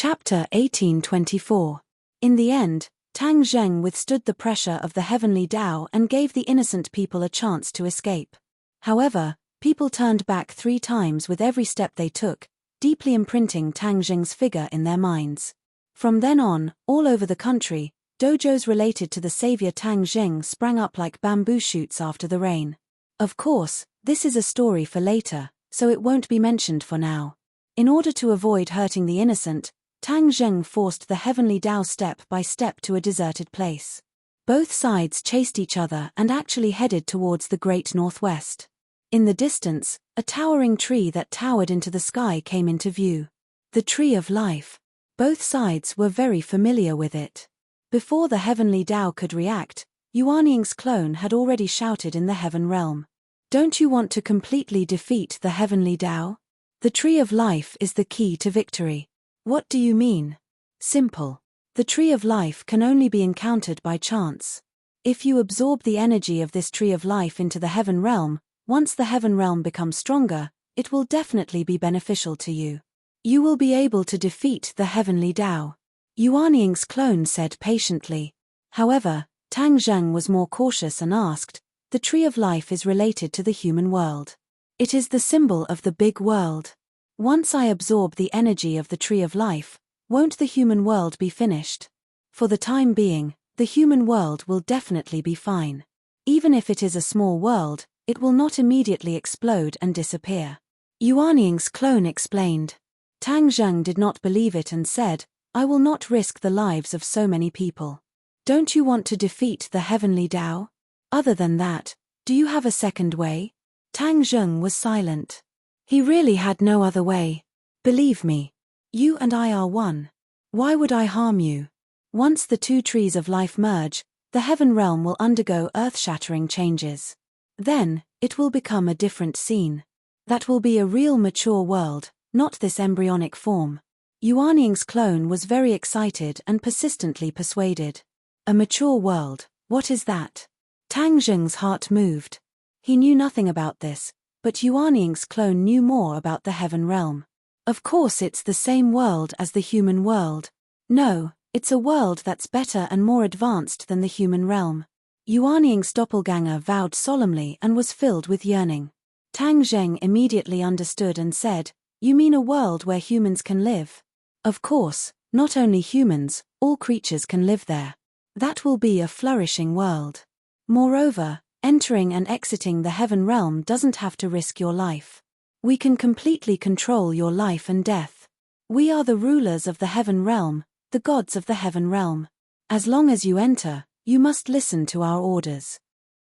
Chapter 1824. In the end, Tang Zheng withstood the pressure of the heavenly Tao and gave the innocent people a chance to escape. However, people turned back 3 times with every step they took, deeply imprinting Tang Zheng's figure in their minds. From then on, all over the country, dojos related to the savior Tang Zheng sprang up like bamboo shoots after the rain. Of course, this is a story for later, so it won't be mentioned for now. In order to avoid hurting the innocent, Tang Zheng forced the heavenly Tao step by step to a deserted place. Both sides chased each other and actually headed towards the great northwest. In the distance, a towering tree that towered into the sky came into view. The Tree of Life. Both sides were very familiar with it. Before the heavenly Tao could react, Yuanying's clone had already shouted in the heaven realm. Don't you want to completely defeat the heavenly Tao? The Tree of Life is the key to victory. What do you mean? Simple. The Tree of Life can only be encountered by chance. If you absorb the energy of this Tree of Life into the heaven realm, once the heaven realm becomes stronger, it will definitely be beneficial to you. You will be able to defeat the heavenly Tao. Yuanying's clone said patiently. However, Tang Zheng was more cautious and asked, the Tree of Life is related to the human world. It is the symbol of the big world. Once I absorb the energy of the Tree of Life, won't the human world be finished? For the time being, the human world will definitely be fine. Even if it is a small world, it will not immediately explode and disappear. Yuanying's clone explained. Tang Zheng did not believe it and said, I will not risk the lives of so many people. Don't you want to defeat the heavenly Tao? Other than that, do you have a second way? Tang Zheng was silent. He really had no other way. Believe me. You and I are one. Why would I harm you? Once the 2 trees of life merge, the heaven realm will undergo earth-shattering changes. Then, it will become a different scene. That will be a real mature world, not this embryonic form. Yuanying's clone was very excited and persistently persuaded. A mature world, what is that? Tang Zheng's heart moved. He knew nothing about this, but Yuanying's clone knew more about the heaven realm. Of course it's the same world as the human world. No, it's a world that's better and more advanced than the human realm. Yuanying's doppelganger vowed solemnly and was filled with yearning. Tang Zheng immediately understood and said, you mean a world where humans can live? Of course, not only humans, all creatures can live there. That will be a flourishing world. Moreover, entering and exiting the heaven realm doesn't have to risk your life. We can completely control your life and death. We are the rulers of the heaven realm, the gods of the heaven realm. As long as you enter, you must listen to our orders.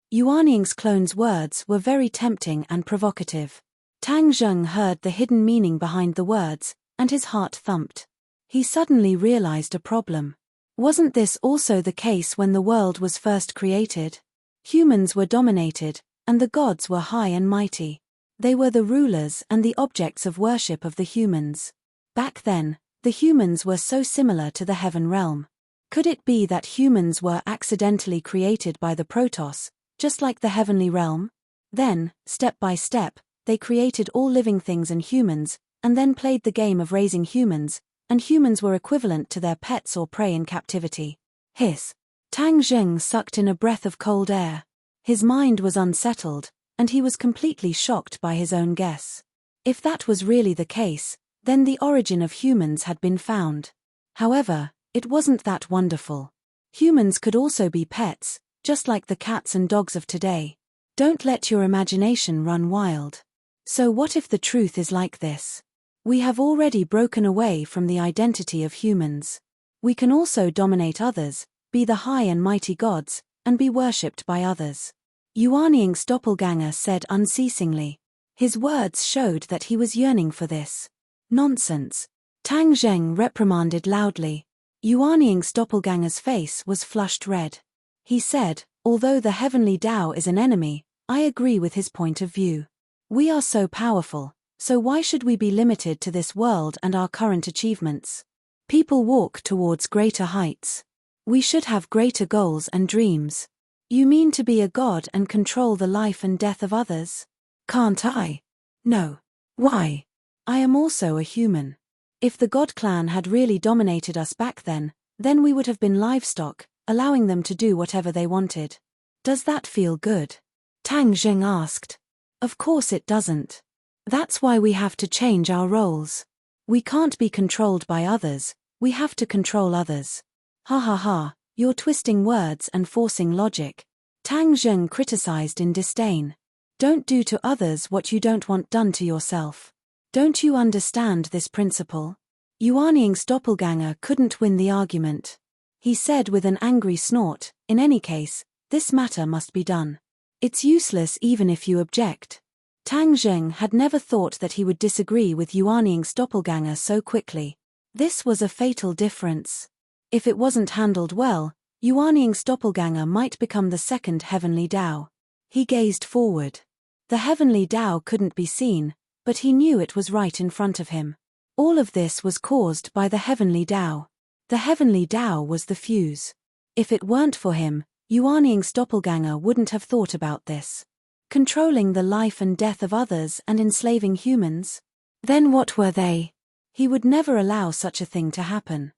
Yuanying's clone's words were very tempting and provocative. Tang Zheng heard the hidden meaning behind the words, and his heart thumped. He suddenly realized a problem. Wasn't this also the case when the world was first created? Humans were dominated, and the gods were high and mighty. They were the rulers and the objects of worship of the humans. Back then, the humans were so similar to the heaven realm. Could it be that humans were accidentally created by the Protoss, just like the heavenly realm? Then, step by step, they created all living things and humans, and then played the game of raising humans, and humans were equivalent to their pets or prey in captivity. Hiss. Tang Zheng sucked in a breath of cold air. His mind was unsettled, and he was completely shocked by his own guess. If that was really the case, then the origin of humans had been found. However, it wasn't that wonderful. Humans could also be pets, just like the cats and dogs of today. Don't let your imagination run wild. So what if the truth is like this? We have already broken away from the identity of humans. We can also dominate others, be the high and mighty gods, and be worshipped by others. Yuanying's doppelganger said unceasingly. His words showed that he was yearning for this. Nonsense. Tang Zheng reprimanded loudly. Yuanying's doppelganger's face was flushed red. He said, although the heavenly Tao is an enemy, I agree with his point of view. We are so powerful, so why should we be limited to this world and our current achievements? People walk towards greater heights. We should have greater goals and dreams. You mean to be a god and control the life and death of others? Can't I? No. Why? I am also a human. If the God clan had really dominated us back then we would have been livestock, allowing them to do whatever they wanted. Does that feel good? Tang Zheng asked. Of course it doesn't. That's why we have to change our roles. We can't be controlled by others, we have to control others. Ha ha ha, you're twisting words and forcing logic. Tang Zheng criticized in disdain. Don't do to others what you don't want done to yourself. Don't you understand this principle? Yuanying's doppelganger couldn't win the argument. He said with an angry snort, in any case, this matter must be done. It's useless even if you object. Tang Zheng had never thought that he would disagree with Yuanying's doppelganger so quickly. This was a fatal difference. If it wasn't handled well, Yuanying's doppelganger might become the second heavenly Tao. He gazed forward. The heavenly Tao couldn't be seen, but he knew it was right in front of him. All of this was caused by the heavenly Tao. The heavenly Tao was the fuse. If it weren't for him, Yuanying's doppelganger wouldn't have thought about this. Controlling the life and death of others and enslaving humans? Then what were they? He would never allow such a thing to happen.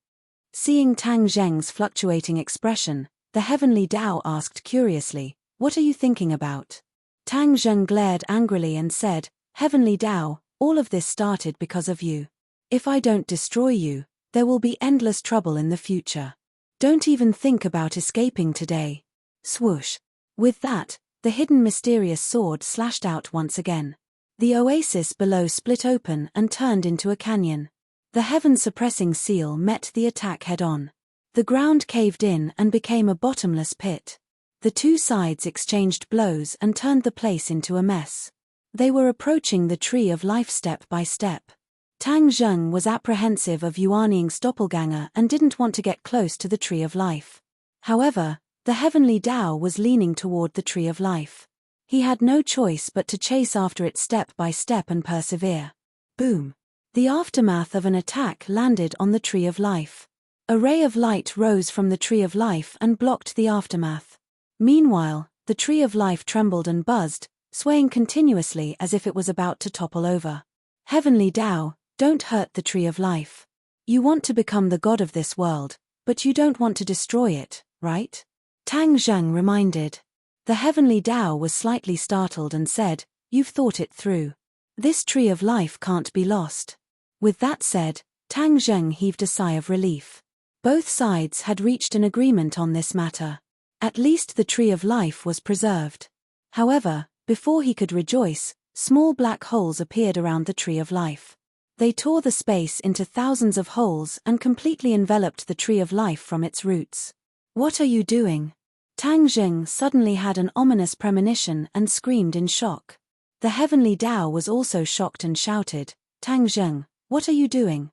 Seeing Tang Zheng's fluctuating expression, the heavenly Tao asked curiously, "What are you thinking about?" Tang Zheng glared angrily and said, "Heavenly Tao, all of this started because of you. If I don't destroy you, there will be endless trouble in the future. Don't even think about escaping today." Swoosh. With that, the hidden mysterious sword slashed out once again. The oasis below split open and turned into a canyon. The heaven-suppressing seal met the attack head-on. The ground caved in and became a bottomless pit. The two sides exchanged blows and turned the place into a mess. They were approaching the tree of life step by step. Tang Zheng was apprehensive of Yuanying's doppelganger and didn't want to get close to the tree of life. However, the heavenly Tao was leaning toward the tree of life. He had no choice but to chase after it step by step and persevere. Boom! The aftermath of an attack landed on the tree of life. A ray of light rose from the tree of life and blocked the aftermath. Meanwhile, the tree of life trembled and buzzed, swaying continuously as if it was about to topple over. Heavenly Tao, don't hurt the tree of life. You want to become the god of this world, but you don't want to destroy it, right? Tang Zheng reminded. The heavenly Tao was slightly startled and said, "You've thought it through. This tree of life can't be lost." With that said, Tang Zheng heaved a sigh of relief. Both sides had reached an agreement on this matter. At least the tree of life was preserved. However, before he could rejoice, small black holes appeared around the tree of life. They tore the space into thousands of holes and completely enveloped the tree of life from its roots. "What are you doing?" Tang Zheng suddenly had an ominous premonition and screamed in shock. The heavenly Tao was also shocked and shouted, "Tang Zheng, what are you doing?"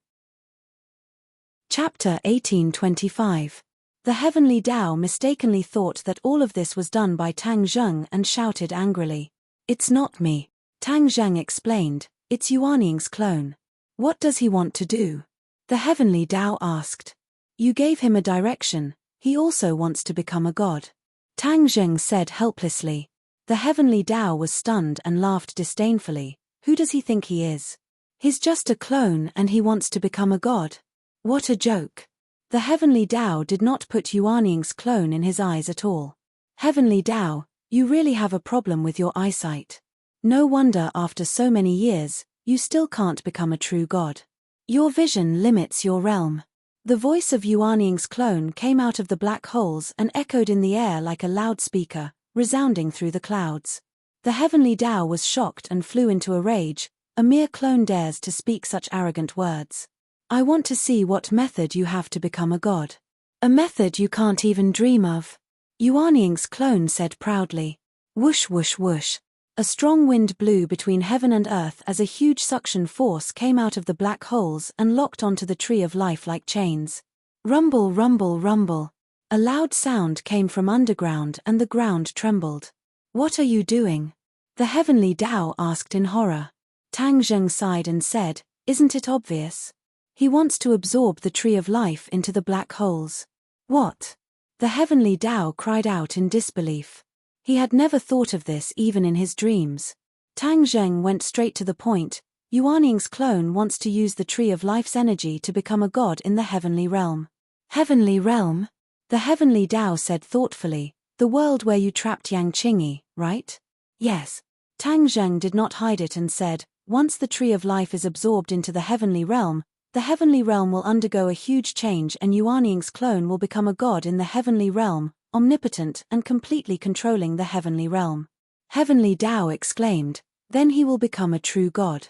Chapter 1825. The heavenly Tao mistakenly thought that all of this was done by Tang Zheng and shouted angrily, "It's not me." Tang Zheng explained, "It's Yuanying's clone." "What does he want to do?" the heavenly Tao asked. "You gave him a direction, he also wants to become a god." Tang Zheng said helplessly. The heavenly Tao was stunned and laughed disdainfully. "Who does he think he is? He's just a clone and he wants to become a god. What a joke." The heavenly Tao did not put Yuanying's clone in his eyes at all. "Heavenly Tao, you really have a problem with your eyesight. No wonder after so many years, you still can't become a true god. Your vision limits your realm." The voice of Yuanying's clone came out of the black holes and echoed in the air like a loudspeaker, resounding through the clouds. The heavenly Tao was shocked and flew into a rage. "A mere clone dares to speak such arrogant words. I want to see what method you have to become a god. A method you can't even dream of." Yuanying's clone said proudly. Whoosh whoosh whoosh. A strong wind blew between heaven and earth as a huge suction force came out of the black holes and locked onto the tree of life like chains. Rumble, rumble, rumble. A loud sound came from underground and the ground trembled. "What are you doing?" the heavenly Tao asked in horror. Tang Zheng sighed and said, "Isn't it obvious? He wants to absorb the tree of life into the black holes." "What?" the heavenly Tao cried out in disbelief. He had never thought of this even in his dreams. Tang Zheng went straight to the point. Yuaning's clone wants to use the Tree of Life's energy to become a god in the heavenly realm. Heavenly realm? The heavenly Tao said thoughtfully, the world where you trapped Yang Qingyi, right? Yes. Tang Zheng did not hide it and said, once the Tree of Life is absorbed into the heavenly realm will undergo a huge change and Yuaning's clone will become a god in the heavenly realm, omnipotent and completely controlling the heavenly realm. Heavenly Tao exclaimed, then he will become a true god.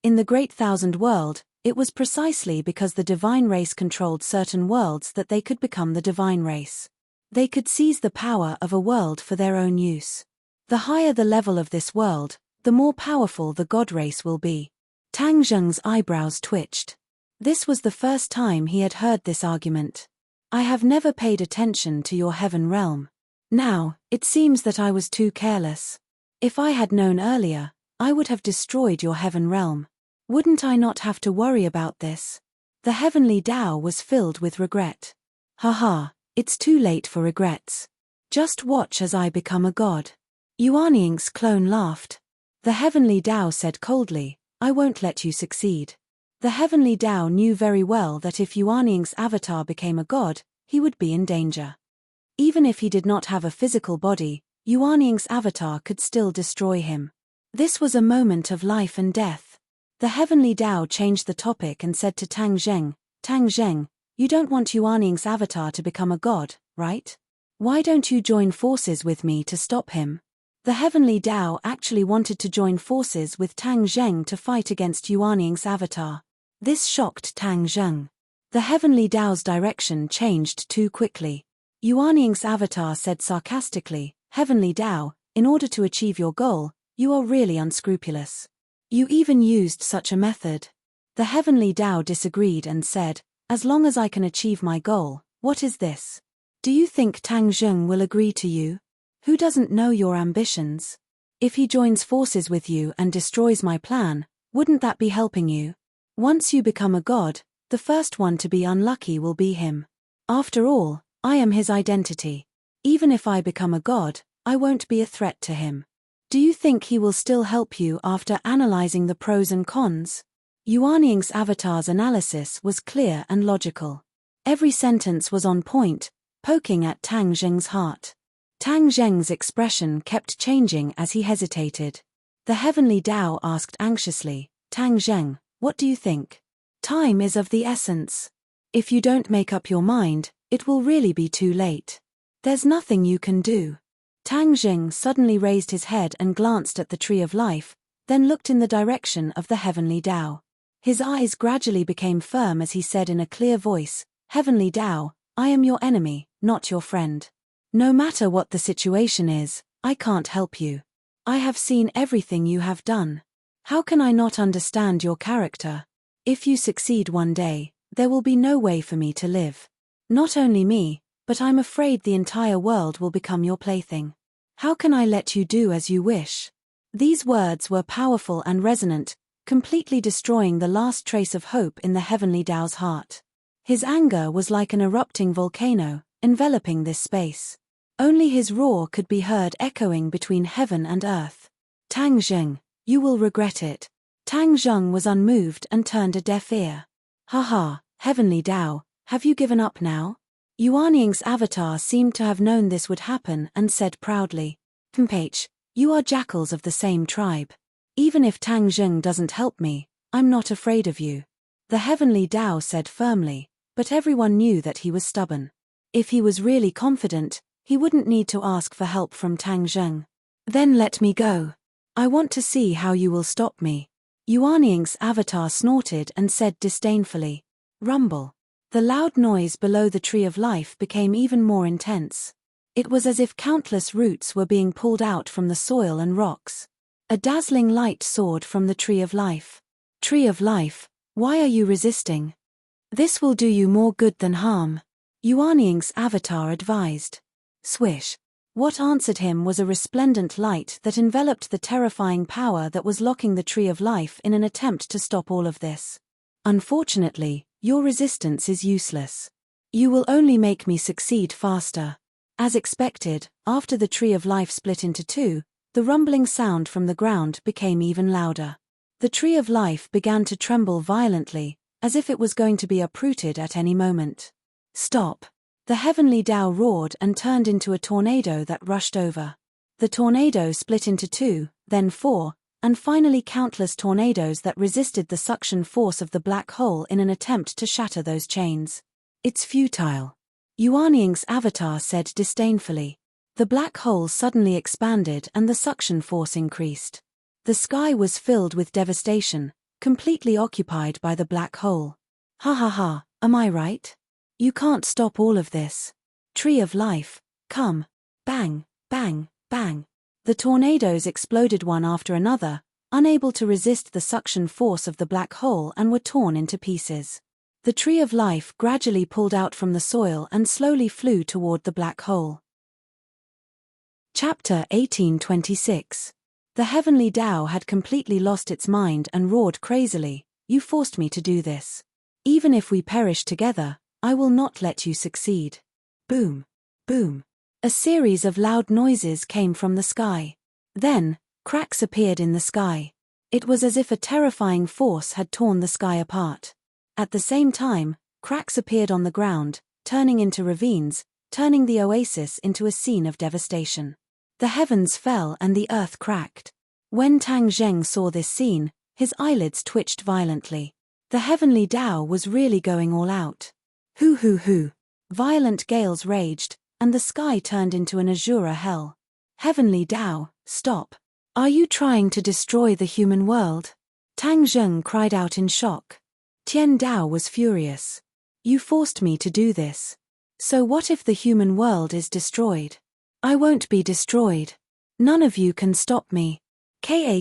In the Great Thousand World, it was precisely because the divine race controlled certain worlds that they could become the divine race. They could seize the power of a world for their own use. The higher the level of this world, the more powerful the god race will be. Tang Zheng's eyebrows twitched. This was the first time he had heard this argument. I have never paid attention to your heaven realm. Now, it seems that I was too careless. If I had known earlier, I would have destroyed your heaven realm. Wouldn't I not have to worry about this? The heavenly Tao was filled with regret. Haha, it's too late for regrets. Just watch as I become a god. Yuaning's clone laughed. The heavenly Tao said coldly, I won't let you succeed. The heavenly Tao knew very well that if Yuaning's avatar became a god, he would be in danger. Even if he did not have a physical body, Yuaning's avatar could still destroy him. This was a moment of life and death. The heavenly Tao changed the topic and said to Tang Zheng, you don't want Yuaning's avatar to become a god, right? Why don't you join forces with me to stop him? The heavenly Tao actually wanted to join forces with Tang Zheng to fight against Yuaning's avatar. This shocked Tang Zheng. The heavenly Tao's direction changed too quickly. Yuaning's avatar said sarcastically, Heavenly Tao, in order to achieve your goal, you are really unscrupulous. You even used such a method. The heavenly Tao disagreed and said, as long as I can achieve my goal, what is this? Do you think Tang Zheng will agree to you? Who doesn't know your ambitions? If he joins forces with you and destroys my plan, wouldn't that be helping you? Once you become a god, the first one to be unlucky will be him. After all, I am his identity. Even if I become a god, I won't be a threat to him. Do you think he will still help you after analyzing the pros and cons? Yuaning's avatar's analysis was clear and logical. Every sentence was on point, poking at Tang Zheng's heart. Tang Zheng's expression kept changing as he hesitated. The heavenly Tao asked anxiously, Tang Zheng, what do you think? Time is of the essence. If you don't make up your mind, it will really be too late. There's nothing you can do. Tang Zheng suddenly raised his head and glanced at the Tree of Life, then looked in the direction of the heavenly Tao. His eyes gradually became firm as he said in a clear voice, Heavenly Tao, I am your enemy, not your friend. No matter what the situation is, I can't help you. I have seen everything you have done. How can I not understand your character? If you succeed one day, there will be no way for me to live. Not only me, but I'm afraid the entire world will become your plaything. How can I let you do as you wish? These words were powerful and resonant, completely destroying the last trace of hope in the heavenly Tao's heart. His anger was like an erupting volcano, enveloping this space. Only his roar could be heard echoing between heaven and earth. Tang Zheng, you will regret it. Tang Zheng was unmoved and turned a deaf ear. Haha, heavenly Tao, have you given up now? Yuaning's avatar seemed to have known this would happen and said proudly, Mph, you are jackals of the same tribe. Even if Tang Zheng doesn't help me, I'm not afraid of you. The heavenly Tao said firmly, but everyone knew that he was stubborn. If he was really confident, he wouldn't need to ask for help from Tang Zheng. Then let me go. I want to see how you will stop me. Yuaning's avatar snorted and said disdainfully, Rumble. The loud noise below the Tree of Life became even more intense. It was as if countless roots were being pulled out from the soil and rocks. A dazzling light soared from the Tree of Life. Tree of Life, why are you resisting? This will do you more good than harm. Yuaning's avatar advised. Swish. What answered him was a resplendent light that enveloped the terrifying power that was locking the Tree of Life in an attempt to stop all of this. Unfortunately, your resistance is useless. You will only make me succeed faster. As expected, after the Tree of Life split into two, the rumbling sound from the ground became even louder. The tree of life began to tremble violently, as if it was going to be uprooted at any moment. Stop! The heavenly Tao roared and turned into a tornado that rushed over. The tornado split into 2, then 4, and finally countless tornadoes that resisted the suction force of the black hole in an attempt to shatter those chains. It's futile. Yuanying's avatar said disdainfully. The black hole suddenly expanded and the suction force increased. The sky was filled with devastation, completely occupied by the black hole. Ha ha ha, am I right? You can't stop all of this. Tree of life, come. Bang, bang, bang. The tornadoes exploded one after another, unable to resist the suction force of the black hole, and were torn into pieces. The tree of life gradually pulled out from the soil and slowly flew toward the black hole. Chapter 1826. The heavenly Tao had completely lost its mind and roared crazily, "You forced me to do this. Even if we perish together, I will not let you succeed." Boom! Boom! A series of loud noises came from the sky. Then, cracks appeared in the sky. It was as if a terrifying force had torn the sky apart. At the same time, cracks appeared on the ground, turning into ravines, turning the oasis into a scene of devastation. The heavens fell and the earth cracked. When Tang Zheng saw this scene, his eyelids twitched violently. The heavenly Tao was really going all out. Hoo hoo hoo. Violent gales raged, and the sky turned into an azure hell. Heavenly Tao, stop. Are you trying to destroy the human world? Tang Zheng cried out in shock. Tian Dao was furious. You forced me to do this. So what if the human world is destroyed? I won't be destroyed. None of you can stop me. Ka.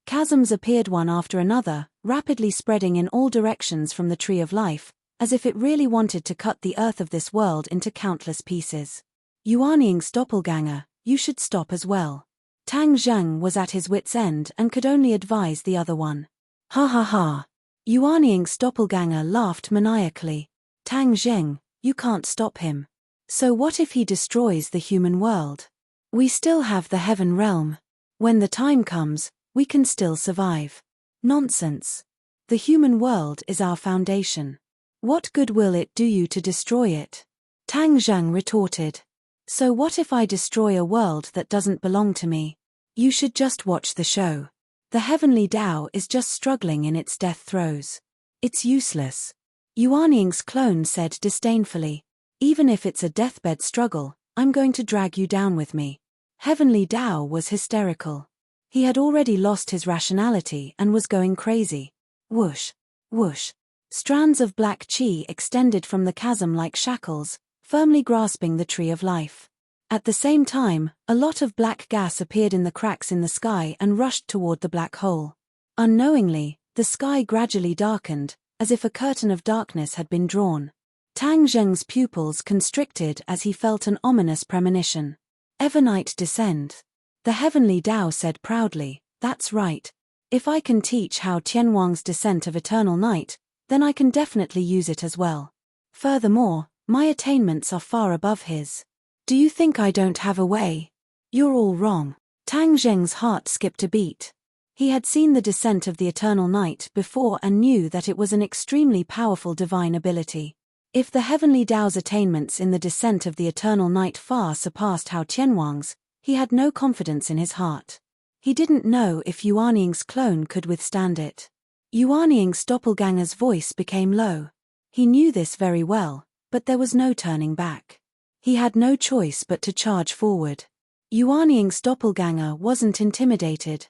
Chasms appeared one after another, rapidly spreading in all directions from the tree of life, as if it really wanted to cut the earth of this world into countless pieces. Yuanying's doppelganger, you should stop as well. Tang Zheng was at his wit's end and could only advise the other one. Ha ha ha. Yuanying's doppelganger laughed maniacally. Tang Zheng, you can't stop him. So what if he destroys the human world? We still have the heaven realm. When the time comes, we can still survive. Nonsense. The human world is our foundation. What good will it do you to destroy it? Tang Zheng retorted. So what if I destroy a world that doesn't belong to me? You should just watch the show. The heavenly Tao is just struggling in its death throes. It's useless. Yuanying's clone said disdainfully. Even if it's a deathbed struggle, I'm going to drag you down with me. Heavenly Tao was hysterical. He had already lost his rationality and was going crazy. Whoosh, whoosh. Strands of black qi extended from the chasm like shackles, firmly grasping the tree of life. At the same time, a lot of black gas appeared in the cracks in the sky and rushed toward the black hole. Unknowingly, the sky gradually darkened, as if a curtain of darkness had been drawn. Tang Zheng's pupils constricted as he felt an ominous premonition. Evernight descend. The heavenly Tao said proudly, that's right. If I can teach how Tianwang's descent of eternal night, then I can definitely use it as well. Furthermore, my attainments are far above his. Do you think I don't have a way? You're all wrong. Tang Zheng's heart skipped a beat. He had seen the descent of the eternal night before and knew that it was an extremely powerful divine ability. If the heavenly Tao's attainments in the descent of the eternal night far surpassed Hao Tianwang's, he had no confidence in his heart. He didn't know if Yuanying's clone could withstand it. Yuanying's doppelganger's voice became low. He knew this very well, but there was no turning back. He had no choice but to charge forward. Yuanying's doppelganger wasn't intimidated.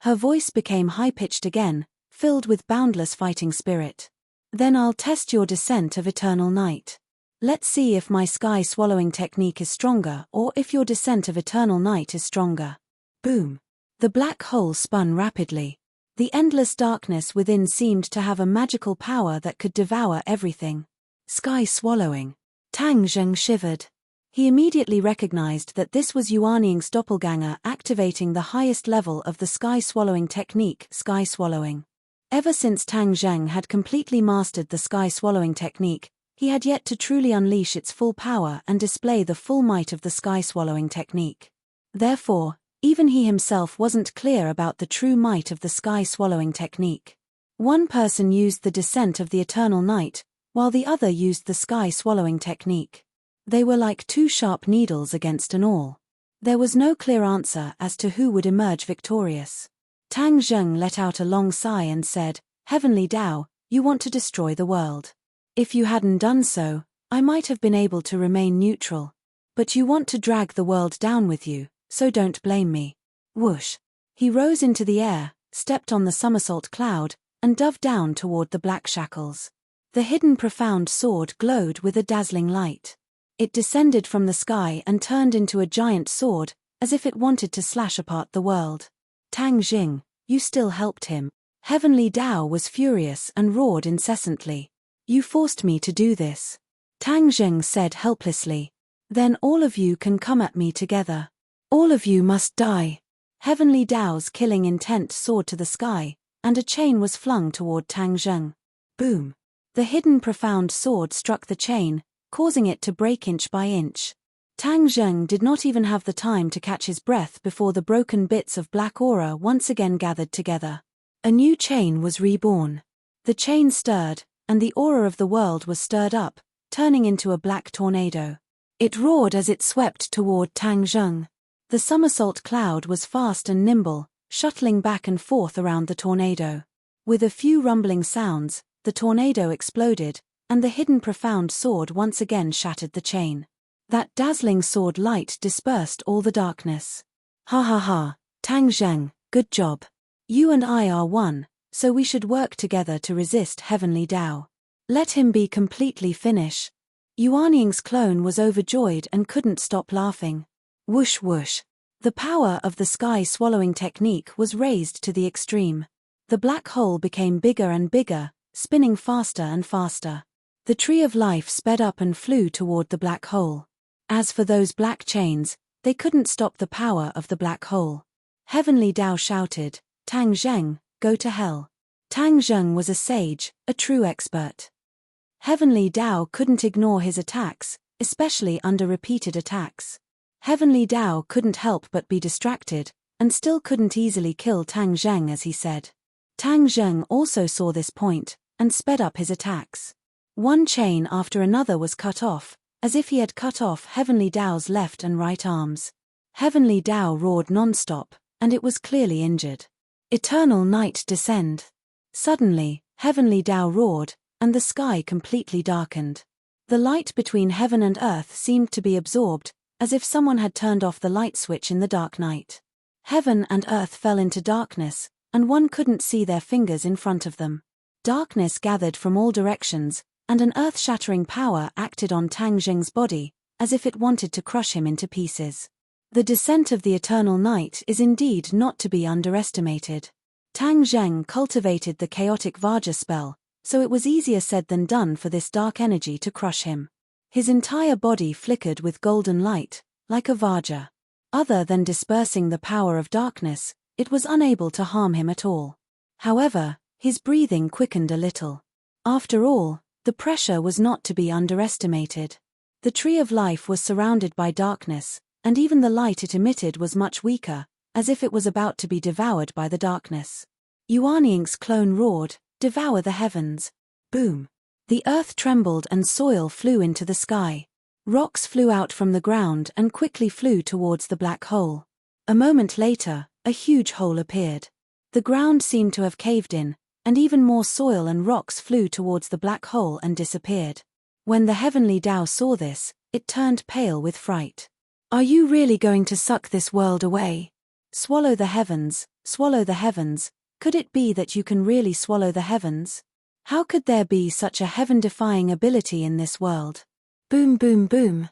Her voice became high-pitched again, filled with boundless fighting spirit. Then I'll test your descent of eternal night. Let's see if my sky-swallowing technique is stronger or if your descent of eternal night is stronger. Boom. The black hole spun rapidly. The endless darkness within seemed to have a magical power that could devour everything. Sky-swallowing. Tang Zheng shivered. He immediately recognized that this was Yuanying's doppelganger activating the highest level of the sky-swallowing technique, sky-swallowing. Ever since Tang Zheng had completely mastered the sky-swallowing technique, he had yet to truly unleash its full power and display the full might of the sky-swallowing technique. Therefore, Even he himself wasn't clear about the true might of the sky-swallowing technique. One person used the descent of the eternal night, while the other used the sky-swallowing technique. They were like two sharp needles against an awl. There was no clear answer as to who would emerge victorious. Tang Zheng let out a long sigh and said, "Heavenly Tao, you want to destroy the world. If you hadn't done so, I might have been able to remain neutral. But you want to drag the world down with you, so don't blame me." Whoosh! He rose into the air, stepped on the somersault cloud, and dove down toward the black shackles. The hidden profound sword glowed with a dazzling light. It descended from the sky and turned into a giant sword, as if it wanted to slash apart the world. "Tang Jing, you still helped him." Heavenly Tao was furious and roared incessantly. "You forced me to do this." Tang Jing said helplessly. "Then all of you can come at me together. All of you must die." Heavenly Tao's killing intent soared to the sky, and a chain was flung toward Tang Zheng. Boom! The hidden profound sword struck the chain, causing it to break inch by inch. Tang Zheng did not even have the time to catch his breath before the broken bits of black aura once again gathered together. A new chain was reborn. The chain stirred, and the aura of the world was stirred up, turning into a black tornado. It roared as it swept toward Tang Zheng. The somersault cloud was fast and nimble, shuttling back and forth around the tornado. With a few rumbling sounds, the tornado exploded, and the hidden profound sword once again shattered the chain. That dazzling sword light dispersed all the darkness. "Ha ha ha, Tang Zheng, good job. You and I are one, so we should work together to resist Heavenly Tao. Let him be completely finished." Yuanying's clone was overjoyed and couldn't stop laughing. Whoosh whoosh. The power of the sky-swallowing technique was raised to the extreme. The black hole became bigger and bigger, spinning faster and faster. The tree of life sped up and flew toward the black hole. As for those black chains, they couldn't stop the power of the black hole. Heavenly Tao shouted, "Tang Zheng, go to hell." Tang Zheng was a sage, a true expert. Heavenly Tao couldn't ignore his attacks, especially under repeated attacks. Heavenly Tao couldn't help but be distracted, and still couldn't easily kill Tang Zheng as he said. Tang Zheng also saw this point, and sped up his attacks. One chain after another was cut off, as if he had cut off Heavenly Tao's left and right arms. Heavenly Tao roared non-stop, and it was clearly injured. "Eternal night descend." Suddenly, Heavenly Tao roared, and the sky completely darkened. The light between heaven and earth seemed to be absorbed, as if someone had turned off the light switch in the dark night. Heaven and earth fell into darkness, and one couldn't see their fingers in front of them. Darkness gathered from all directions, and an earth-shattering power acted on Tang Zheng's body, as if it wanted to crush him into pieces. The descent of the eternal night is indeed not to be underestimated. Tang Zheng cultivated the chaotic Vajra spell, so it was easier said than done for this dark energy to crush him. His entire body flickered with golden light, like a Vajra. Other than dispersing the power of darkness, it was unable to harm him at all. However, his breathing quickened a little. After all, the pressure was not to be underestimated. The tree of life was surrounded by darkness, and even the light it emitted was much weaker, as if it was about to be devoured by the darkness. Yuanying's clone roared, "Devour the heavens." Boom! The earth trembled and soil flew into the sky. Rocks flew out from the ground and quickly flew towards the black hole. A moment later, a huge hole appeared. The ground seemed to have caved in, and even more soil and rocks flew towards the black hole and disappeared. When the Heavenly Tao saw this, it turned pale with fright. "Are you really going to suck this world away? Swallow the heavens, swallow the heavens. Could it be that you can really swallow the heavens? How could there be such a heaven-defying ability in this world?" Boom boom boom.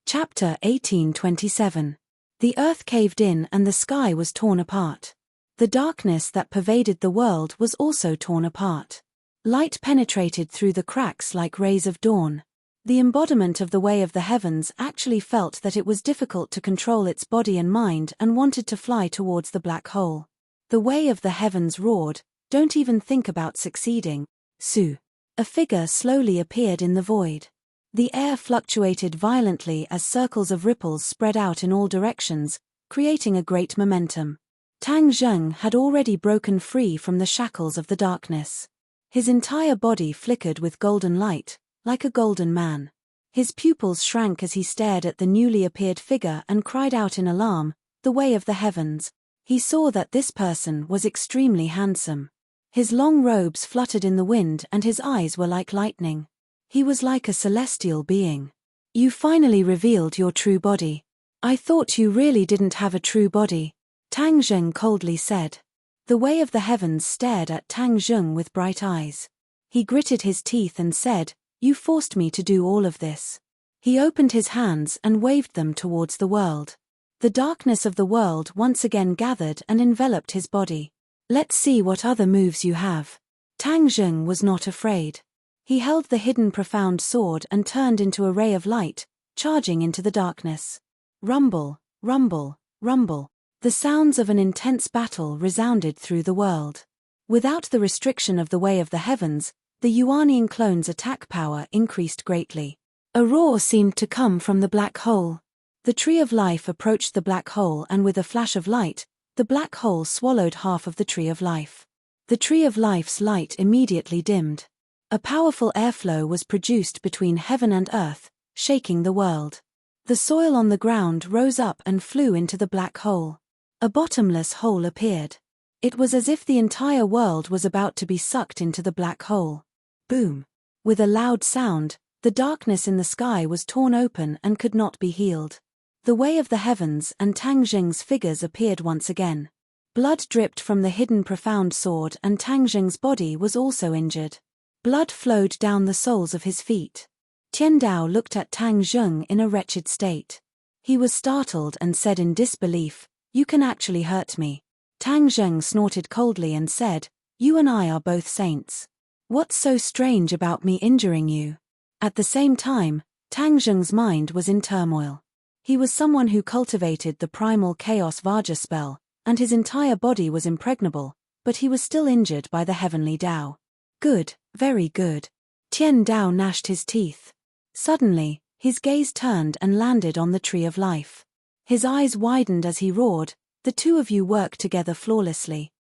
Chapter 1827. The earth caved in and the sky was torn apart. The darkness that pervaded the world was also torn apart. Light penetrated through the cracks like rays of dawn. The embodiment of the way of the heavens actually felt that it was difficult to control its body and mind and wanted to fly towards the black hole. The way of the heavens roared, "Don't even think about succeeding. Su." A figure slowly appeared in the void. The air fluctuated violently as circles of ripples spread out in all directions, creating a great momentum. Tang Zheng had already broken free from the shackles of the darkness. His entire body flickered with golden light, like a golden man. His pupils shrank as he stared at the newly appeared figure and cried out in alarm, "The way of the heavens." He saw that this person was extremely handsome. His long robes fluttered in the wind and his eyes were like lightning. He was like a celestial being. "You finally revealed your true body. I thought you really didn't have a true body," Tang Zheng coldly said. The way of the heavens stared at Tang Zheng with bright eyes. He gritted his teeth and said, "You forced me to do all of this." He opened his hands and waved them towards the world. The darkness of the world once again gathered and enveloped his body. "Let's see what other moves you have." Tang Zheng was not afraid. He held the hidden profound sword and turned into a ray of light, charging into the darkness. Rumble, rumble, rumble. The sounds of an intense battle resounded through the world. Without the restriction of the way of the heavens, the Yuanian clone's attack power increased greatly. A roar seemed to come from the black hole. The tree of life approached the black hole and with a flash of light, the black hole swallowed half of the tree of life. The tree of life's light immediately dimmed. A powerful airflow was produced between heaven and earth, shaking the world. The soil on the ground rose up and flew into the black hole. A bottomless hole appeared. It was as if the entire world was about to be sucked into the black hole. Boom! With a loud sound, the darkness in the sky was torn open and could not be healed. The way of the heavens and Tang Zheng's figures appeared once again. Blood dripped from the hidden profound sword and Tang Zheng's body was also injured. Blood flowed down the soles of his feet. Tian Dao looked at Tang Zheng in a wretched state. He was startled and said in disbelief, "You can actually hurt me." Tang Zheng snorted coldly and said, "You and I are both saints. What's so strange about me injuring you?" At the same time, Tang Zheng's mind was in turmoil. He was someone who cultivated the primal chaos Vaja spell, and his entire body was impregnable, but he was still injured by the heavenly Dao. Good, very good. Tian Dao gnashed his teeth. Suddenly, his gaze turned and landed on the tree of life. His eyes widened as he roared, "The two of you work together flawlessly.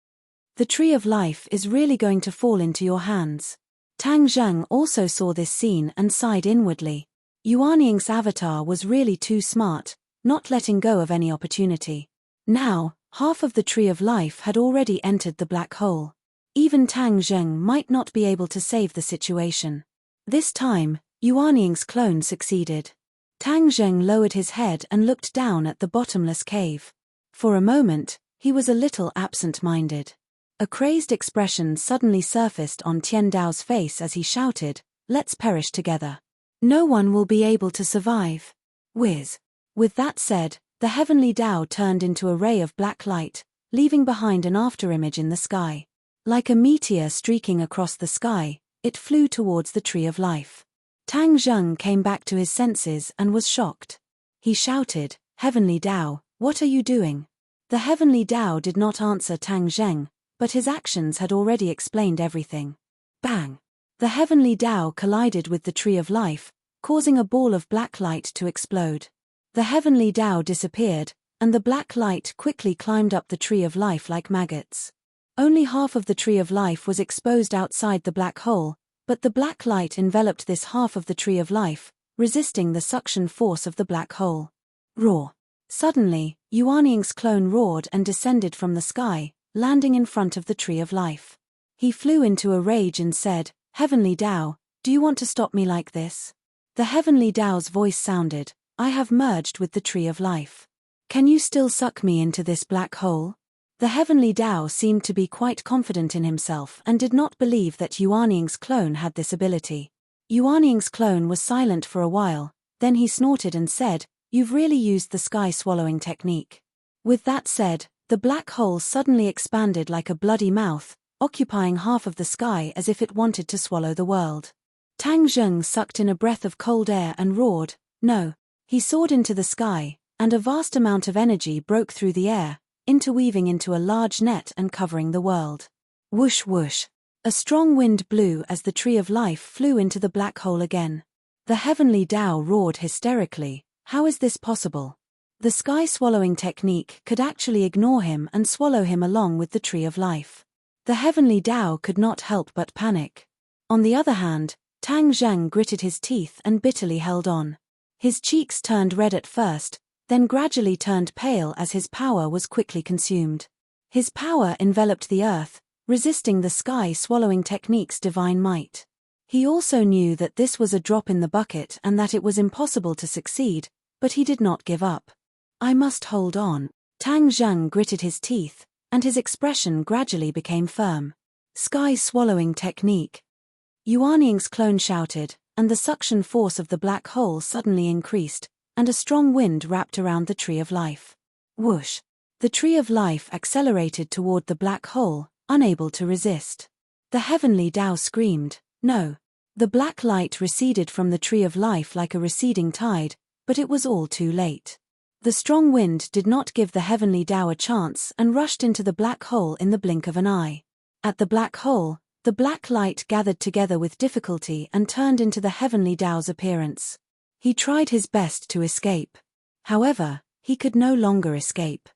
The tree of life is really going to fall into your hands." Tang Zheng also saw this scene and sighed inwardly. Yuaning's avatar was really too smart, not letting go of any opportunity. Now, half of the tree of life had already entered the black hole. Even Tang Zheng might not be able to save the situation. This time, Yuaning's clone succeeded. Tang Zheng lowered his head and looked down at the bottomless cave. For a moment, he was a little absent-minded. A crazed expression suddenly surfaced on Tian Dao's face as he shouted, "Let's perish together. No one will be able to survive." Whiz. With that said, the heavenly Dao turned into a ray of black light, leaving behind an afterimage in the sky. Like a meteor streaking across the sky, it flew towards the tree of life. Tang Zheng came back to his senses and was shocked. He shouted, "Heavenly Dao, what are you doing?" The heavenly Dao did not answer Tang Zheng, but his actions had already explained everything. Bang! The heavenly Dao collided with the tree of life, causing a ball of black light to explode. The heavenly Dao disappeared, and the black light quickly climbed up the tree of life like maggots. Only half of the tree of life was exposed outside the black hole, but the black light enveloped this half of the tree of life, resisting the suction force of the black hole. Roar! Suddenly, Yuaning's clone roared and descended from the sky, landing in front of the tree of life. He flew into a rage and said, "Heavenly Dao, do you want to stop me like this?" The heavenly Dao's voice sounded, "I have merged with the tree of life. Can you still suck me into this black hole?" The heavenly Dao seemed to be quite confident in himself and did not believe that Yuaning's clone had this ability. Yuaning's clone was silent for a while, then he snorted and said, "You've really used the sky-swallowing technique." With that said, the black hole suddenly expanded like a bloody mouth, occupying half of the sky as if it wanted to swallow the world. Tang Zheng sucked in a breath of cold air and roared, "No." He soared into the sky, and a vast amount of energy broke through the air, interweaving into a large net and covering the world. Whoosh whoosh. A strong wind blew as the tree of life flew into the black hole again. The heavenly Dao roared hysterically, "How is this possible? The sky-swallowing technique could actually ignore him and swallow him along with the tree of life. The heavenly Tao could not help but panic. On the other hand, Tang Zheng gritted his teeth and bitterly held on. His cheeks turned red at first, then gradually turned pale as his power was quickly consumed. His power enveloped the earth, resisting the sky-swallowing technique's divine might. He also knew that this was a drop in the bucket and that it was impossible to succeed, but he did not give up. I must hold on. Tang Zheng gritted his teeth, and his expression gradually became firm. Sky-swallowing technique. Yuanying's clone shouted, and the suction force of the black hole suddenly increased, and a strong wind wrapped around the tree of life. Whoosh! The tree of life accelerated toward the black hole, unable to resist. The heavenly Tao screamed, "No!" The black light receded from the tree of life like a receding tide, but it was all too late. The strong wind did not give the heavenly Tao a chance and rushed into the black hole in the blink of an eye. At the black hole, the black light gathered together with difficulty and turned into the heavenly Tao's appearance. He tried his best to escape. However, he could no longer escape.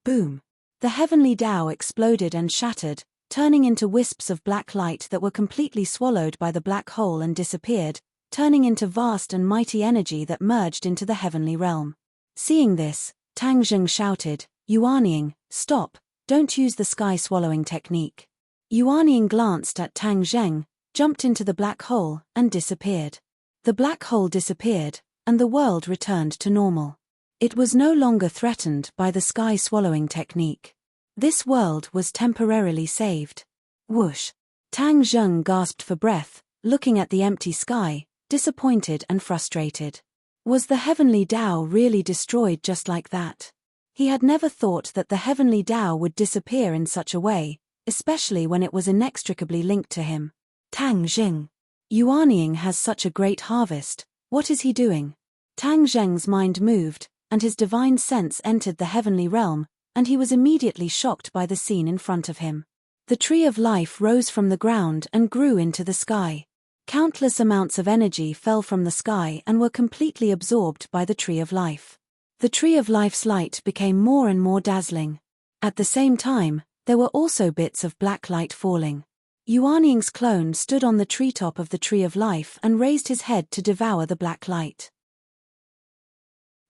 Boom! The heavenly Tao exploded and shattered, turning into wisps of black light that were completely swallowed by the black hole and disappeared, turning into vast and mighty energy that merged into the heavenly realm. Seeing this, Tang Zheng shouted, "Yuanying, stop, don't use the sky-swallowing technique." Yuanying glanced at Tang Zheng, jumped into the black hole, and disappeared. The black hole disappeared, and the world returned to normal. It was no longer threatened by the sky-swallowing technique. This world was temporarily saved. Whoosh! Tang Zheng gasped for breath, looking at the empty sky, disappointed and frustrated. Was the heavenly Tao really destroyed just like that? He had never thought that the heavenly Tao would disappear in such a way, especially when it was inextricably linked to him. Tang Zheng. Yuanying has such a great harvest, what is he doing? Tang Zheng's mind moved, and his divine sense entered the heavenly realm, and he was immediately shocked by the scene in front of him. The tree of life rose from the ground and grew into the sky. Countless amounts of energy fell from the sky and were completely absorbed by the tree of life. The tree of life's light became more and more dazzling. At the same time, there were also bits of black light falling. Yuanying's clone stood on the treetop of the tree of life and raised his head to devour the black light.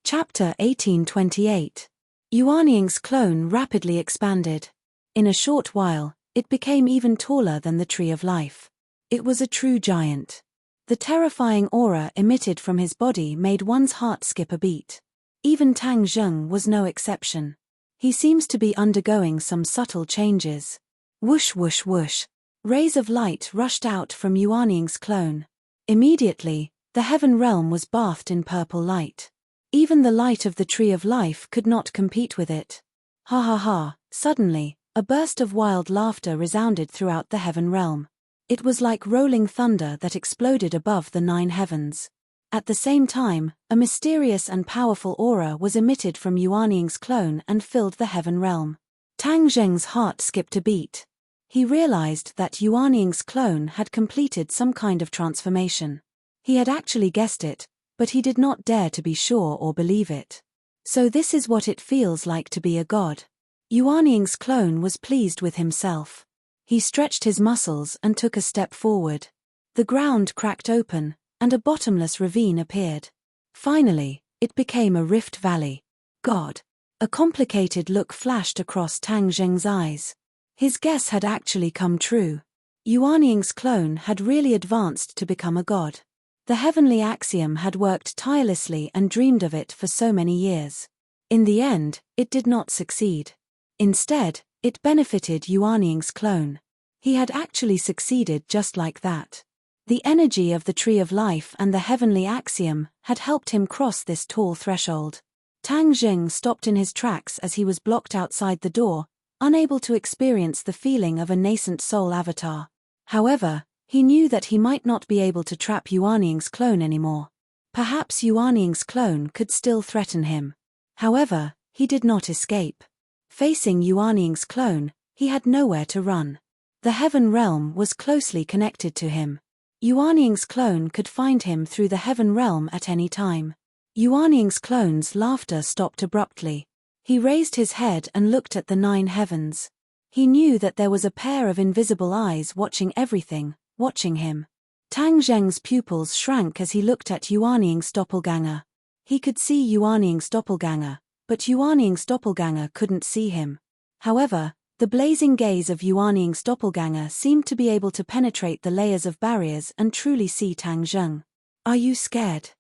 Chapter 1828. Yuanying's clone rapidly expanded. In a short while, it became even taller than the tree of life. It was a true giant. The terrifying aura emitted from his body made one's heart skip a beat. Even Tang Zheng was no exception. He seems to be undergoing some subtle changes. Whoosh whoosh whoosh. Rays of light rushed out from Yuanying's clone. Immediately, the heaven realm was bathed in purple light. Even the light of the tree of life could not compete with it. Ha ha ha! Suddenly, a burst of wild laughter resounded throughout the heaven realm. It was like rolling thunder that exploded above the 9 heavens. At the same time, a mysterious and powerful aura was emitted from Yuanying's clone and filled the heaven realm. Tang Zheng's heart skipped a beat. He realized that Yuanying's clone had completed some kind of transformation. He had actually guessed it, but he did not dare to be sure or believe it. So this is what it feels like to be a god. Yuanying's clone was pleased with himself. He stretched his muscles and took a step forward. The ground cracked open, and a bottomless ravine appeared. Finally, it became a rift valley. God! A complicated look flashed across Tang Zheng's eyes. His guess had actually come true. Yuanying's clone had really advanced to become a god. The heavenly axiom had worked tirelessly and dreamed of it for so many years. In the end, it did not succeed. Instead, it benefited Yuanying's clone. He had actually succeeded just like that. The energy of the tree of life and the heavenly axiom had helped him cross this tall threshold. Tang Zheng stopped in his tracks as he was blocked outside the door, unable to experience the feeling of a nascent soul avatar. However, he knew that he might not be able to trap Yuanying's clone anymore. Perhaps Yuanying's clone could still threaten him. However, he did not escape. Facing Yuanying's clone, he had nowhere to run. The heaven realm was closely connected to him. Yuanying's clone could find him through the heaven realm at any time. Yuaning's clone's laughter stopped abruptly. He raised his head and looked at the 9 heavens. He knew that there was a pair of invisible eyes watching everything, watching him. Tang Zheng's pupils shrank as he looked at Yuaning's doppelganger. He could see Yuaning's doppelganger, but Yuaning's doppelganger couldn't see him. However, the blazing gaze of Yuaning's doppelganger seemed to be able to penetrate the layers of barriers and truly see Tang Zheng. "Are you scared?"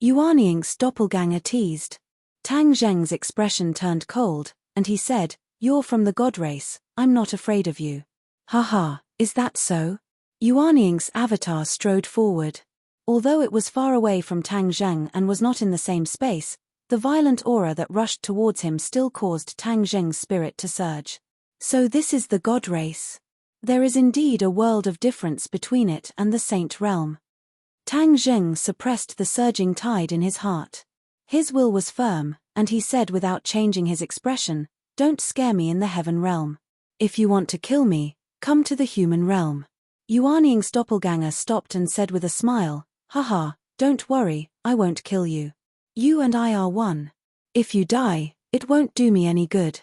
Yuaning's doppelganger teased. Tang Zheng's expression turned cold, and he said, "You're from the god race, I'm not afraid of you." "Haha, is that so?" Yuaning's avatar strode forward. Although it was far away from Tang Zheng and was not in the same space, the violent aura that rushed towards him still caused Tang Zheng's spirit to surge. So this is the god race. There is indeed a world of difference between it and the saint realm. Tang Zheng suppressed the surging tide in his heart. His will was firm, and he said without changing his expression, "Don't scare me in the heaven realm. If you want to kill me, come to the human realm." Yuaning's doppelganger stopped and said with a smile, "Haha, don't worry, I won't kill you. You and I are one. If you die, it won't do me any good."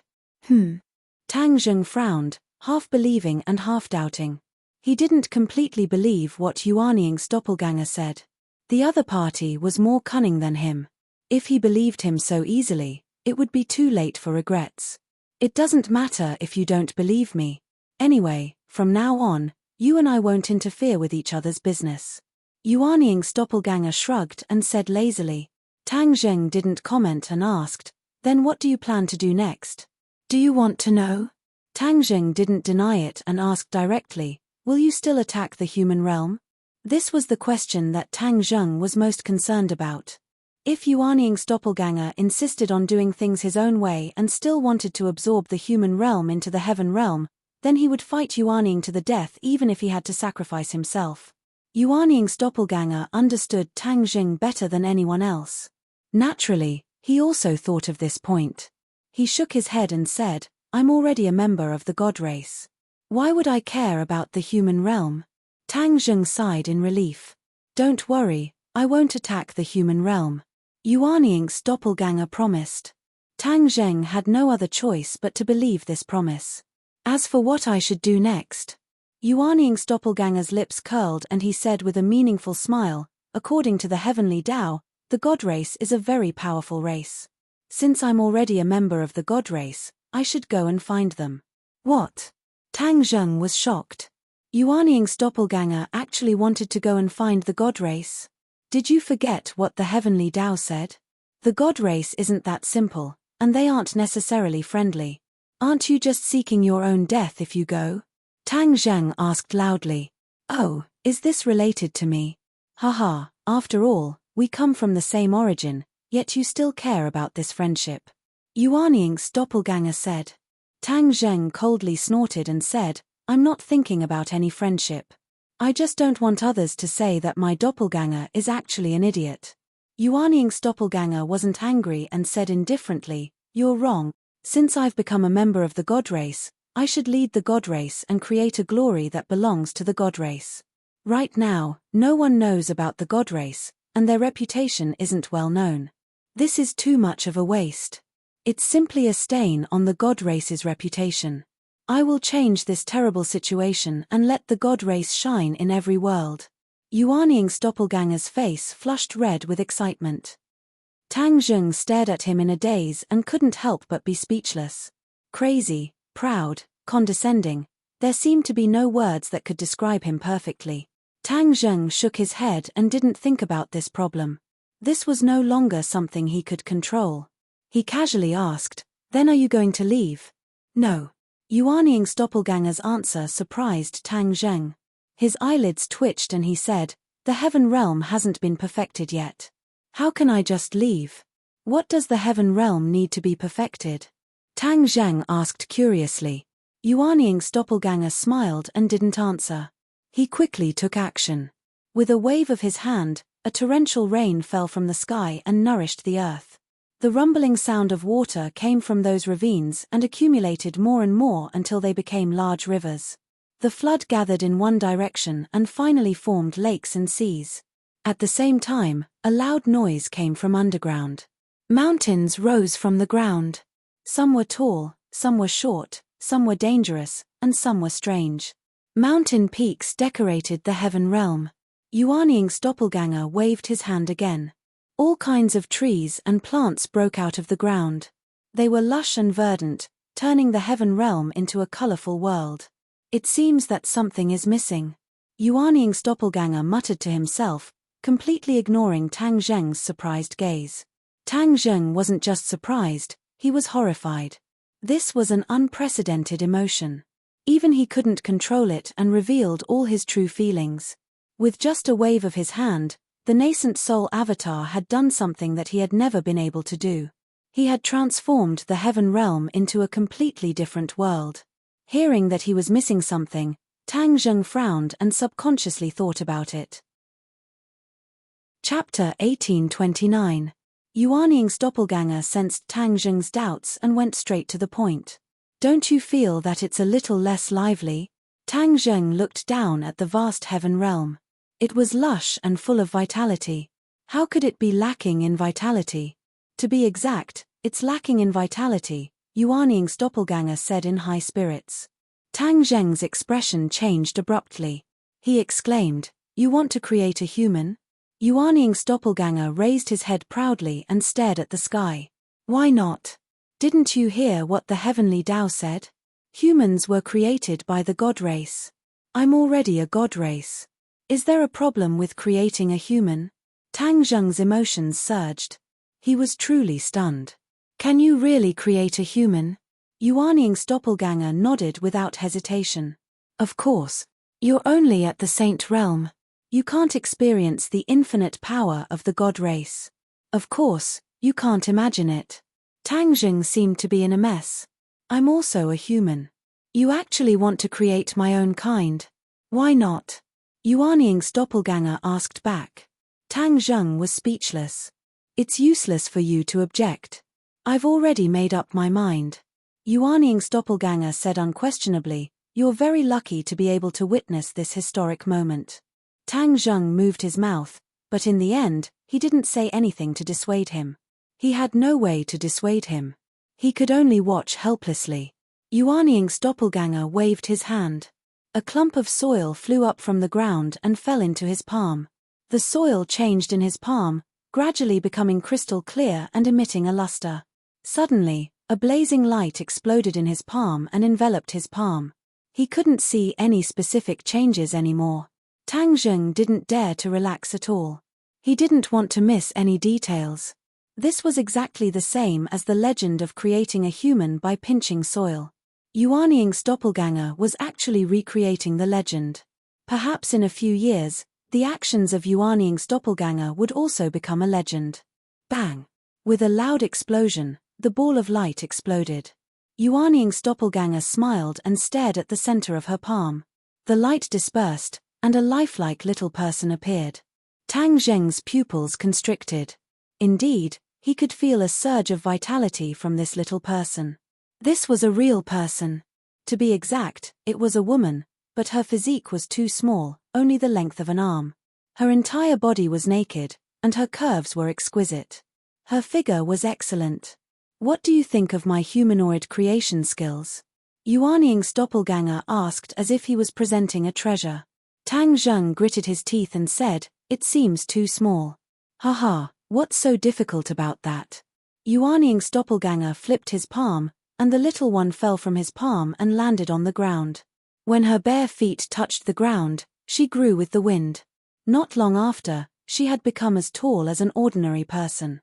Tang Zheng frowned, half believing and half doubting. He didn't completely believe what Yuaning's doppelganger said. The other party was more cunning than him. If he believed him so easily, it would be too late for regrets. "It doesn't matter if you don't believe me. Anyway, from now on, you and I won't interfere with each other's business." Yuaning's doppelganger shrugged and said lazily. Tang Zheng didn't comment and asked, "Then what do you plan to do next? Do you want to know?" Tang Zheng didn't deny it and asked directly, "Will you still attack the human realm?" This was the question that Tang Zheng was most concerned about. If Yuaning's doppelganger insisted on doing things his own way and still wanted to absorb the human realm into the heaven realm, then he would fight Yuaning to the death even if he had to sacrifice himself. Yuaning's doppelganger understood Tang Zheng better than anyone else. Naturally, he also thought of this point. He shook his head and said, "I'm already a member of the god race. Why would I care about the human realm?" Tang Zheng sighed in relief. "Don't worry, I won't attack the human realm," Yuaning's doppelganger promised. Tang Zheng had no other choice but to believe this promise. "As for what I should do next," Yuaning's doppelganger's lips curled and he said with a meaningful smile, "According to the heavenly Tao, the god race is a very powerful race. Since I'm already a member of the god race, I should go and find them." "What?" Tang Zheng was shocked. Yuaning's doppelganger actually wanted to go and find the god race. Did you forget what the heavenly Tao said? The god race isn't that simple, and they aren't necessarily friendly. Aren't you just seeking your own death if you go? Tang Zheng asked loudly. "Oh, is this related to me? Haha, after all, we come from the same origin, yet you still care about this friendship," Yuaning's doppelganger said. Tang Zheng coldly snorted and said, "I'm not thinking about any friendship. I just don't want others to say that my doppelganger is actually an idiot." Yuaning's doppelganger wasn't angry and said indifferently, "You're wrong. Since I've become a member of the god race, I should lead the god race and create a glory that belongs to the god race. Right now, no one knows about the god race, and their reputation isn't well known. This is too much of a waste. It's simply a stain on the god race's reputation. I will change this terrible situation and let the god race shine in every world." Yuaning's doppelganger's face flushed red with excitement. Tang Zheng stared at him in a daze and couldn't help but be speechless. Crazy, proud, condescending, there seemed to be no words that could describe him perfectly. Tang Zheng shook his head and didn't think about this problem. This was no longer something he could control. He casually asked, "Then are you going to leave?" "No." Yuaning's doppelganger's answer surprised Tang Zheng. His eyelids twitched and he said, "The heaven realm hasn't been perfected yet. How can I just leave? What does the heaven realm need to be perfected?" Tang Zheng asked curiously. Yuaning's doppelganger smiled and didn't answer. He quickly took action. With a wave of his hand, a torrential rain fell from the sky and nourished the earth. The rumbling sound of water came from those ravines and accumulated more and more until they became large rivers. The flood gathered in one direction and finally formed lakes and seas. At the same time, a loud noise came from underground. Mountains rose from the ground. Some were tall, some were short, some were dangerous, and some were strange. Mountain peaks decorated the heaven realm. Yuanying's doppelganger waved his hand again. All kinds of trees and plants broke out of the ground. They were lush and verdant, turning the heaven realm into a colorful world. It seems that something is missing. Yuanying's doppelganger muttered to himself, completely ignoring Tang Zheng's surprised gaze. Tang Zheng wasn't just surprised, he was horrified. This was an unprecedented emotion. Even he couldn't control it and revealed all his true feelings. With just a wave of his hand, the nascent soul avatar had done something that he had never been able to do. He had transformed the heaven realm into a completely different world. Hearing that he was missing something, Tang Zheng frowned and subconsciously thought about it. Chapter 1829. Yuanying's doppelganger sensed Tang Zheng's doubts and went straight to the point. Don't you feel that it's a little less lively? Tang Zheng looked down at the vast heaven realm. It was lush and full of vitality. How could it be lacking in vitality? To be exact, it's lacking in vitality, Yuanying's doppelganger said in high spirits. Tang Zheng's expression changed abruptly. He exclaimed, "You want to create a human?" Yuanying's doppelganger raised his head proudly and stared at the sky. Why not? Didn't you hear what the heavenly Tao said? Humans were created by the god race. I'm already a god race. Is there a problem with creating a human? Tang Zheng's emotions surged. He was truly stunned. Can you really create a human? Yuanying's doppelganger nodded without hesitation. Of course. You're only at the saint realm. You can't experience the infinite power of the god race. Of course, you can't imagine it. Tang Zheng seemed to be in a mess. I'm also a human. You actually want to create my own kind? Why not? Yuanying's doppelganger asked back. Tang Zheng was speechless. It's useless for you to object. I've already made up my mind. Yuanying's doppelganger said unquestionably, you're very lucky to be able to witness this historic moment. Tang Zheng moved his mouth, but in the end, he didn't say anything to dissuade him. He had no way to dissuade him. He could only watch helplessly. Yuanying's doppelganger waved his hand. A clump of soil flew up from the ground and fell into his palm. The soil changed in his palm, gradually becoming crystal clear and emitting a luster. Suddenly, a blazing light exploded in his palm and enveloped his palm. He couldn't see any specific changes anymore. Tang Zheng didn't dare to relax at all. He didn't want to miss any details. This was exactly the same as the legend of creating a human by pinching soil. Yuanying's doppelganger was actually recreating the legend. Perhaps in a few years, the actions of Yuanying's doppelganger would also become a legend. Bang! With a loud explosion, the ball of light exploded. Yuanying's doppelganger smiled and stared at the center of her palm. The light dispersed, and a lifelike little person appeared. Tang Zheng's pupils constricted. Indeed, he could feel a surge of vitality from this little person. This was a real person. To be exact, it was a woman, but her physique was too small, only the length of an arm. Her entire body was naked, and her curves were exquisite. Her figure was excellent. What do you think of my humanoid creation skills? Yuanying's doppelganger asked as if he was presenting a treasure. Tang Zheng gritted his teeth and said, it seems too small. Haha, what's so difficult about that? Yuanying's doppelganger flipped his palm, and the little one fell from his palm and landed on the ground. When her bare feet touched the ground, she grew with the wind. Not long after, she had become as tall as an ordinary person.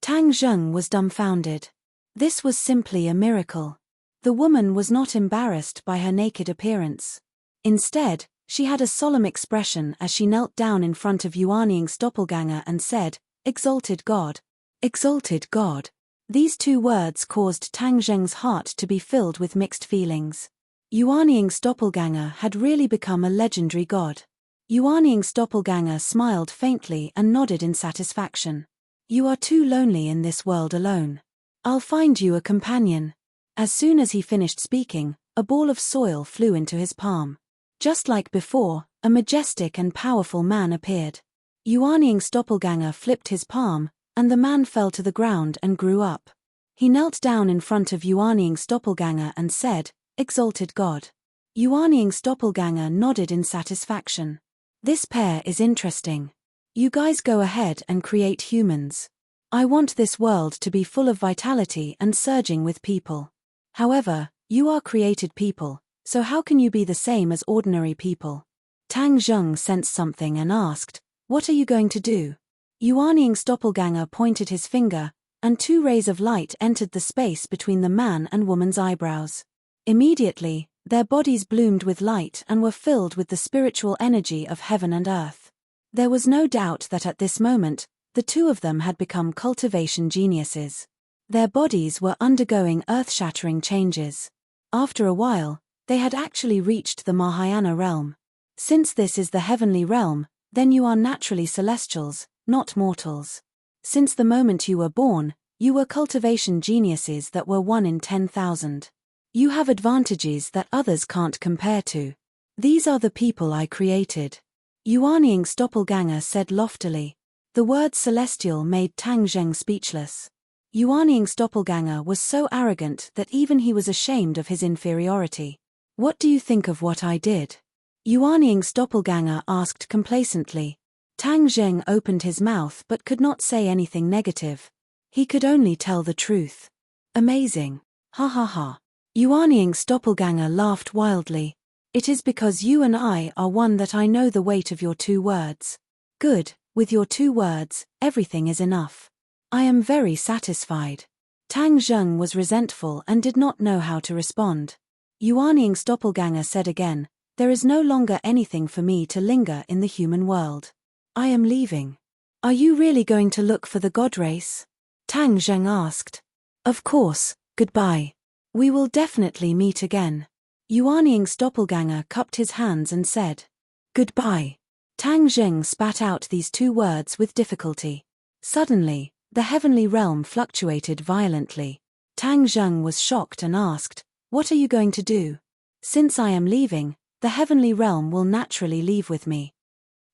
Tang Zheng was dumbfounded. This was simply a miracle. The woman was not embarrassed by her naked appearance. Instead, she had a solemn expression as she knelt down in front of Yuanying's doppelganger and said, "Exalted God. Exalted God." These two words caused Tang Zheng's heart to be filled with mixed feelings. Yuanying's doppelganger had really become a legendary god. Yuanying's doppelganger smiled faintly and nodded in satisfaction. You are too lonely in this world alone. I'll find you a companion. As soon as he finished speaking, a ball of soil flew into his palm. Just like before, a majestic and powerful man appeared. Yuanying's doppelganger flipped his palm, and the man fell to the ground and grew up. He knelt down in front of Yuanying's doppelganger and said, "Exalted God." Yuanying's doppelganger nodded in satisfaction. "This pair is interesting. You guys go ahead and create humans. I want this world to be full of vitality and surging with people. However, you are created people, so how can you be the same as ordinary people?" Tang Zheng sensed something and asked, "What are you going to do?" Yuanying's doppelganger pointed his finger, and 2 rays of light entered the space between the man and woman's eyebrows. Immediately, their bodies bloomed with light and were filled with the spiritual energy of heaven and earth. There was no doubt that at this moment, the 2 of them had become cultivation geniuses. Their bodies were undergoing earth-shattering changes. After a while, they had actually reached the Mahayana realm. Since this is the heavenly realm, then you are naturally celestials, not mortals. Since the moment you were born, you were cultivation geniuses that were 1 in 10,000. You have advantages that others can't compare to. These are the people I created. Yuanying's doppelganger said loftily. The word celestial made Tang Zheng speechless. Yuanying's doppelganger was so arrogant that even he was ashamed of his inferiority. "What do you think of what I did?" Yuanying's doppelganger asked complacently. Tang Zheng opened his mouth but could not say anything negative. He could only tell the truth. "Amazing. Ha ha ha." Yuanying's doppelganger laughed wildly. "It is because you and I are one that I know the weight of your 2 words. Good, with your 2 words, everything is enough. I am very satisfied." Tang Zheng was resentful and did not know how to respond. Yuanying's doppelganger said again, "There is no longer anything for me to linger in the human world. I am leaving." "Are you really going to look for the god race?" Tang Zheng asked. "Of course, goodbye. We will definitely meet again." Yuanying's doppelganger cupped his hands and said, "Goodbye." Tang Zheng spat out these 2 words with difficulty. Suddenly, the heavenly realm fluctuated violently. Tang Zheng was shocked and asked, "What are you going to do?" "Since I am leaving, the heavenly realm will naturally leave with me."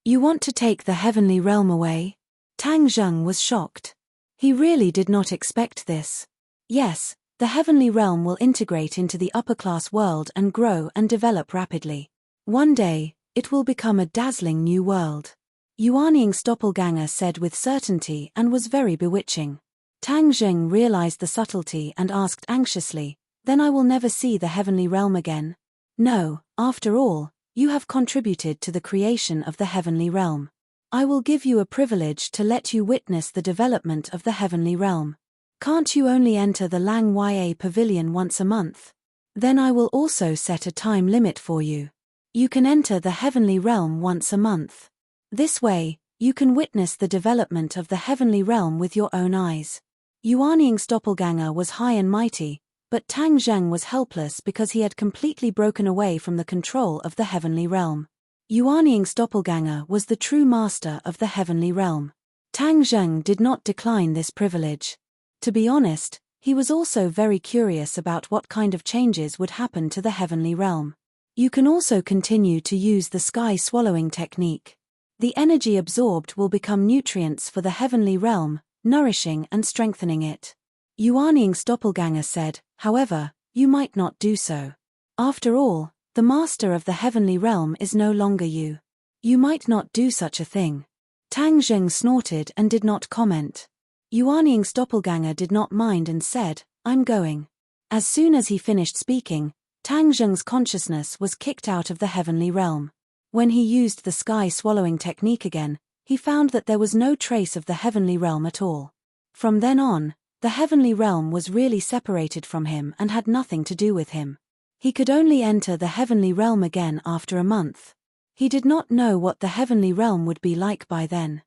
"You want to take the heavenly realm away?" Tang Zheng was shocked. He really did not expect this. "Yes, the heavenly realm will integrate into the upper-class world and grow and develop rapidly. One day, it will become a dazzling new world." Yuanying's doppelganger said with certainty and was very bewitching. Tang Zheng realized the subtlety and asked anxiously, "Then I will never see the heavenly realm again?" "No, after all, you have contributed to the creation of the heavenly realm. I will give you a privilege to let you witness the development of the heavenly realm. Can't you only enter the Lang Ya pavilion once a month? Then I will also set a time limit for you. You can enter the heavenly realm once a month. This way, you can witness the development of the heavenly realm with your own eyes." Yuanying's doppelganger was high and mighty, but Tang Zheng was helpless because he had completely broken away from the control of the heavenly realm. Yuanying's doppelganger was the true master of the heavenly realm. Tang Zheng did not decline this privilege. To be honest, he was also very curious about what kind of changes would happen to the heavenly realm. You can also continue to use the sky swallowing technique. The energy absorbed will become nutrients for the heavenly realm, nourishing and strengthening it. Yuanying's doppelganger said, "However, you might not do so. After all, the master of the heavenly realm is no longer you. You might not do such a thing." Tang Zheng snorted and did not comment. Yuanying's doppelganger did not mind and said, "I'm going." As soon as he finished speaking, Tang Zheng's consciousness was kicked out of the heavenly realm. When he used the sky swallowing technique again, he found that there was no trace of the heavenly realm at all. From then on, the heavenly realm was really separated from him and had nothing to do with him. He could only enter the heavenly realm again after a month. He did not know what the heavenly realm would be like by then.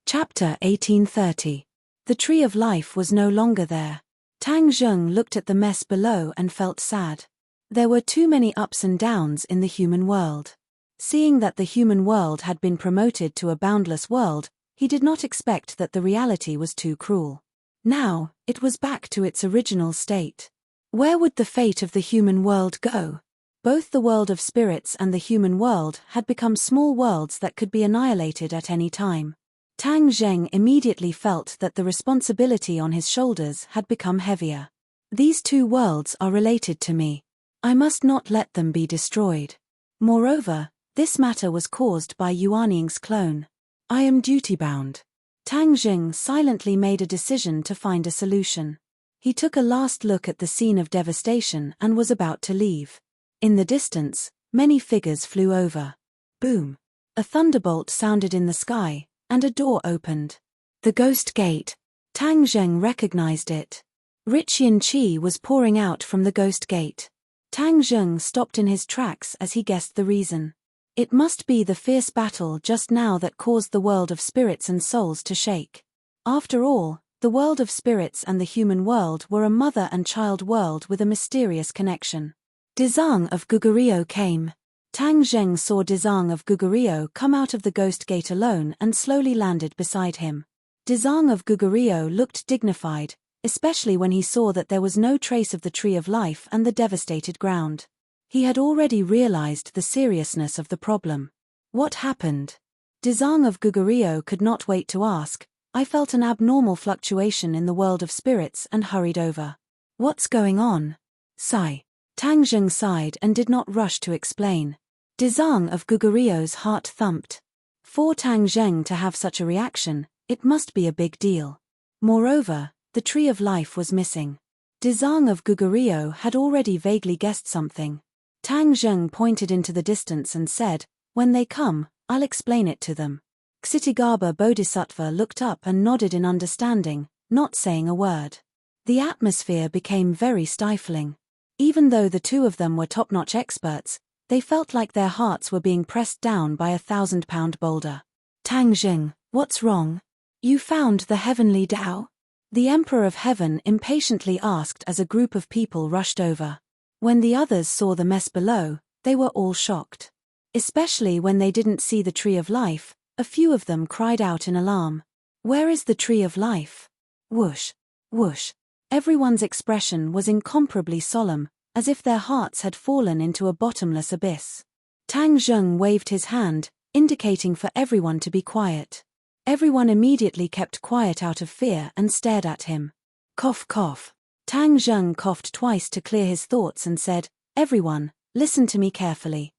Chapter 1830. The tree of life was no longer there. Tang Zheng looked at the mess below and felt sad. There were too many ups and downs in the human world. Seeing that the human world had been promoted to a boundless world, he did not expect that the reality was too cruel. Now, it was back to its original state. Where would the fate of the human world go? Both the world of spirits and the human world had become small worlds that could be annihilated at any time. Tang Zheng immediately felt that the responsibility on his shoulders had become heavier. These two worlds are related to me. I must not let them be destroyed. Moreover, this matter was caused by Yuanning's clone. I am duty-bound. Tang Zheng silently made a decision to find a solution. He took a last look at the scene of devastation and was about to leave. In the distance, many figures flew over. Boom! A thunderbolt sounded in the sky, and a door opened. The Ghost Gate. Tang Zheng recognized it. Rich Yin Qi was pouring out from the Ghost Gate. Tang Zheng stopped in his tracks as he guessed the reason. It must be the fierce battle just now that caused the world of spirits and souls to shake. After all, the world of spirits and the human world were a mother and child world with a mysterious connection. Dezang of Gugurio came. Tang Zheng saw Dezang of Gugurio come out of the Ghost Gate alone and slowly landed beside him. Dezang of Gugurio looked dignified, especially when he saw that there was no trace of the Tree of Life and the devastated ground. He had already realized the seriousness of the problem. What happened? Dezang of Gugurio could not wait to ask. I felt an abnormal fluctuation in the world of spirits and hurried over. What's going on? Sigh. Tang Zheng sighed and did not rush to explain. Dezang of Gugurio's heart thumped. For Tang Zheng to have such a reaction, it must be a big deal. Moreover, the Tree of Life was missing. Dezang of Gugurio had already vaguely guessed something. Tang Zheng pointed into the distance and said, "When they come, I'll explain it to them." Ksitigaba Bodhisattva looked up and nodded in understanding, not saying a word. The atmosphere became very stifling. Even though the two of them were top-notch experts, they felt like their hearts were being pressed down by a 1,000-pound boulder. Tang Zheng, what's wrong? You found the heavenly Tao? The Emperor of Heaven impatiently asked as a group of people rushed over. When the others saw the mess below, they were all shocked. Especially when they didn't see the Tree of Life, a few of them cried out in alarm. Where is the Tree of Life? Whoosh, whoosh. Everyone's expression was incomparably solemn, as if their hearts had fallen into a bottomless abyss. Tang Zheng waved his hand, indicating for everyone to be quiet. Everyone immediately kept quiet out of fear and stared at him. Cough cough. Tang Zheng coughed twice to clear his thoughts and said, "Everyone, listen to me carefully.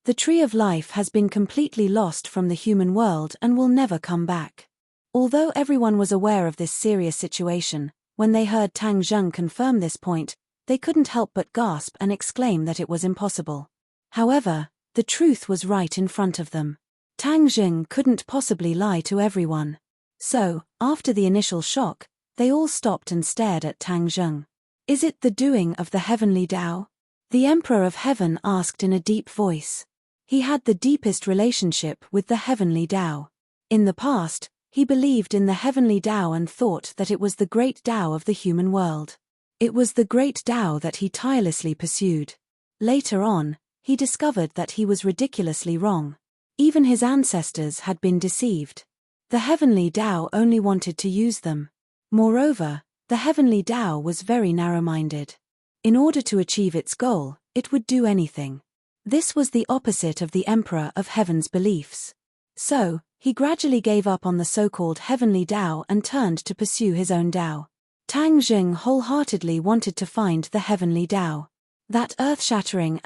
The Tree of Life has been completely lost from the human world and will never come back." Although everyone was aware of this serious situation, when they heard Tang Zheng confirm this point, they couldn't help but gasp and exclaim that it was impossible. However, the truth was right in front of them. Tang Zheng couldn't possibly lie to everyone. So, after the initial shock, they all stopped and stared at Tang Zheng. "Is it the doing of the heavenly Tao?" The Emperor of Heaven asked in a deep voice. He had the deepest relationship with the heavenly Tao. In the past, he believed in the heavenly Tao and thought that it was the great Tao of the human world. It was the great Tao that he tirelessly pursued. Later on, he discovered that he was ridiculously wrong. Even his ancestors had been deceived. The heavenly Tao only wanted to use them. Moreover, the heavenly Tao was very narrow-minded. In order to achieve its goal, it would do anything. This was the opposite of the Emperor of Heaven's beliefs. So, he gradually gave up on the so-called heavenly Tao and turned to pursue his own Tao. Tang Zheng wholeheartedly wanted to find the heavenly Tao. That earth-shattering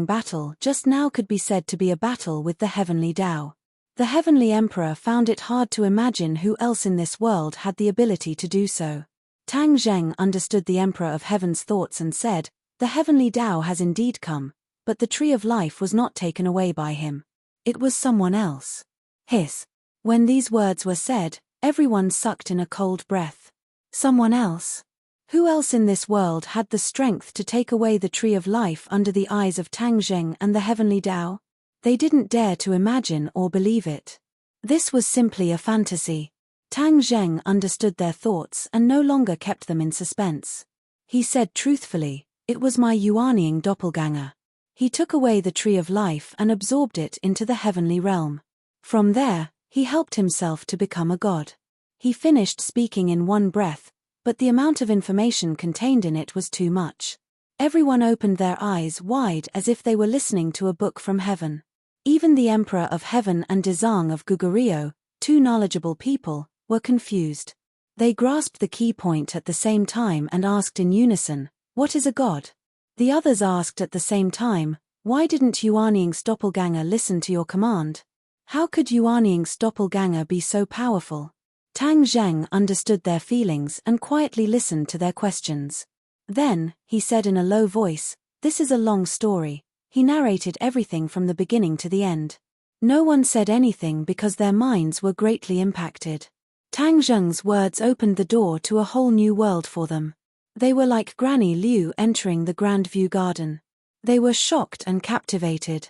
battle just now could be said to be a battle with the heavenly Tao. The heavenly Emperor found it hard to imagine who else in this world had the ability to do so. Tang Zheng understood the Emperor of Heaven's thoughts and said, "The heavenly Tao has indeed come, but the Tree of Life was not taken away by him. It was someone else." Hiss. When these words were said, everyone sucked in a cold breath. Someone else? Who else in this world had the strength to take away the Tree of Life under the eyes of Tang Zheng and the heavenly Tao? They didn't dare to imagine or believe it. This was simply a fantasy. Tang Zheng understood their thoughts and no longer kept them in suspense. He said truthfully, "It was my Yuanying doppelganger. He took away the Tree of Life and absorbed it into the heavenly realm. From there, he helped himself to become a god." He finished speaking in one breath, but the amount of information contained in it was too much. Everyone opened their eyes wide as if they were listening to a book from heaven. Even the Emperor of Heaven and Dezang of Gugurio, two knowledgeable people, were confused. They grasped the key point at the same time and asked in unison, "What is a god?" The others asked at the same time, "Why didn't Yuanying's doppelganger listen to your command? How could Yuanying's doppelganger be so powerful?" Tang Zheng understood their feelings and quietly listened to their questions. Then, he said in a low voice, "This is a long story." He narrated everything from the beginning to the end. No one said anything because their minds were greatly impacted. Tang Zheng's words opened the door to a whole new world for them. They were like Granny Liu entering the Grandview Garden. They were shocked and captivated.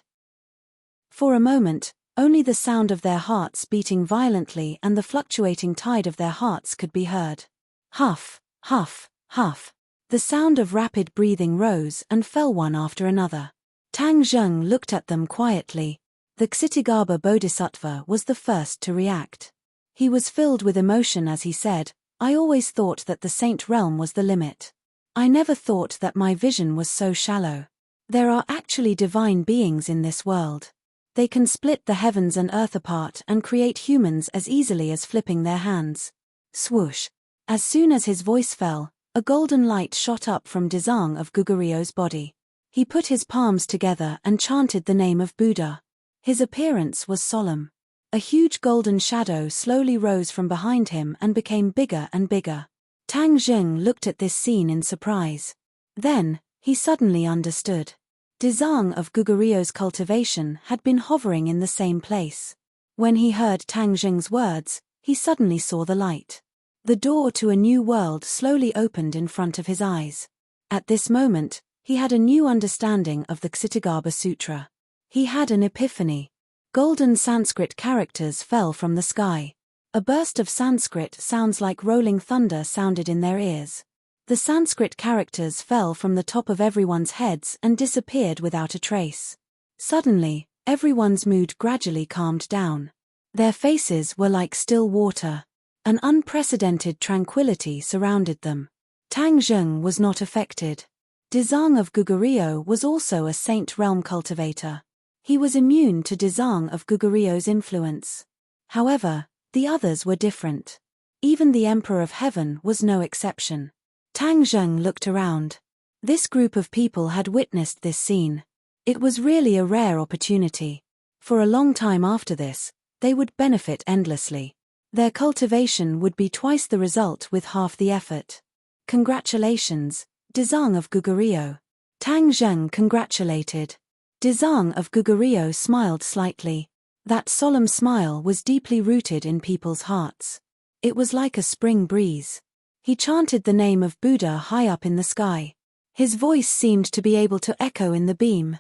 For a moment, only the sound of their hearts beating violently and the fluctuating tide of their hearts could be heard. Huff, huff, huff. The sound of rapid breathing rose and fell one after another. Tang Zheng looked at them quietly. The Ksitigaba Bodhisattva was the first to react. He was filled with emotion as he said, "I always thought that the Saint Realm was the limit. I never thought that my vision was so shallow. There are actually divine beings in this world. They can split the heavens and earth apart and create humans as easily as flipping their hands." Swoosh. As soon as his voice fell, a golden light shot up from Dezang of Gugurio's body. He put his palms together and chanted the name of Buddha. His appearance was solemn. A huge golden shadow slowly rose from behind him and became bigger and bigger. Tang Zheng looked at this scene in surprise. Then, he suddenly understood. Dezang of Gugurio's cultivation had been hovering in the same place. When he heard Tang Zheng's words, he suddenly saw the light. The door to a new world slowly opened in front of his eyes. At this moment, he had a new understanding of the Ksitigaba Sutra. He had an epiphany. Golden Sanskrit characters fell from the sky. A burst of Sanskrit sounds like rolling thunder sounded in their ears. The Sanskrit characters fell from the top of everyone's heads and disappeared without a trace. Suddenly, everyone's mood gradually calmed down. Their faces were like still water. An unprecedented tranquility surrounded them. Tang Zheng was not affected. Dezang of Gugurio was also a Saint Realm cultivator. He was immune to Dezang of Gugurio's influence. However, the others were different. Even the Emperor of Heaven was no exception. Tang Zheng looked around. This group of people had witnessed this scene. It was really a rare opportunity. For a long time after this, they would benefit endlessly. Their cultivation would be twice the result with half the effort. "Congratulations, Dezang of Gugurio." Tang Zheng congratulated. Dezang of Gugurio smiled slightly. That solemn smile was deeply rooted in people's hearts. It was like a spring breeze. He chanted the name of Buddha high up in the sky. His voice seemed to be able to echo in the beam.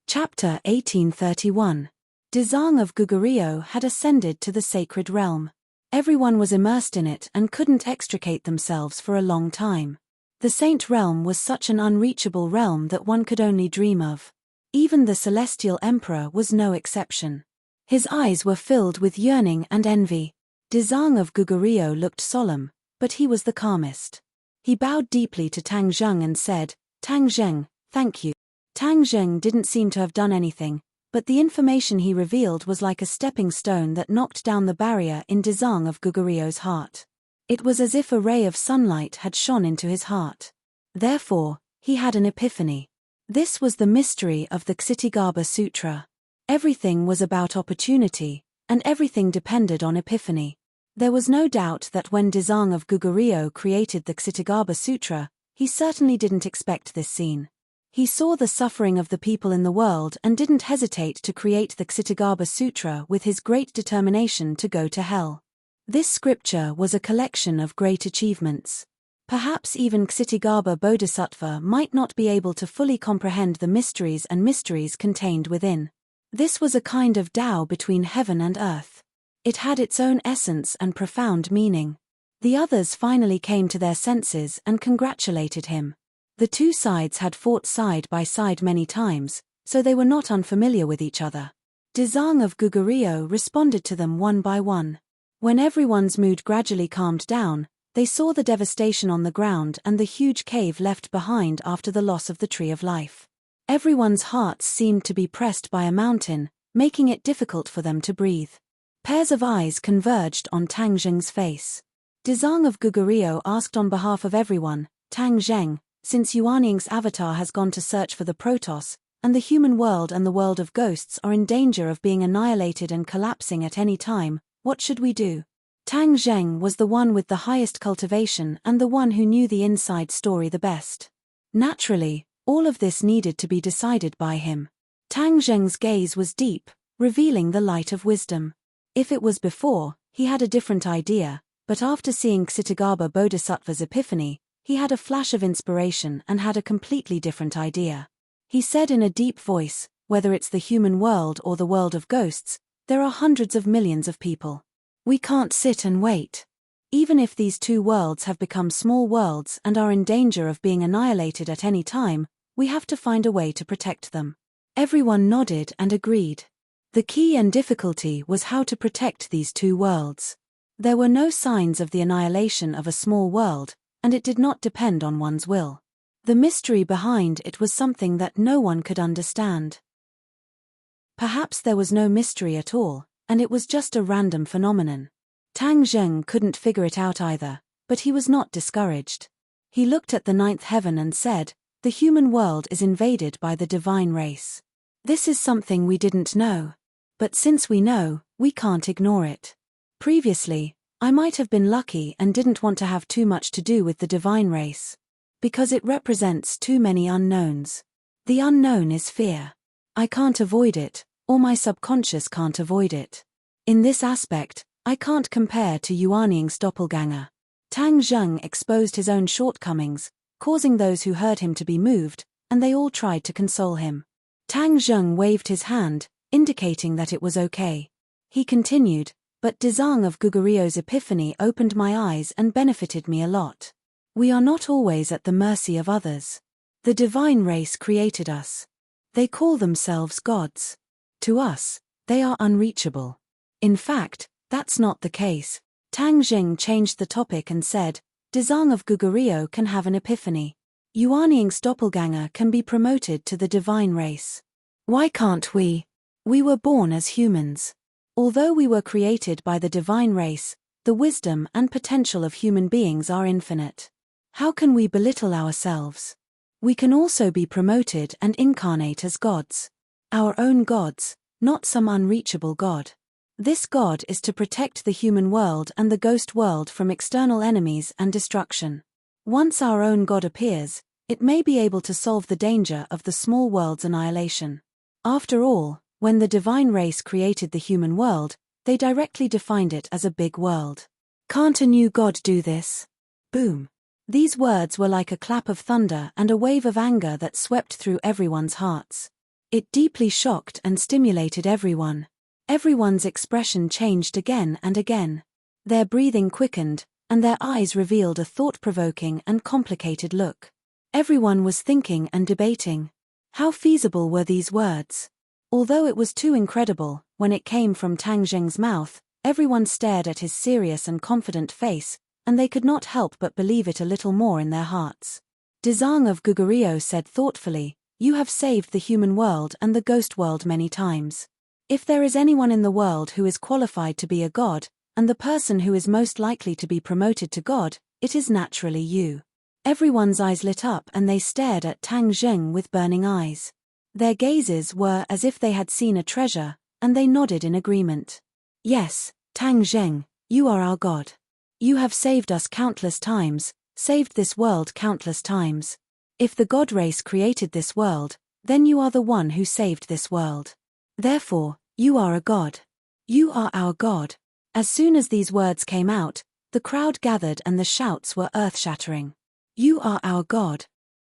Chapter 1831. Dezang of Gugurio had ascended to the sacred realm. Everyone was immersed in it and couldn't extricate themselves for a long time. The Saint Realm was such an unreachable realm that one could only dream of. Even the Celestial Emperor was no exception. His eyes were filled with yearning and envy. Dezang of Gugurio looked solemn, but he was the calmest. He bowed deeply to Tang Zheng and said, "Tang Zheng, thank you." Tang Zheng didn't seem to have done anything, but the information he revealed was like a stepping stone that knocked down the barrier in Dezang of Gugurio's heart. It was as if a ray of sunlight had shone into his heart. Therefore, he had an epiphany. This was the mystery of the Ksitigaba Sutra. Everything was about opportunity, and everything depended on epiphany. There was no doubt that when Dezang of Gugurio created the Ksitigaba Sutra, he certainly didn't expect this scene. He saw the suffering of the people in the world and didn't hesitate to create the Ksitigaba Sutra with his great determination to go to hell. This scripture was a collection of great achievements. Perhaps even Ksitigaba Bodhisattva might not be able to fully comprehend the mysteries contained within. This was a kind of Tao between heaven and earth. It had its own essence and profound meaning. The others finally came to their senses and congratulated him. The two sides had fought side by side many times, so they were not unfamiliar with each other. Dezang of Gugurio responded to them one by one. When everyone's mood gradually calmed down, They saw the devastation on the ground and the huge cave left behind after the loss of the Tree of Life. Everyone's hearts seemed to be pressed by a mountain, making it difficult for them to breathe. Pairs of eyes converged on Tang Zheng's face. Dezang of Gugurio asked on behalf of everyone, Tang Zheng, since Yuaning's avatar has gone to search for the Protoss, and the human world and the world of ghosts are in danger of being annihilated and collapsing at any time, what should we do? Tang Zheng was the one with the highest cultivation and the one who knew the inside story the best. Naturally, all of this needed to be decided by him. Tang Zheng's gaze was deep, revealing the light of wisdom. If it was before, he had a different idea, but after seeing Ksitagarbha Bodhisattva's epiphany, he had a flash of inspiration and had a completely different idea. He said in a deep voice, whether it's the human world or the world of ghosts, there are hundreds of millions of people. We can't sit and wait. Even if these two worlds have become small worlds and are in danger of being annihilated at any time, we have to find a way to protect them. Everyone nodded and agreed. The key and difficulty was how to protect these two worlds. There were no signs of the annihilation of a small world, and it did not depend on one's will. The mystery behind it was something that no one could understand. Perhaps there was no mystery at all, and it was just a random phenomenon. Tang Zheng couldn't figure it out either, but he was not discouraged. He looked at the ninth heaven and said, "The human world is invaded by the divine race. This is something we didn't know. But since we know, we can't ignore it. Previously, I might have been lucky and didn't want to have too much to do with the divine race. Because it represents too many unknowns. The unknown is fear. I can't avoid it, or my subconscious can't avoid it. In this aspect, I can't compare to Yuaning's doppelganger." Tang Zheng exposed his own shortcomings, causing those who heard him to be moved, and they all tried to console him. Tang Zheng waved his hand, indicating that it was okay. He continued, "But Dezang of Gugurio's epiphany opened my eyes and benefited me a lot. We are not always at the mercy of others. The divine race created us. They call themselves gods. To us, they are unreachable. In fact, that's not the case." Tang Zheng changed the topic and said, "Dezang of Gugurio can have an epiphany. Yuaning's doppelganger can be promoted to the divine race. Why can't we? We were born as humans. Although we were created by the divine race, the wisdom and potential of human beings are infinite. How can we belittle ourselves? We can also be promoted and incarnate as gods. Our own gods, not some unreachable god. This god is to protect the human world and the ghost world from external enemies and destruction. Once our own god appears, it may be able to solve the danger of the small world's annihilation. After all, when the divine race created the human world, they directly defined it as a big world. Can't a new god do this?" Boom. These words were like a clap of thunder and a wave of anger that swept through everyone's hearts. It deeply shocked and stimulated everyone. Everyone's expression changed again and again. Their breathing quickened, and their eyes revealed a thought-provoking and complicated look. Everyone was thinking and debating. How feasible were these words? Although it was too incredible, when it came from Tang Zheng's mouth, everyone stared at his serious and confident face, and they could not help but believe it a little more in their hearts. Dezang of Gugurio said thoughtfully, "You have saved the human world and the ghost world many times. If there is anyone in the world who is qualified to be a god, and the person who is most likely to be promoted to god, it is naturally you." Everyone's eyes lit up and they stared at Tang Zheng with burning eyes. Their gazes were as if they had seen a treasure, and they nodded in agreement. "Yes, Tang Zheng, you are our god. You have saved us countless times, saved this world countless times. If the god race created this world, then you are the one who saved this world. Therefore, you are a god. You are our god." As soon as these words came out, the crowd gathered and the shouts were earth-shattering. "You are our god."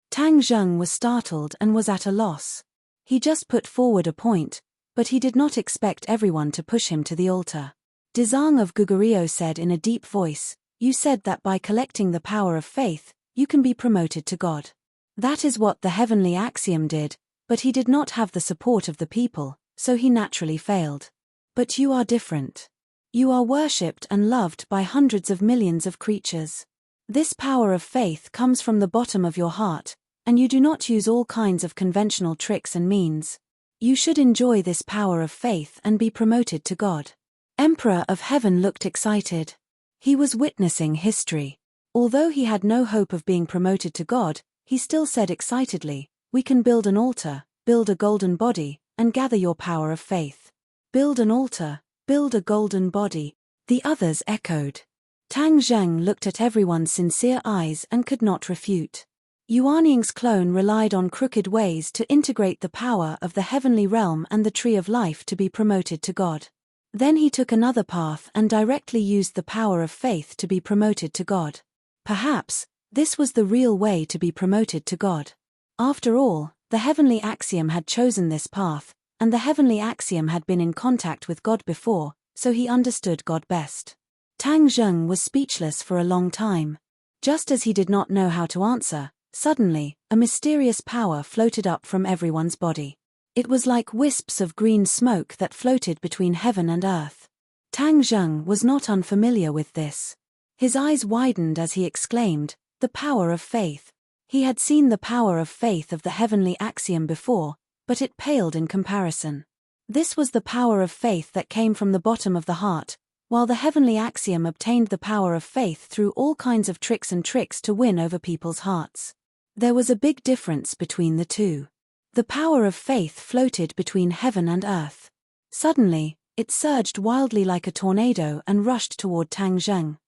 Tang Zheng was startled and was at a loss. He just put forward a point, but he did not expect everyone to push him to the altar. Dezang of Gugurio said in a deep voice, "You said that by collecting the power of faith, you can be promoted to God. That is what the heavenly axiom did, but he did not have the support of the people, so he naturally failed. But you are different. You are worshipped and loved by hundreds of millions of creatures. This power of faith comes from the bottom of your heart, and you do not use all kinds of conventional tricks and means. You should enjoy this power of faith and be promoted to God. Emperor of Heaven looked excited. He was witnessing history. Although he had no hope of being promoted to God, he still said excitedly, "We can build an altar, build a golden body, and gather your power of faith." Build an altar, build a golden body. The others echoed. Tang Zheng looked at everyone's sincere eyes and could not refute. Yuanning's clone relied on crooked ways to integrate the power of the heavenly realm and the tree of life to be promoted to God. Then he took another path and directly used the power of faith to be promoted to God. Perhaps, this was the real way to be promoted to God. After all, the heavenly axiom had chosen this path, and the heavenly axiom had been in contact with God before, so he understood God best. Tang Zheng was speechless for a long time. Just as he did not know how to answer, suddenly, a mysterious power floated up from everyone's body. It was like wisps of green smoke that floated between heaven and earth. Tang Zheng was not unfamiliar with this. His eyes widened as he exclaimed, "The power of faith." He had seen the power of faith of the heavenly axiom before, but it paled in comparison. This was the power of faith that came from the bottom of the heart, while the heavenly axiom obtained the power of faith through all kinds of tricks to win over people's hearts. There was a big difference between the two. The power of faith floated between heaven and earth. Suddenly, it surged wildly like a tornado and rushed toward Tang Zheng.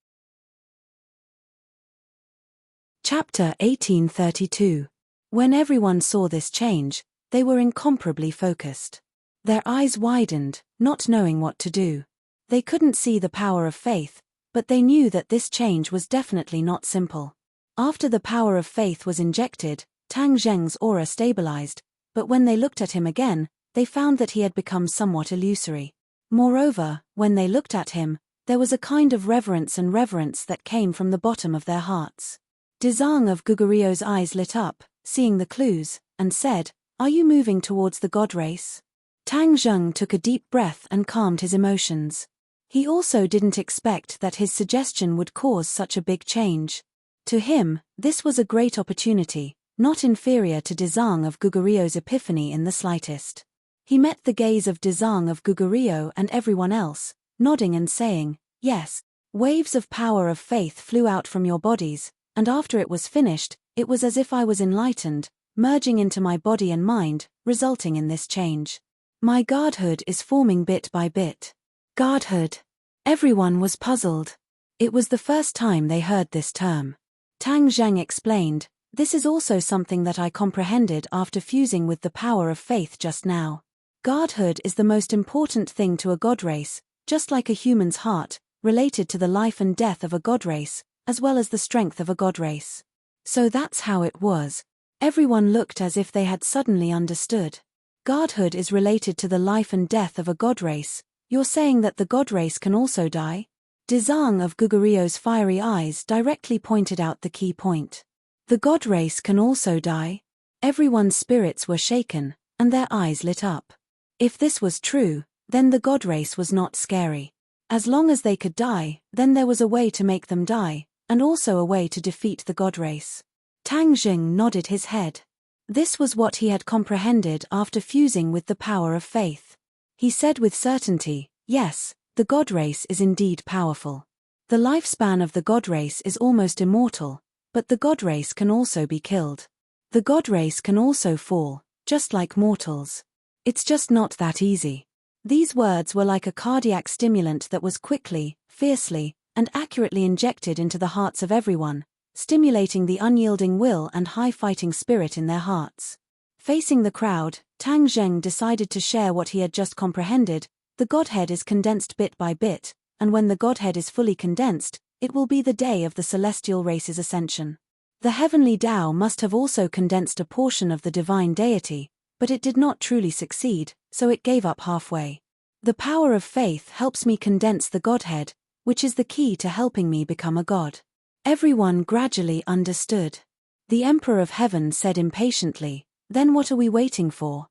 Chapter 1832. When everyone saw this change, they were incomparably focused. Their eyes widened, not knowing what to do. They couldn't see the power of faith, but they knew that this change was definitely not simple. After the power of faith was injected, Tang Zheng's aura stabilized, but when they looked at him again, they found that he had become somewhat illusory. Moreover, when they looked at him, there was a kind of reverence that came from the bottom of their hearts. Dezang of Gugurio's eyes lit up, seeing the clues, and said, "Are you moving towards the God race?" Tang Zheng took a deep breath and calmed his emotions. He also didn't expect that his suggestion would cause such a big change. To him, this was a great opportunity, not inferior to Dezang of Gugurio's epiphany in the slightest. He met the gaze of Dezang of Gugurio and everyone else, nodding and saying, "Yes." Waves of power of faith flew out from your bodies, and after it was finished, it was as if I was enlightened, merging into my body and mind, resulting in this change. My godhood is forming bit by bit. Godhood. Everyone was puzzled. It was the first time they heard this term. Tang Zheng explained, "This is also something that I comprehended after fusing with the power of faith just now. Godhood is the most important thing to a god race, just like a human's heart, related to the life and death of a god race, as well as the strength of a god race." So that's how it was. Everyone looked as if they had suddenly understood. Godhood is related to the life and death of a god race. You're saying that the god race can also die? Dezang of Gugurio's fiery eyes directly pointed out the key point. The god race can also die? Everyone's spirits were shaken, and their eyes lit up. If this was true, then the god race was not scary. As long as they could die, then there was a way to make them die, and also a way to defeat the god race. Tang Zheng nodded his head. This was what he had comprehended after fusing with the power of faith. He said with certainty, "Yes, the god race is indeed powerful. The lifespan of the god race is almost immortal, but the god race can also be killed. The god race can also fall, just like mortals. It's just not that easy." These words were like a cardiac stimulant that was quickly, fiercely, and accurately injected into the hearts of everyone, stimulating the unyielding will and high fighting spirit in their hearts. Facing the crowd, Tang Zheng decided to share what he had just comprehended. The Godhead is condensed bit by bit, and when the Godhead is fully condensed, it will be the day of the celestial race's ascension. The heavenly Tao must have also condensed a portion of the divine deity, but it did not truly succeed, so it gave up halfway. The power of faith helps me condense the Godhead, which is the key to helping me become a god. Everyone gradually understood. The Emperor of Heaven said impatiently, "Then what are we waiting for?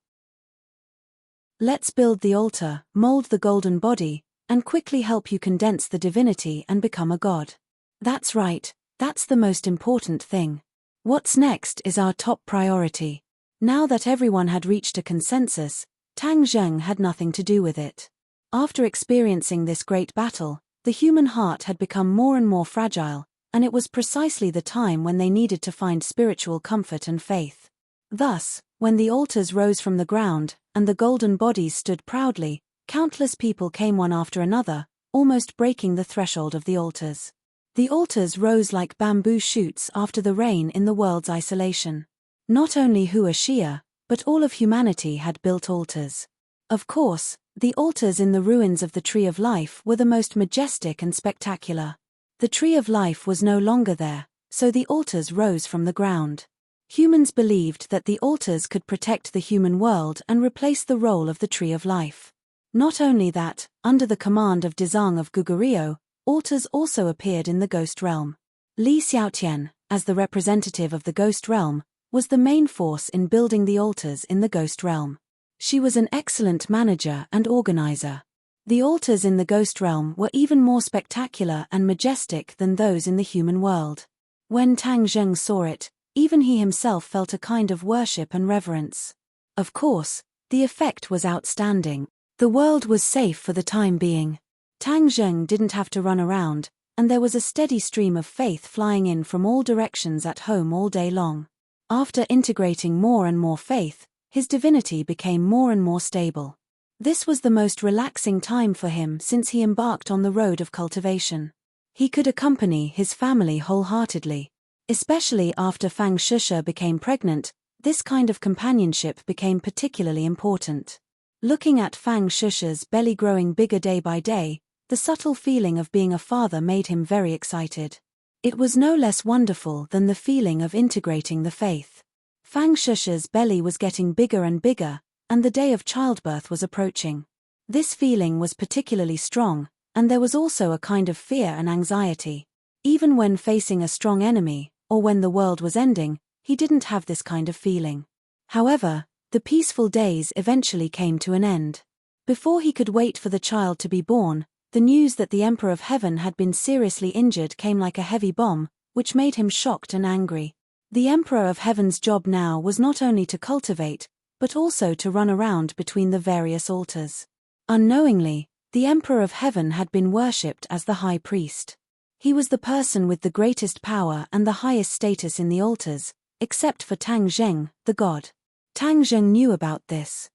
Let's build the altar, mold the golden body, and quickly help you condense the divinity and become a god." That's right, That's the most important thing. What's next is our top priority. Now that everyone had reached a consensus, Tang Zheng had nothing to do with it. After experiencing this great battle, the human heart had become more and more fragile, and it was precisely the time when they needed to find spiritual comfort and faith. Thus, when the altars rose from the ground, and the golden bodies stood proudly, countless people came one after another, almost breaking the threshold of the altars. The altars rose like bamboo shoots after the rain in the world's isolation. Not only Hua Xia, but all of humanity had built altars. Of course, the altars in the ruins of the Tree of Life were the most majestic and spectacular. The Tree of Life was no longer there, so the altars rose from the ground. Humans believed that the altars could protect the human world and replace the role of the Tree of Life. Not only that, under the command of Dezang of Gugurio, altars also appeared in the ghost realm. Li Xiaotian, as the representative of the ghost realm, was the main force in building the altars in the ghost realm. She was an excellent manager and organizer. The altars in the ghost realm were even more spectacular and majestic than those in the human world. When Tang Zheng saw it, even he himself felt a kind of worship and reverence. Of course, the effect was outstanding. The world was safe for the time being. Tang Zheng didn't have to run around, and there was a steady stream of faith flying in from all directions at home all day long. After integrating more and more faith, his divinity became more and more stable. This was the most relaxing time for him since he embarked on the road of cultivation. He could accompany his family wholeheartedly. Especially after Fang Shusha became pregnant, this kind of companionship became particularly important. Looking at Fang Shusha's belly growing bigger day by day, the subtle feeling of being a father made him very excited. It was no less wonderful than the feeling of integrating the faith. Fang Shusha's belly was getting bigger and bigger, and the day of childbirth was approaching. This feeling was particularly strong, and there was also a kind of fear and anxiety. Even when facing a strong enemy, or when the world was ending, he didn't have this kind of feeling. However, the peaceful days eventually came to an end. Before he could wait for the child to be born, the news that the Emperor of Heaven had been seriously injured came like a heavy bomb, which made him shocked and angry. The Emperor of Heaven's job now was not only to cultivate, but also to run around between the various altars. Unknowingly, the Emperor of Heaven had been worshipped as the High Priest. He was the person with the greatest power and the highest status in the altars, except for Tang Zheng, the god. Tang Zheng knew about this.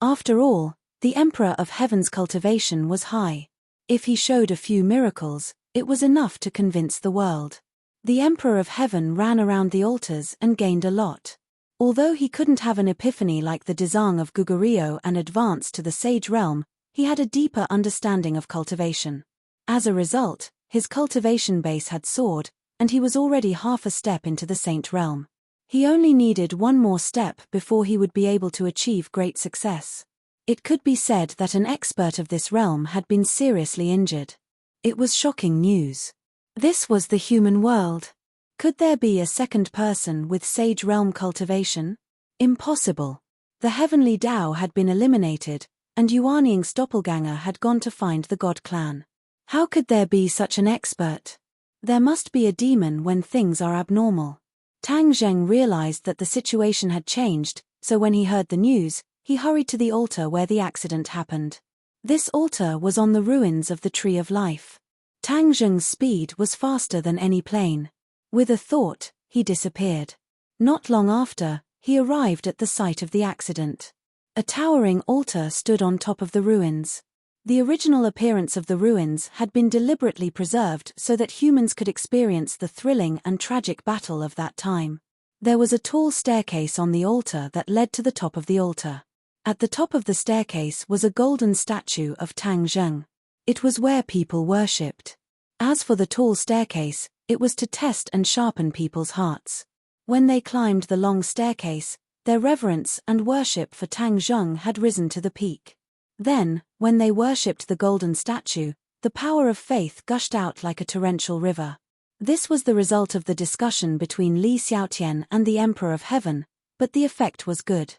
After all, the Emperor of Heaven's cultivation was high. If he showed a few miracles, it was enough to convince the world. The Emperor of Heaven ran around the altars and gained a lot. Although he couldn't have an epiphany like the Dezang of Gugurio and advance to the sage realm, he had a deeper understanding of cultivation. As a result, his cultivation base had soared, and he was already half a step into the saint realm. He only needed one more step before he would be able to achieve great success. It could be said that an expert of this realm had been seriously injured. It was shocking news. This was the human world. Could there be a second person with sage realm cultivation? Impossible. The heavenly Tao had been eliminated, and Yuanying's doppelganger had gone to find the God clan. How could there be such an expert? There must be a demon when things are abnormal. Tang Zheng realized that the situation had changed, so when he heard the news, he hurried to the altar where the accident happened. This altar was on the ruins of the Tree of Life. Tang Zheng's speed was faster than any plane. With a thought, he disappeared. Not long after, he arrived at the site of the accident. A towering altar stood on top of the ruins. The original appearance of the ruins had been deliberately preserved so that humans could experience the thrilling and tragic battle of that time. There was a tall staircase on the altar that led to the top of the altar. At the top of the staircase was a golden statue of Tang Zheng. It was where people worshipped. As for the tall staircase, it was to test and sharpen people's hearts. When they climbed the long staircase, their reverence and worship for Tang Zheng had risen to the peak. Then, when they worshipped the golden statue, the power of faith gushed out like a torrential river. This was the result of the discussion between Li Xiaotian and the Emperor of Heaven, but the effect was good.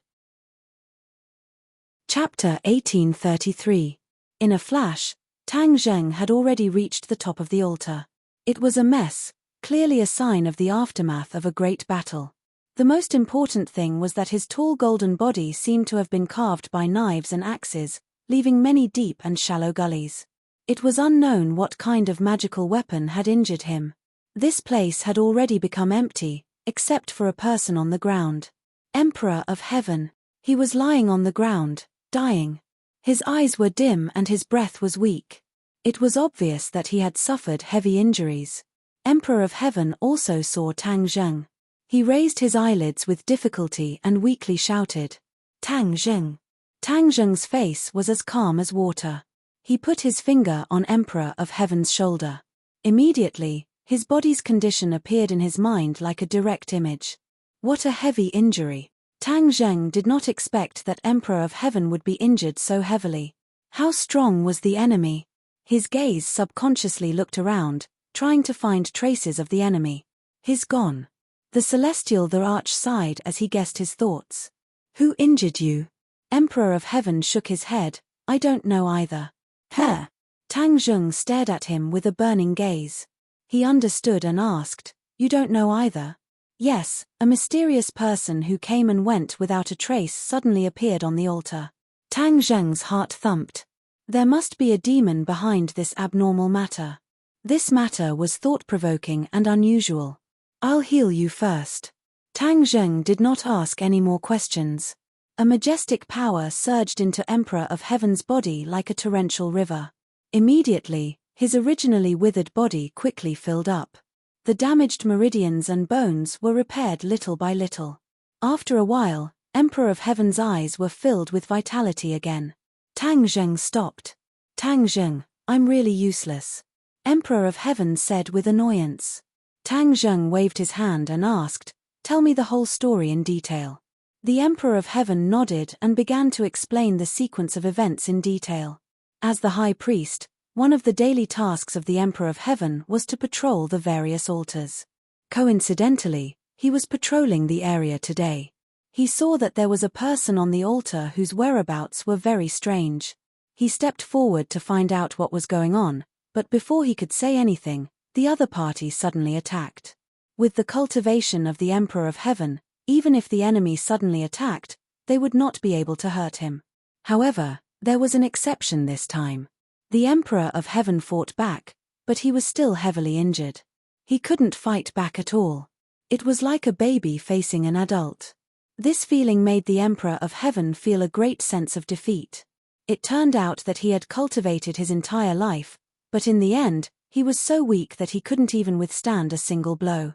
Chapter 1833. In a flash, Tang Zheng had already reached the top of the altar. It was a mess, clearly a sign of the aftermath of a great battle. The most important thing was that his tall golden body seemed to have been carved by knives and axes, leaving many deep and shallow gullies. It was unknown what kind of magical weapon had injured him. This place had already become empty, except for a person on the ground. Emperor of Heaven. He was lying on the ground, dying. His eyes were dim and his breath was weak. It was obvious that he had suffered heavy injuries. Emperor of Heaven also saw Tang Zheng. He raised his eyelids with difficulty and weakly shouted, "Tang Zheng." Tang Zheng's face was as calm as water. He put his finger on Emperor of Heaven's shoulder. Immediately, his body's condition appeared in his mind like a direct image. What a heavy injury. Tang Zheng did not expect that Emperor of Heaven would be injured so heavily. How strong was the enemy? His gaze subconsciously looked around, trying to find traces of the enemy. He's gone. The celestial the arch sighed as he guessed his thoughts. Who injured you? Emperor of Heaven shook his head. I don't know either. Huh? Tang Zheng stared at him with a burning gaze. He understood and asked, You don't know either? Yes, a mysterious person who came and went without a trace suddenly appeared on the altar. Tang Zheng's heart thumped. There must be a demon behind this abnormal matter. This matter was thought-provoking and unusual. I'll heal you first. Tang Zheng did not ask any more questions. A majestic power surged into Emperor of Heaven's body like a torrential river. Immediately, his originally withered body quickly filled up. The damaged meridians and bones were repaired little by little. After a while, Emperor of Heaven's eyes were filled with vitality again. Tang Zheng stopped. Tang Zheng, I'm really useless. Emperor of Heaven said with annoyance. Tang Zheng waved his hand and asked, Tell me the whole story in detail. The Emperor of Heaven nodded and began to explain the sequence of events in detail. As the High Priest, one of the daily tasks of the Emperor of Heaven was to patrol the various altars. Coincidentally, he was patrolling the area today. He saw that there was a person on the altar whose whereabouts were very strange. He stepped forward to find out what was going on, but before he could say anything, the other party suddenly attacked. With the cultivation of the Emperor of Heaven, even if the enemy suddenly attacked, they would not be able to hurt him. However, there was an exception this time. The Emperor of Heaven fought back, but he was still heavily injured. He couldn't fight back at all. It was like a baby facing an adult. This feeling made the Emperor of Heaven feel a great sense of defeat. It turned out that he had cultivated his entire life, but in the end, he was so weak that he couldn't even withstand a single blow.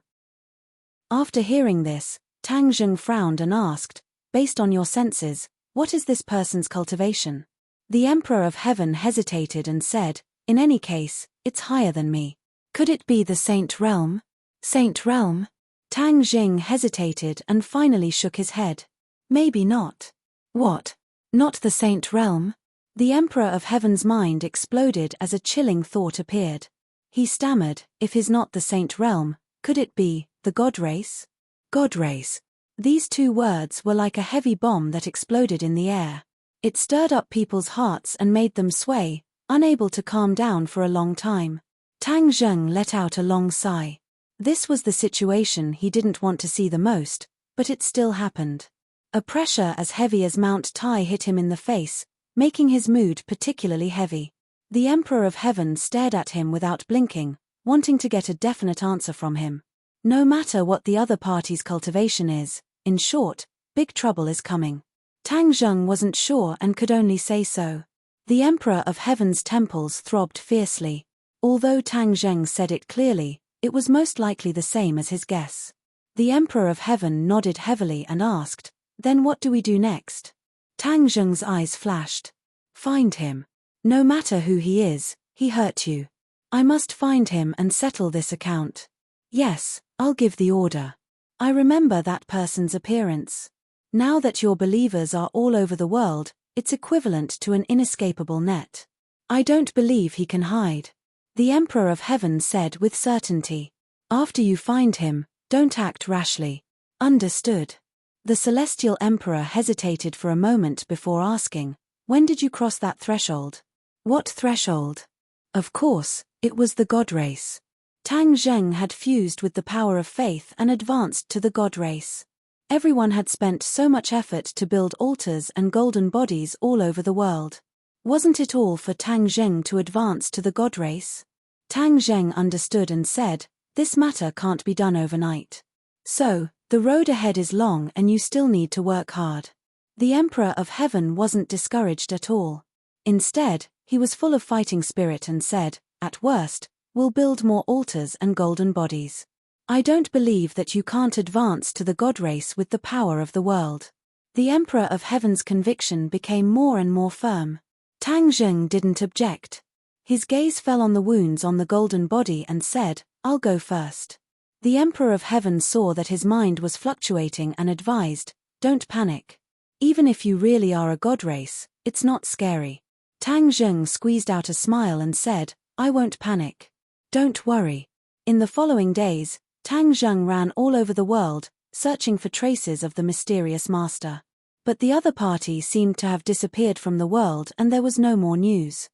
After hearing this, Tang Zheng frowned and asked, Based on your senses, what is this person's cultivation? The Emperor of Heaven hesitated and said, In any case, it's higher than me. Could it be the Saint Realm? Saint Realm? Tang Zheng hesitated and finally shook his head. Maybe not. What? Not the Saint Realm? The Emperor of Heaven's mind exploded as a chilling thought appeared. He stammered, If he's not the Saint Realm, could it be the God Race? God Race. These two words were like a heavy bomb that exploded in the air. It stirred up people's hearts and made them sway, unable to calm down for a long time. Tang Zheng let out a long sigh. This was the situation he didn't want to see the most, but it still happened. A pressure as heavy as Mount Tai hit him in the face, making his mood particularly heavy. The Emperor of Heaven stared at him without blinking, wanting to get a definite answer from him. No matter what the other party's cultivation is, in short, big trouble is coming. Tang Zheng wasn't sure and could only say so. The Emperor of Heaven's temples throbbed fiercely. Although Tang Zheng said it clearly, it was most likely the same as his guess. The Emperor of Heaven nodded heavily and asked, Then what do we do next? Tang Zheng's eyes flashed. Find him. No matter who he is, he hurt you. I must find him and settle this account. Yes, I'll give the order. I remember that person's appearance. Now that your believers are all over the world, it's equivalent to an inescapable net. I don't believe he can hide. The Emperor of Heaven said with certainty. After you find him, don't act rashly. Understood. The Celestial Emperor hesitated for a moment before asking, When did you cross that threshold? What threshold? Of course, it was the God Race. Tang Zheng had fused with the power of faith and advanced to the god race. Everyone had spent so much effort to build altars and golden bodies all over the world. Wasn't it all for Tang Zheng to advance to the god race? Tang Zheng understood and said, "This matter can't be done overnight. So, the road ahead is long and you still need to work hard." The Emperor of Heaven wasn't discouraged at all. Instead, he was full of fighting spirit and said, "At worst, we'll build more altars and golden bodies. I don't believe that you can't advance to the god race with the power of the world." The Emperor of Heaven's conviction became more and more firm. Tang Zheng didn't object. His gaze fell on the wounds on the golden body and said, "I'll go first." The Emperor of Heaven saw that his mind was fluctuating and advised, "Don't panic. Even if you really are a god race, it's not scary." Tang Zheng squeezed out a smile and said, "I won't panic. Don't worry." In the following days, Tang Zheng ran all over the world, searching for traces of the mysterious master. But the other party seemed to have disappeared from the world and there was no more news.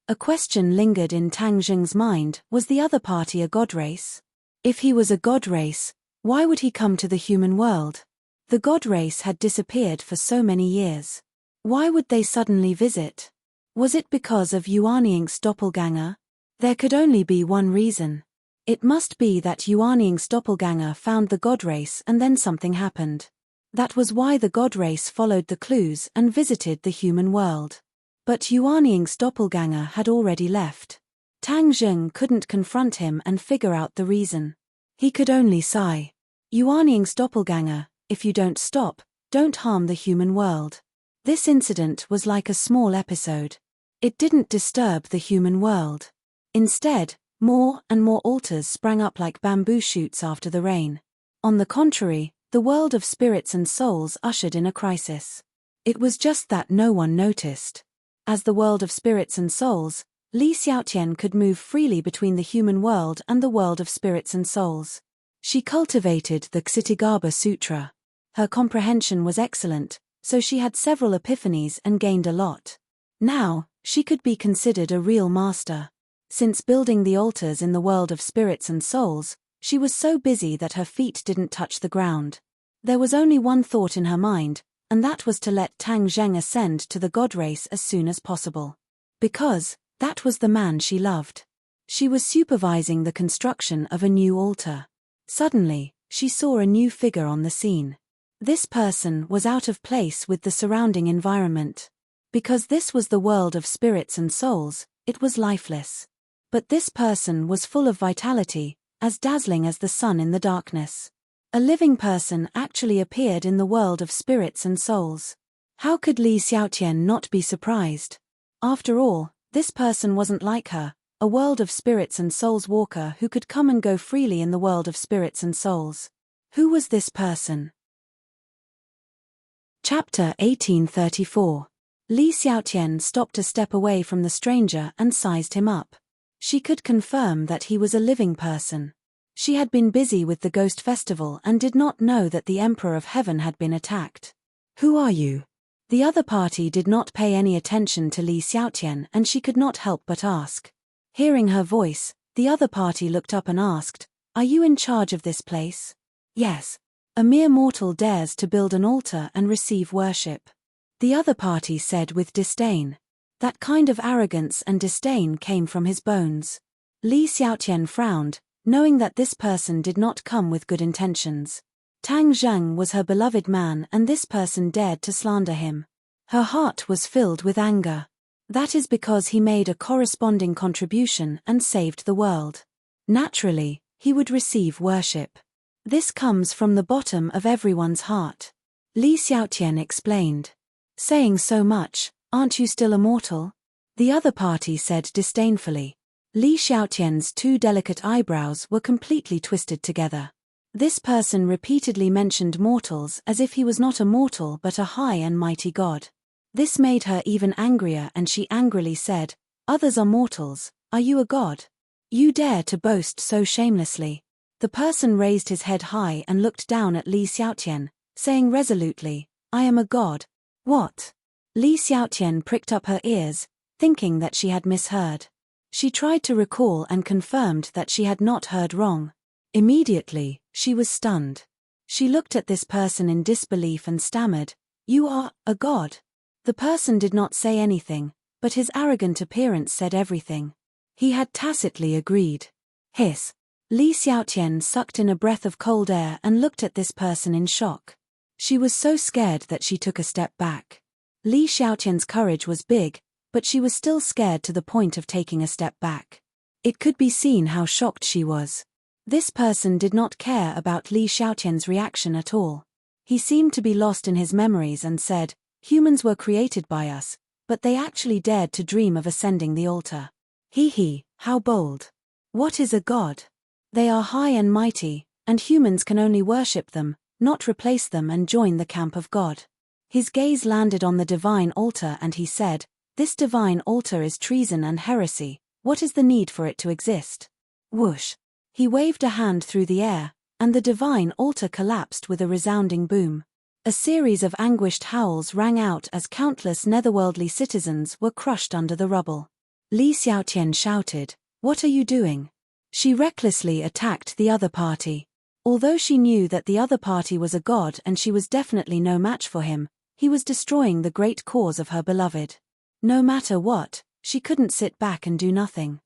A question lingered in Tang Zheng's mind: was the other party a god race? If he was a god race, why would he come to the human world? The god race had disappeared for so many years. Why would they suddenly visit? Was it because of Yuanying's doppelganger? There could only be one reason. It must be that Yuanying's doppelganger found the god race and then something happened. That was why the god race followed the clues and visited the human world. But Yuanying's doppelganger had already left. Tang Zheng couldn't confront him and figure out the reason. He could only sigh. Yuanying's doppelganger, if you don't stop, don't harm the human world. This incident was like a small episode. It didn't disturb the human world. Instead, more and more altars sprang up like bamboo shoots after the rain. On the contrary, the world of spirits and souls ushered in a crisis. It was just that no one noticed. As the world of spirits and souls, Li Xiaotian could move freely between the human world and the world of spirits and souls. She cultivated the Ksitigarbha Sutra. Her comprehension was excellent, so she had several epiphanies and gained a lot. Now, she could be considered a real master. Since building the altars in the world of spirits and souls, she was so busy that her feet didn't touch the ground. There was only one thought in her mind, and that was to let Tang Zheng ascend to the god race as soon as possible. Because that was the man she loved. She was supervising the construction of a new altar. Suddenly, she saw a new figure on the scene. This person was out of place with the surrounding environment. Because this was the world of spirits and souls, it was lifeless. But this person was full of vitality, as dazzling as the sun in the darkness. A living person actually appeared in the world of spirits and souls. How could Li Xiaotian not be surprised? After all, this person wasn't like her, a world of spirits and souls walker who could come and go freely in the world of spirits and souls. Who was this person? Chapter 1834. Li Xiaotian stopped a step away from the stranger and sized him up. She could confirm that he was a living person. She had been busy with the ghost festival and did not know that the Emperor of Heaven had been attacked. "Who are you?" The other party did not pay any attention to Li Xiaotian and she could not help but ask. Hearing her voice, the other party looked up and asked, "Are you in charge of this place?" "Yes. A mere mortal dares to build an altar and receive worship." The other party said with disdain. That kind of arrogance and disdain came from his bones. Li Xiaotian frowned, knowing that this person did not come with good intentions. Tang Zheng was her beloved man and this person dared to slander him. Her heart was filled with anger. That is because he made a corresponding contribution and saved the world. Naturally, he would receive worship. This comes from the bottom of everyone's heart. Li Xiaotian explained. "Saying so much, aren't you still a mortal?" The other party said disdainfully. Li Xiaotian's two delicate eyebrows were completely twisted together. This person repeatedly mentioned mortals as if he was not a mortal but a high and mighty god. This made her even angrier and she angrily said, "Others are mortals, are you a god? You dare to boast so shamelessly." The person raised his head high and looked down at Li Xiaotian, saying resolutely, "I am a god." "What?" Li Xiaotian pricked up her ears, thinking that she had misheard. She tried to recall and confirmed that she had not heard wrong. Immediately, she was stunned. She looked at this person in disbelief and stammered, "You are a god." The person did not say anything, but his arrogant appearance said everything. He had tacitly agreed. Hiss. Li Xiaotian sucked in a breath of cold air and looked at this person in shock. She was so scared that she took a step back. Li Xiaotian's courage was big, but she was still scared to the point of taking a step back. It could be seen how shocked she was. This person did not care about Li Xiaotian's reaction at all. He seemed to be lost in his memories and said, "Humans were created by us, but they actually dared to dream of ascending the altar. He, how bold. What is a god? They are high and mighty, and humans can only worship them, not replace them and join the camp of God." His gaze landed on the divine altar and he said, "This divine altar is treason and heresy. What is the need for it to exist?" Whoosh. He waved a hand through the air, and the divine altar collapsed with a resounding boom. A series of anguished howls rang out as countless netherworldly citizens were crushed under the rubble. Li Xiaotian shouted, "What are you doing?" She recklessly attacked the other party. Although she knew that the other party was a god and she was definitely no match for him, he was destroying the great cause of her beloved. No matter what, she couldn't sit back and do nothing.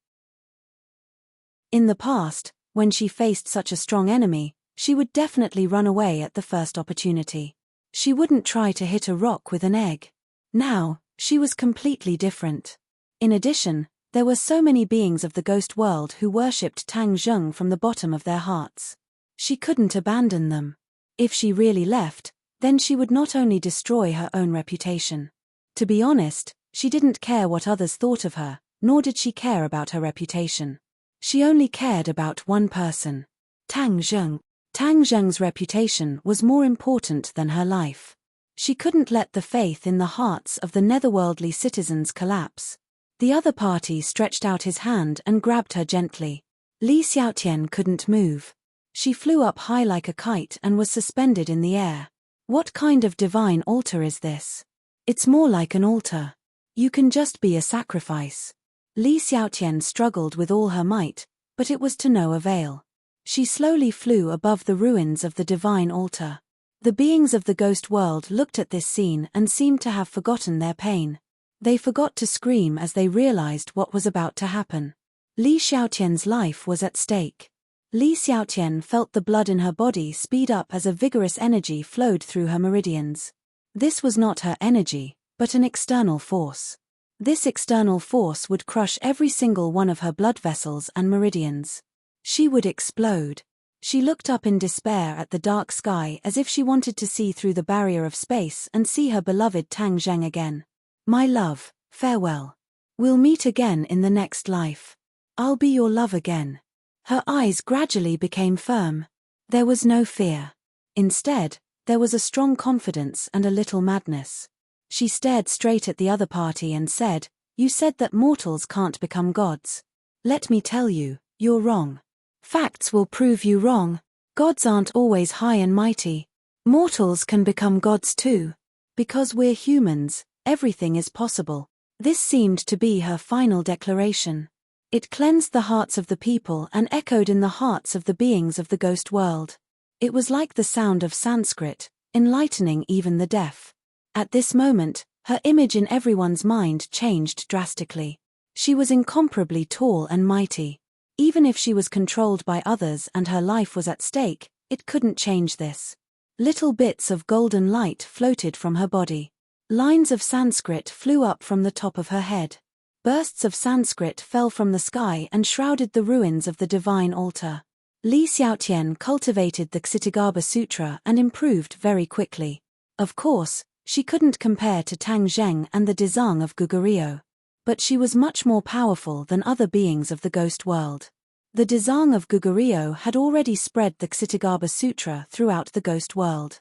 In the past, when she faced such a strong enemy, she would definitely run away at the first opportunity. She wouldn't try to hit a rock with an egg. Now, she was completely different. In addition, there were so many beings of the ghost world who worshipped Tang Zheng from the bottom of their hearts. She couldn't abandon them. If she really left, then she would not only destroy her own reputation. To be honest, she didn't care what others thought of her, nor did she care about her reputation. She only cared about one person. Tang Zheng. Tang Zheng's reputation was more important than her life. She couldn't let the faith in the hearts of the netherworldly citizens collapse. The other party stretched out his hand and grabbed her gently. Li Xiaotian couldn't move. She flew up high like a kite and was suspended in the air. What kind of divine altar is this? It's more like an altar. You can just be a sacrifice. Li Xiaotian struggled with all her might, but it was to no avail. She slowly flew above the ruins of the divine altar. The beings of the ghost world looked at this scene and seemed to have forgotten their pain. They forgot to scream as they realized what was about to happen. Li Xiaotian's life was at stake. Li Xiaotian felt the blood in her body speed up as a vigorous energy flowed through her meridians. This was not her energy, but an external force. This external force would crush every single one of her blood vessels and meridians. She would explode. She looked up in despair at the dark sky as if she wanted to see through the barrier of space and see her beloved Tang Zheng again. "My love, farewell. We'll meet again in the next life. I'll be your love again." Her eyes gradually became firm. There was no fear. Instead, there was a strong confidence and a little madness. She stared straight at the other party and said, "You said that mortals can't become gods. Let me tell you, you're wrong. Facts will prove you wrong. Gods aren't always high and mighty. Mortals can become gods too. Because we're humans, everything is possible." This seemed to be her final declaration. It cleansed the hearts of the people and echoed in the hearts of the beings of the ghost world. It was like the sound of Sanskrit, enlightening even the deaf. At this moment, her image in everyone's mind changed drastically. She was incomparably tall and mighty. Even if she was controlled by others and her life was at stake, it couldn't change this. Little bits of golden light floated from her body. Lines of Sanskrit flew up from the top of her head. Bursts of Sanskrit fell from the sky and shrouded the ruins of the divine altar. Li Xiaotian cultivated the Ksitigarbha Sutra and improved very quickly. Of course, she couldn't compare to Tang Zheng and the Dezang of Gugurio. But she was much more powerful than other beings of the ghost world. The Dezang of Gugurio had already spread the Ksitigarbha Sutra throughout the ghost world.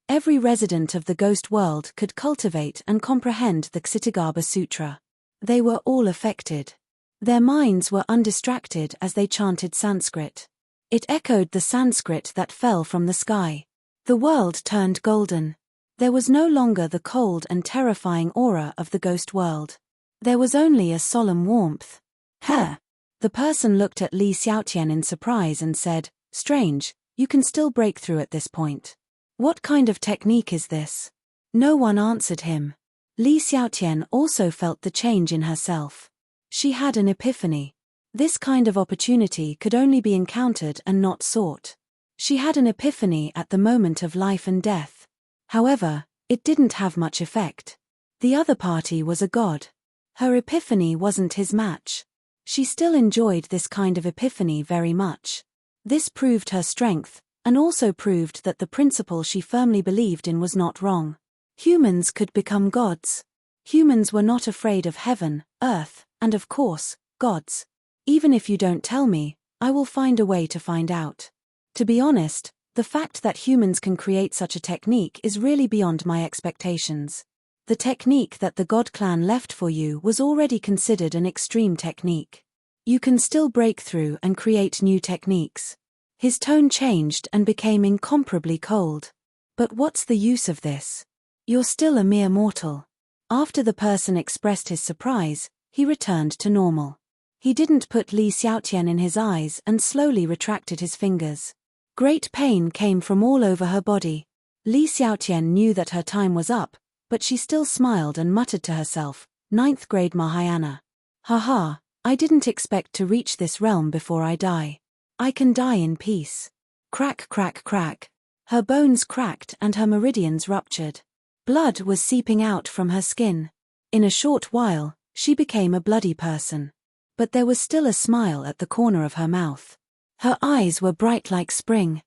Every resident of the ghost world could cultivate and comprehend the Ksitigarbha Sutra. They were all affected. Their minds were undistracted as they chanted Sanskrit. It echoed the Sanskrit that fell from the sky. The world turned golden. There was no longer the cold and terrifying aura of the ghost world. There was only a solemn warmth. Huh. The person looked at Li Xiaotian in surprise and said, "Strange, you can still break through at this point. What kind of technique is this?" No one answered him. Li Xiaotian also felt the change in herself. She had an epiphany. This kind of opportunity could only be encountered and not sought. She had an epiphany at the moment of life and death. However, it didn't have much effect. The other party was a god. Her epiphany wasn't his match. She still enjoyed this kind of epiphany very much. This proved her strength, and also proved that the principle she firmly believed in was not wrong. Humans could become gods. Humans were not afraid of heaven, earth, and of course, gods. Even if you don't tell me, I will find a way to find out. To be honest, the fact that humans can create such a technique is really beyond my expectations. The technique that the God clan left for you was already considered an extreme technique. You can still break through and create new techniques. His tone changed and became incomparably cold. But what's the use of this? You're still a mere mortal. After the person expressed his surprise, he returned to normal. He didn't put Li Xiaotian in his eyes and slowly retracted his fingers. Great pain came from all over her body. Li Xiaotian knew that her time was up, but she still smiled and muttered to herself, "Ninth grade Mahayana. Haha, I didn't expect to reach this realm before I die. I can die in peace." Crack, crack, crack. Her bones cracked and her meridians ruptured. Blood was seeping out from her skin. In a short while, she became a bloody person. But there was still a smile at the corner of her mouth. Her eyes were bright like spring.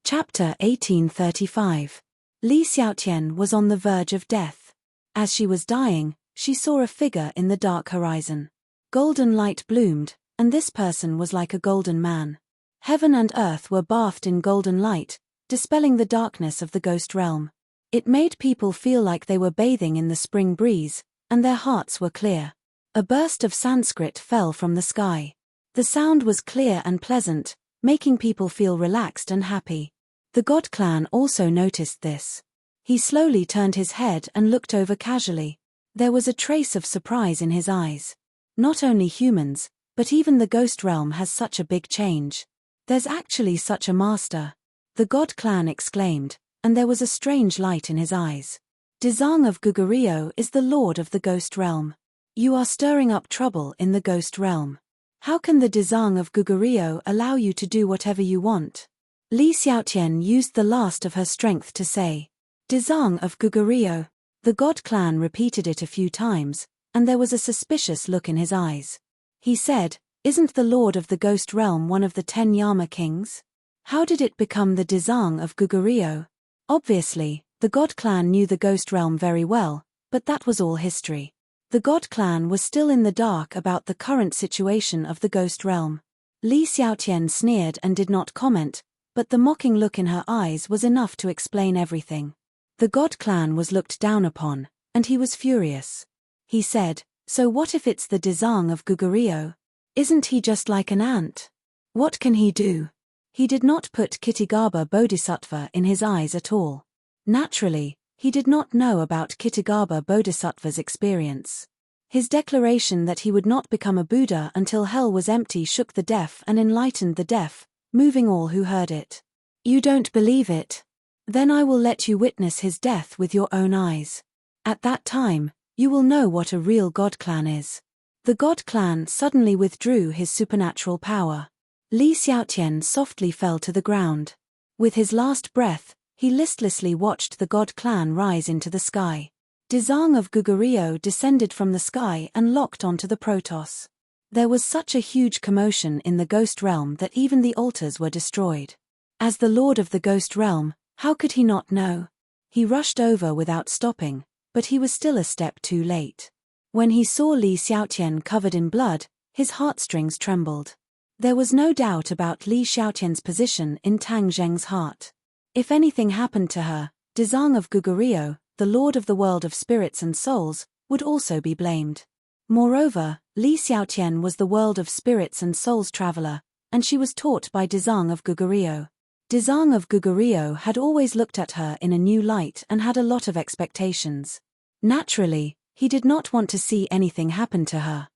Chapter 1835. Li Xiaotian was on the verge of death. As she was dying, she saw a figure in the dark horizon. Golden light bloomed, and this person was like a golden man. Heaven and earth were bathed in golden light, dispelling the darkness of the ghost realm. It made people feel like they were bathing in the spring breeze, and their hearts were clear. A burst of Sanskrit fell from the sky. The sound was clear and pleasant, making people feel relaxed and happy. The God clan also noticed this. He slowly turned his head and looked over casually. There was a trace of surprise in his eyes. Not only humans, but even the ghost realm has such a big change. There's actually such a master. The God clan exclaimed, and there was a strange light in his eyes. Dezang of Gugurio is the lord of the ghost realm. You are stirring up trouble in the ghost realm. How can the Dezang of Gugurio allow you to do whatever you want? Li Xiaotian used the last of her strength to say, "Dezang of Gugurio." The God clan repeated it a few times, and there was a suspicious look in his eyes. He said, "Isn't the lord of the ghost realm one of the 10 Yama kings? How did it become the Dezang of Gugurio?" Obviously, the God clan knew the ghost realm very well, but that was all history. The God clan was still in the dark about the current situation of the ghost realm. Li Xiaotian sneered and did not comment, but the mocking look in her eyes was enough to explain everything. The God clan was looked down upon, and he was furious. He said, "So what if it's the Dezang of Gugurio? Isn't he just like an ant? What can he do?" He did not put Kittigaba Bodhisattva in his eyes at all. Naturally, he did not know about Kittigaba Bodhisattva's experience. His declaration that he would not become a Buddha until hell was empty shook the deaf and enlightened the deaf, moving all who heard it. "You don't believe it? Then I will let you witness his death with your own eyes. At that time, you will know what a real God clan is." The God clan suddenly withdrew his supernatural power. Li Xiaotian softly fell to the ground. With his last breath, he listlessly watched the God clan rise into the sky. Dezang of Gugurio descended from the sky and locked onto the Protoss. There was such a huge commotion in the ghost realm that even the altars were destroyed. As the lord of the ghost realm, how could he not know? He rushed over without stopping, but he was still a step too late. When he saw Li Xiaotian covered in blood, his heartstrings trembled. There was no doubt about Li Xiaotian's position in Tang Zheng's heart. If anything happened to her, Dezang of Gugurio, the lord of the world of spirits and souls, would also be blamed. Moreover, Li Xiaotian was the world of spirits and souls traveler, and she was taught by Dezang of Gugurio. Dezang of Gugurio had always looked at her in a new light and had a lot of expectations. Naturally, he did not want to see anything happen to her.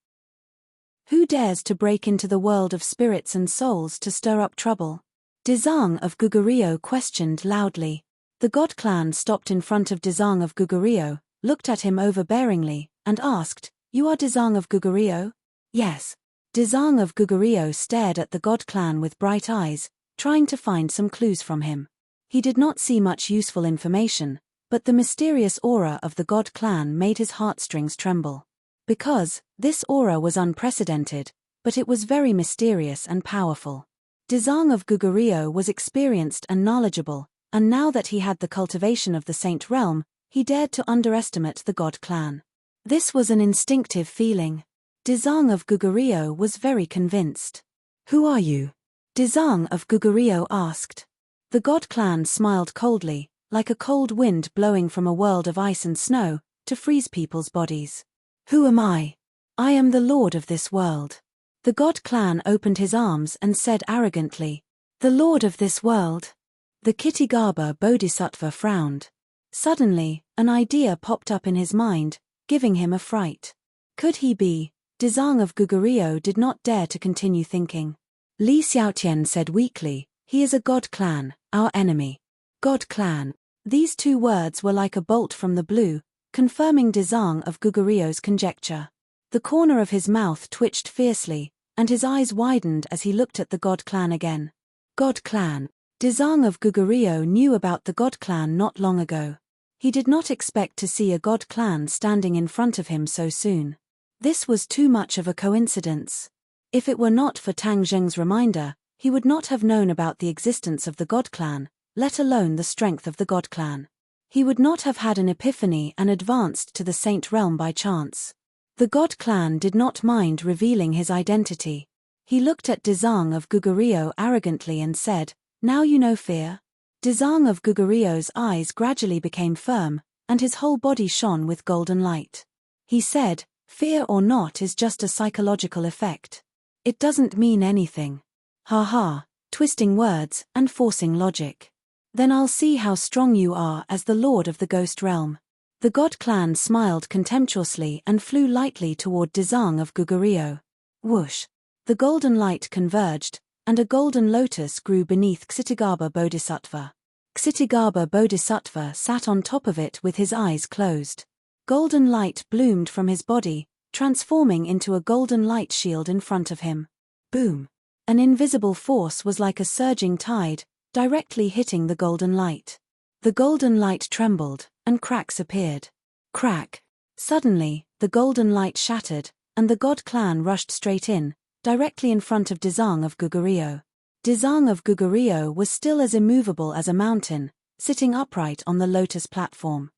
Who dares to break into the world of spirits and souls to stir up trouble? Dezang of Gugurio questioned loudly. The god clan stopped in front of Dezang of Gugurio, looked at him overbearingly, and asked, "You are Dezang of Gugurio?" "Yes." Dezang of Gugurio stared at the god clan with bright eyes, trying to find some clues from him. He did not see much useful information, but the mysterious aura of the god clan made his heartstrings tremble. Because, this aura was unprecedented, but it was very mysterious and powerful. Dezang of Gugurio was experienced and knowledgeable, and now that he had the cultivation of the Saint Realm, he dared to underestimate the god clan. This was an instinctive feeling. Dezang of Gugurio was very convinced. "Who are you?" Dezang of Gugurio asked. The god clan smiled coldly, like a cold wind blowing from a world of ice and snow, to freeze people's bodies. "Who am I? I am the lord of this world." The god clan opened his arms and said arrogantly, "The lord of this world?" The Kshitigarbha Bodhisattva frowned. Suddenly, an idea popped up in his mind, giving him a fright. Could he be? Dezang of Gugurio did not dare to continue thinking. Li Xiaotian said weakly, "He is a god clan, our enemy." God clan. These two words were like a bolt from the blue, confirming Dezang of Gugurio's conjecture. The corner of his mouth twitched fiercely, and his eyes widened as he looked at the god clan again. God clan. Dezang of Gugurio knew about the god clan not long ago. He did not expect to see a god clan standing in front of him so soon. This was too much of a coincidence. If it were not for Tang Zheng's reminder, he would not have known about the existence of the god clan, let alone the strength of the god clan. He would not have had an epiphany and advanced to the Saint Realm by chance. The god clan did not mind revealing his identity. He looked at Dezang of Gugurio arrogantly and said, "Now you know fear?" Dezang of Gugurio's eyes gradually became firm, and his whole body shone with golden light. He said, "Fear or not is just a psychological effect. It doesn't mean anything. Ha ha, twisting words and forcing logic. Then I'll see how strong you are as the lord of the ghost realm." The god clan smiled contemptuously and flew lightly toward Dezang of Gugurio. Whoosh! The golden light converged, and a golden lotus grew beneath Kshitigarbha Bodhisattva. Kshitigarbha Bodhisattva sat on top of it with his eyes closed. Golden light bloomed from his body, transforming into a golden light shield in front of him. Boom! An invisible force was like a surging tide, directly hitting the golden light. The golden light trembled, and cracks appeared. Crack! Suddenly, the golden light shattered, and the god clan rushed straight in, directly in front of Dezang of Gugurio. Dezang of Gugurio was still as immovable as a mountain, sitting upright on the lotus platform.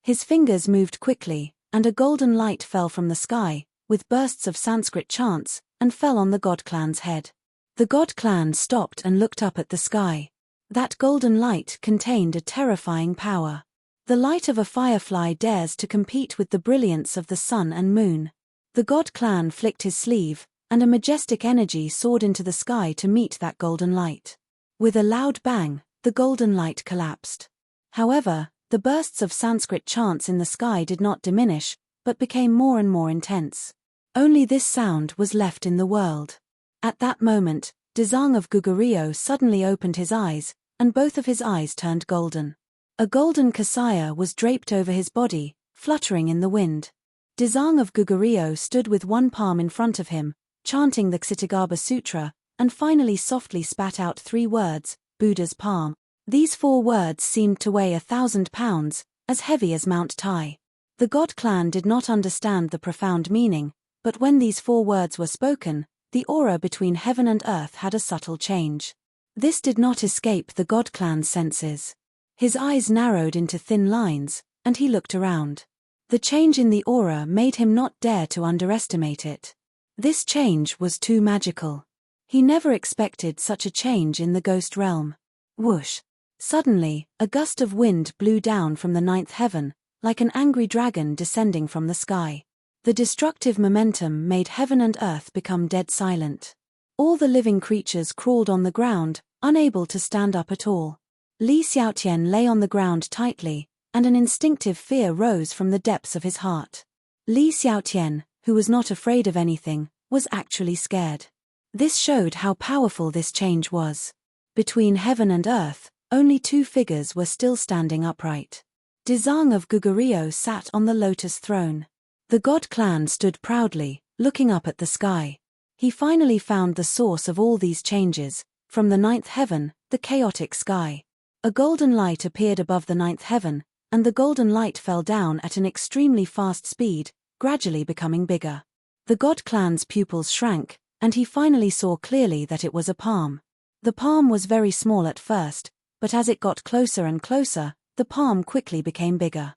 His fingers moved quickly, and a golden light fell from the sky, with bursts of Sanskrit chants, and fell on the god clan's head. The god clan stopped and looked up at the sky. That golden light contained a terrifying power. The light of a firefly dares to compete with the brilliance of the sun and moon. The god clan flicked his sleeve, and a majestic energy soared into the sky to meet that golden light. With a loud bang, the golden light collapsed. However, the bursts of Sanskrit chants in the sky did not diminish, but became more and more intense. Only this sound was left in the world. At that moment, Dezang of Gugurio suddenly opened his eyes, and both of his eyes turned golden. A golden kasaya was draped over his body, fluttering in the wind. Dezang of Gugurio stood with one palm in front of him, chanting the Kshitigarbha Sutra, and finally softly spat out 3 words, Buddha's palm. These 4 words seemed to weigh 1,000 pounds, as heavy as Mount Tai. The god clan did not understand the profound meaning, but when these 4 words were spoken, the aura between heaven and earth had a subtle change. This did not escape the god clan's senses. His eyes narrowed into thin lines, and he looked around. The change in the aura made him not dare to underestimate it. This change was too magical. He never expected such a change in the ghost realm. Whoosh! Suddenly, a gust of wind blew down from the 9th heaven, like an angry dragon descending from the sky. The destructive momentum made heaven and earth become dead silent. All the living creatures crawled on the ground, unable to stand up at all. Li Xiaotian lay on the ground tightly, and an instinctive fear rose from the depths of his heart. Li Xiaotian, who was not afraid of anything, was actually scared. This showed how powerful this change was. Between heaven and earth, only two figures were still standing upright. Dezang of Gugurio sat on the lotus throne. The god clan stood proudly, looking up at the sky. He finally found the source of all these changes, from the ninth heaven, the chaotic sky. A golden light appeared above the ninth heaven, and the golden light fell down at an extremely fast speed, gradually becoming bigger. The god clan's pupils shrank, and he finally saw clearly that it was a palm. The palm was very small at first, but as it got closer and closer, the palm quickly became bigger.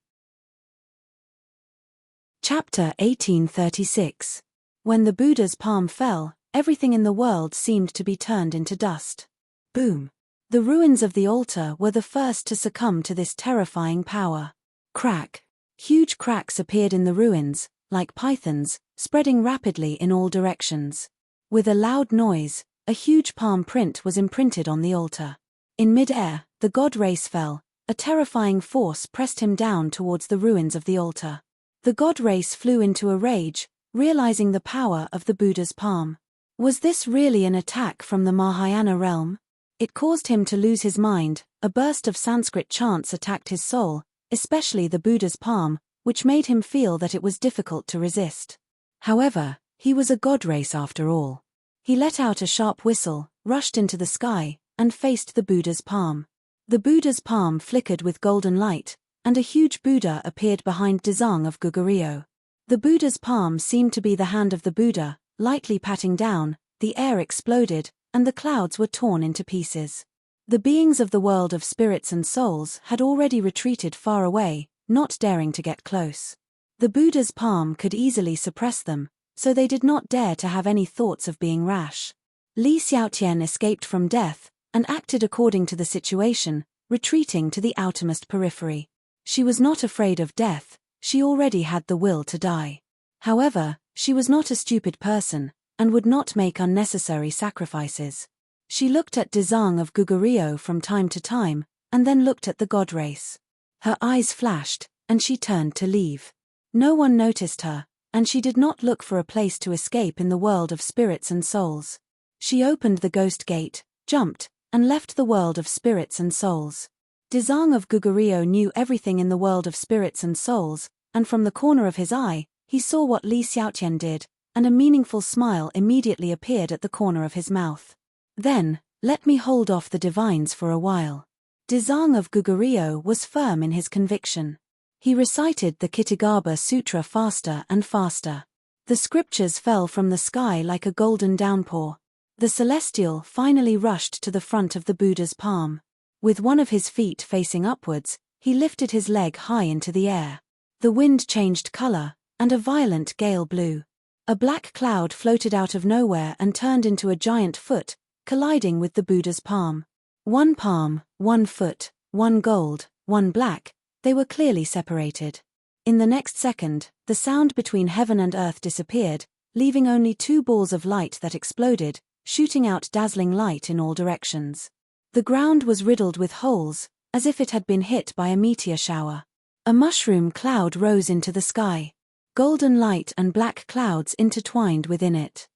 Chapter 1836. When the Buddha's palm fell, everything in the world seemed to be turned into dust. Boom! The ruins of the altar were the first to succumb to this terrifying power. Crack! Huge cracks appeared in the ruins, like pythons, spreading rapidly in all directions. With a loud noise, a huge palm print was imprinted on the altar. In mid-air, the god race fell. A terrifying force pressed him down towards the ruins of the altar. The god race flew into a rage, realizing the power of the Buddha's palm. Was this really an attack from the Mahayana realm? It caused him to lose his mind. A burst of Sanskrit chants attacked his soul, especially the Buddha's palm, which made him feel that it was difficult to resist. However, he was a god race after all. He let out a sharp whistle, rushed into the sky, and faced the Buddha's palm. The Buddha's palm flickered with golden light, and a huge Buddha appeared behind Dezang of Gugurio. The Buddha's palm seemed to be the hand of the Buddha, lightly patting down, the air exploded, and the clouds were torn into pieces. The beings of the world of spirits and souls had already retreated far away, not daring to get close. The Buddha's palm could easily suppress them, so they did not dare to have any thoughts of being rash. Li Xiaotian escaped from death, and acted according to the situation, retreating to the outermost periphery. She was not afraid of death, she already had the will to die. However, she was not a stupid person, and would not make unnecessary sacrifices. She looked at Dezang of Gugurio from time to time, and then looked at the god race. Her eyes flashed, and she turned to leave. No one noticed her, and she did not look for a place to escape in the world of spirits and souls. She opened the ghost gate, jumped, and left the world of spirits and souls. Dezang of Gugurio knew everything in the world of spirits and souls, and from the corner of his eye, he saw what Li Xiaotian did, and a meaningful smile immediately appeared at the corner of his mouth. Then, let me hold off the divines for a while. Dezang of Gugurio was firm in his conviction. He recited the Kittagarbha Sutra faster and faster. The scriptures fell from the sky like a golden downpour. The celestial finally rushed to the front of the Buddha's palm. With one of his feet facing upwards, he lifted his leg high into the air. The wind changed color, and a violent gale blew. A black cloud floated out of nowhere and turned into a giant foot, colliding with the Buddha's palm. One palm, 1 foot, 1 gold, 1 black, they were clearly separated. In the next second, the sound between heaven and earth disappeared, leaving only 2 balls of light that exploded, shooting out dazzling light in all directions. The ground was riddled with holes, as if it had been hit by a meteor shower. A mushroom cloud rose into the sky. Golden light and black clouds intertwined within it.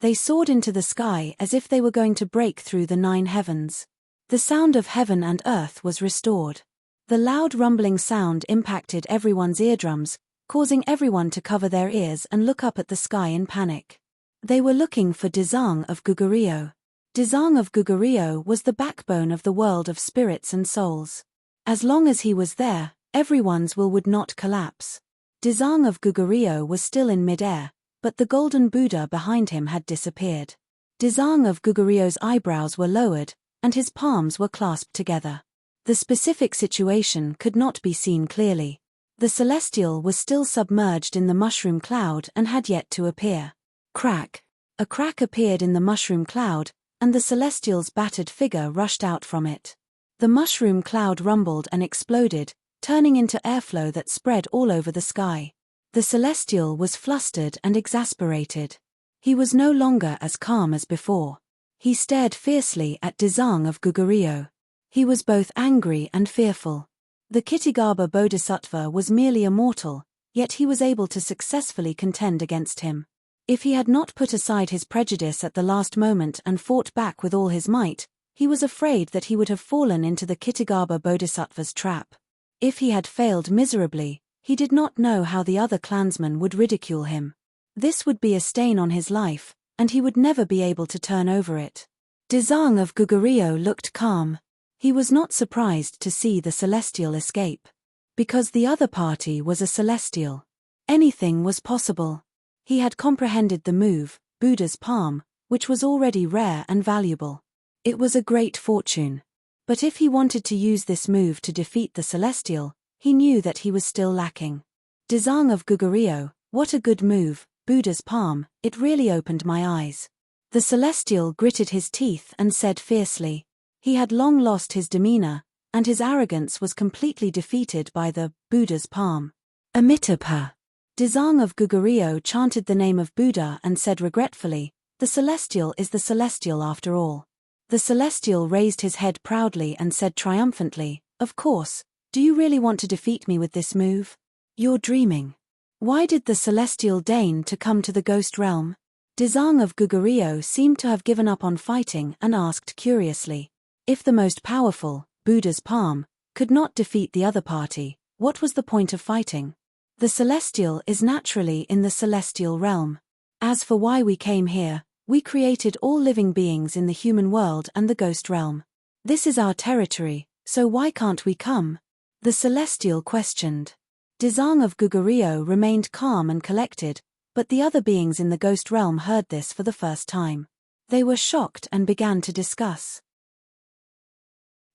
They soared into the sky as if they were going to break through the 9 heavens. The sound of heaven and earth was restored. The loud rumbling sound impacted everyone's eardrums, causing everyone to cover their ears and look up at the sky in panic. They were looking for Dezang of Gugurio. Dezang of Gugurio was the backbone of the world of spirits and souls. As long as he was there, everyone's will would not collapse. Dezang of Gugurio was still in mid-air, but the golden Buddha behind him had disappeared. Dezang of Gugurio's eyebrows were lowered, and his palms were clasped together. The specific situation could not be seen clearly. The celestial was still submerged in the mushroom cloud and had yet to appear. Crack! A crack appeared in the mushroom cloud, and the celestial's battered figure rushed out from it. The mushroom cloud rumbled and exploded, turning into airflow that spread all over the sky. The celestial was flustered and exasperated. He was no longer as calm as before. He stared fiercely at Dezang of Gugurio. He was both angry and fearful. The Kittigaba Bodhisattva was merely a mortal, yet he was able to successfully contend against him. If he had not put aside his prejudice at the last moment and fought back with all his might, he was afraid that he would have fallen into the Kittigaba Bodhisattva's trap. If he had failed miserably, he did not know how the other clansmen would ridicule him. This would be a stain on his life, and he would never be able to turn over it. Dezang of Gugurio looked calm. He was not surprised to see the celestial escape. Because the other party was a celestial. Anything was possible. He had comprehended the move, Buddha's palm, which was already rare and valuable. It was a great fortune. But if he wanted to use this move to defeat the celestial, he knew that he was still lacking. Dezang of Gugurio, what a good move, Buddha's palm, it really opened my eyes. The celestial gritted his teeth and said fiercely. He had long lost his demeanor, and his arrogance was completely defeated by the Buddha's palm. Amitabha. Dezang of Gugurio chanted the name of Buddha and said regretfully, the celestial is the celestial after all. The celestial raised his head proudly and said triumphantly, of course, do you really want to defeat me with this move? You're dreaming. Why did the celestial deign to come to the ghost realm? Dezang of Gugurio seemed to have given up on fighting and asked curiously. If the most powerful, Buddha's palm, could not defeat the other party, what was the point of fighting? The celestial is naturally in the celestial realm. As for why we came here, we created all living beings in the human world and the ghost realm. This is our territory, so why can't we come? The celestial questioned. Dezang of Gugurio remained calm and collected, but the other beings in the ghost realm heard this for the first time. They were shocked and began to discuss.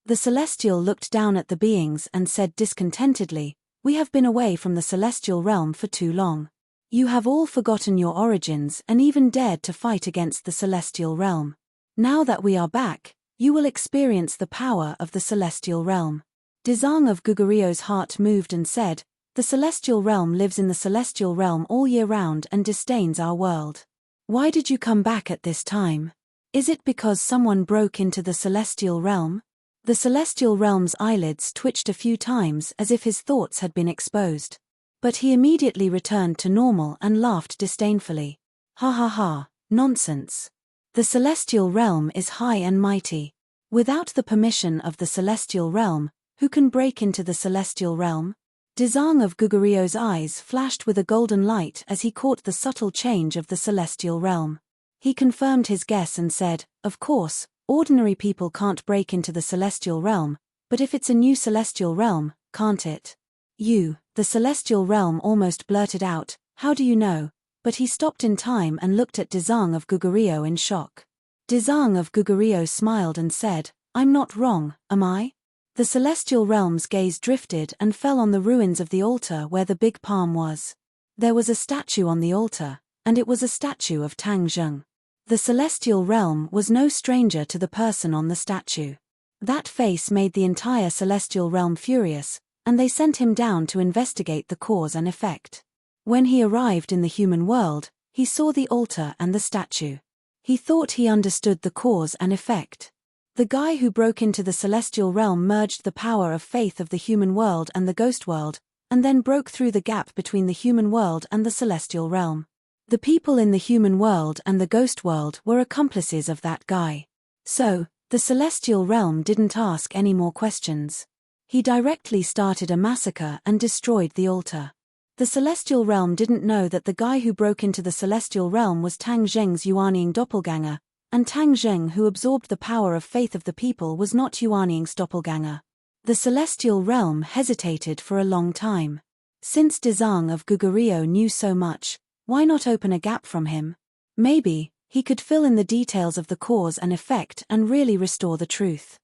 The celestial looked down at the beings and said discontentedly, we have been away from the celestial realm for too long. You have all forgotten your origins and even dared to fight against the celestial realm. Now that we are back, you will experience the power of the celestial realm. Dezang of Gugurio's heart moved and said, the celestial realm lives in the celestial realm all year round and disdains our world. Why did you come back at this time? Is it because someone broke into the celestial realm? The celestial realm's eyelids twitched a few times as if his thoughts had been exposed. But he immediately returned to normal and laughed disdainfully. Ha ha ha, nonsense. The celestial realm is high and mighty. Without the permission of the celestial realm, who can break into the celestial realm? Dezang of Gugurio's eyes flashed with a golden light as he caught the subtle change of the celestial realm. He confirmed his guess and said, of course, ordinary people can't break into the celestial realm, but if it's a new celestial realm, can't it? You, the celestial realm almost blurted out, how do you know? But he stopped in time and looked at Dezang of Gugurio in shock. Dezang of Gugurio smiled and said, I'm not wrong, am I? The celestial realm's gaze drifted and fell on the ruins of the altar where the big palm was. There was a statue on the altar, and it was a statue of Tang Zheng. The celestial realm was no stranger to the person on the statue. That face made the entire celestial realm furious, and they sent him down to investigate the cause and effect. When he arrived in the human world, he saw the altar and the statue. He thought he understood the cause and effect. The guy who broke into the celestial realm merged the power of faith of the human world and the ghost world, and then broke through the gap between the human world and the celestial realm. The people in the human world and the ghost world were accomplices of that guy. So, the celestial realm didn't ask any more questions. He directly started a massacre and destroyed the altar. The celestial realm didn't know that the guy who broke into the celestial realm was Tang Zheng's Yuanying doppelganger, and Tang Zheng who absorbed the power of faith of the people was not Yuanying's doppelganger. The celestial realm hesitated for a long time. Since Dezang of Gugurio knew so much, why not open a gap from him? Maybe, he could fill in the details of the cause and effect and really restore the truth.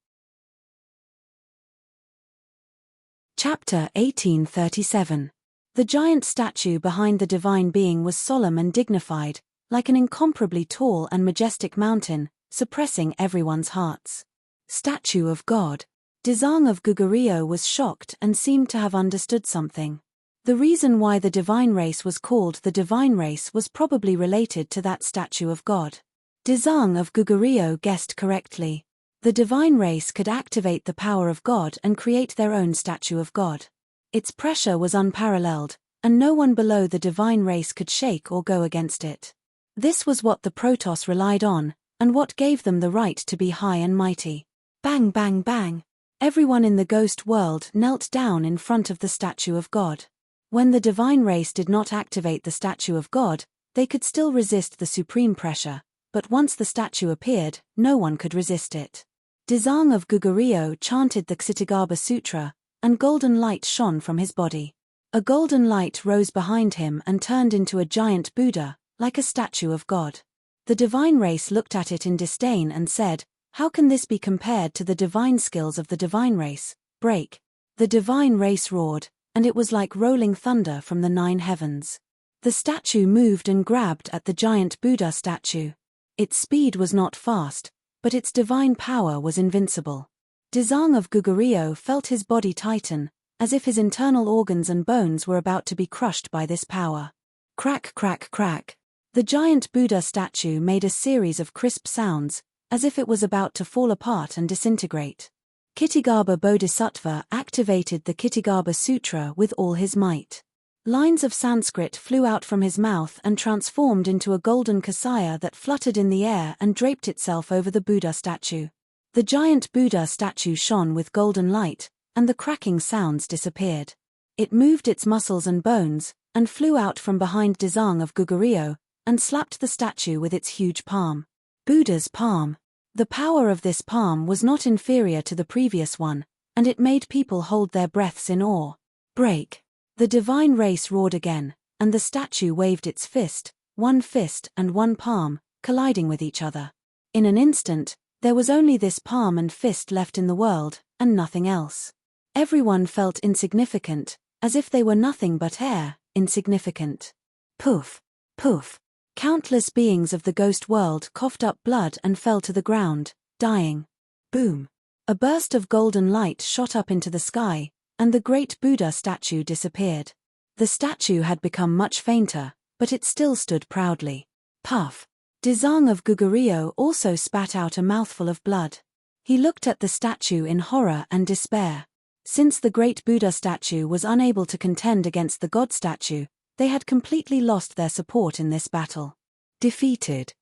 Chapter 1837. The giant statue behind the divine being was solemn and dignified, like an incomparably tall and majestic mountain, suppressing everyone's hearts. Statue of God. Dezang of Gugurio was shocked and seemed to have understood something. The reason why the divine race was called the divine race was probably related to that statue of God. Dezang of Gugurio guessed correctly. The divine race could activate the power of God and create their own statue of God. Its pressure was unparalleled, and no one below the divine race could shake or go against it. This was what the Protoss relied on, and what gave them the right to be high and mighty. Bang bang bang. Everyone in the ghost world knelt down in front of the statue of God. When the divine race did not activate the statue of God, they could still resist the supreme pressure, but once the statue appeared, no one could resist it. Dizang of Gugurio chanted the Ksitigaba Sutra, and golden light shone from his body. A golden light rose behind him and turned into a giant Buddha, like a statue of God. The divine race looked at it in disdain and said, "How can this be compared to the divine skills of the divine race? Break." The divine race roared, and it was like rolling thunder from the 9 heavens. The statue moved and grabbed at the giant Buddha statue. Its speed was not fast, but its divine power was invincible. Dizang of Gugurio felt his body tighten, as if his internal organs and bones were about to be crushed by this power. Crack crack crack. The giant Buddha statue made a series of crisp sounds, as if it was about to fall apart and disintegrate. Ksitigaba Bodhisattva activated the Ksitigaba Sutra with all his might. Lines of Sanskrit flew out from his mouth and transformed into a golden kasaya that fluttered in the air and draped itself over the Buddha statue. The giant Buddha statue shone with golden light, and the cracking sounds disappeared. It moved its muscles and bones, and flew out from behind Dizang of Gugurio, and slapped the statue with its huge palm. Buddha's palm. The power of this palm was not inferior to the previous one, and it made people hold their breaths in awe. Break. The divine race roared again, and the statue waved its fist, one fist and one palm, colliding with each other. In an instant, there was only this palm and fist left in the world, and nothing else. Everyone felt insignificant, as if they were nothing but air, insignificant. Poof. Poof. Countless beings of the ghost world coughed up blood and fell to the ground, dying. Boom. A burst of golden light shot up into the sky, and the great Buddha statue disappeared. The statue had become much fainter, but it still stood proudly. Puff. Dizang of Gugurio also spat out a mouthful of blood. He looked at the statue in horror and despair. Since the great Buddha statue was unable to contend against the God statue, they had completely lost their support in this battle. Defeated.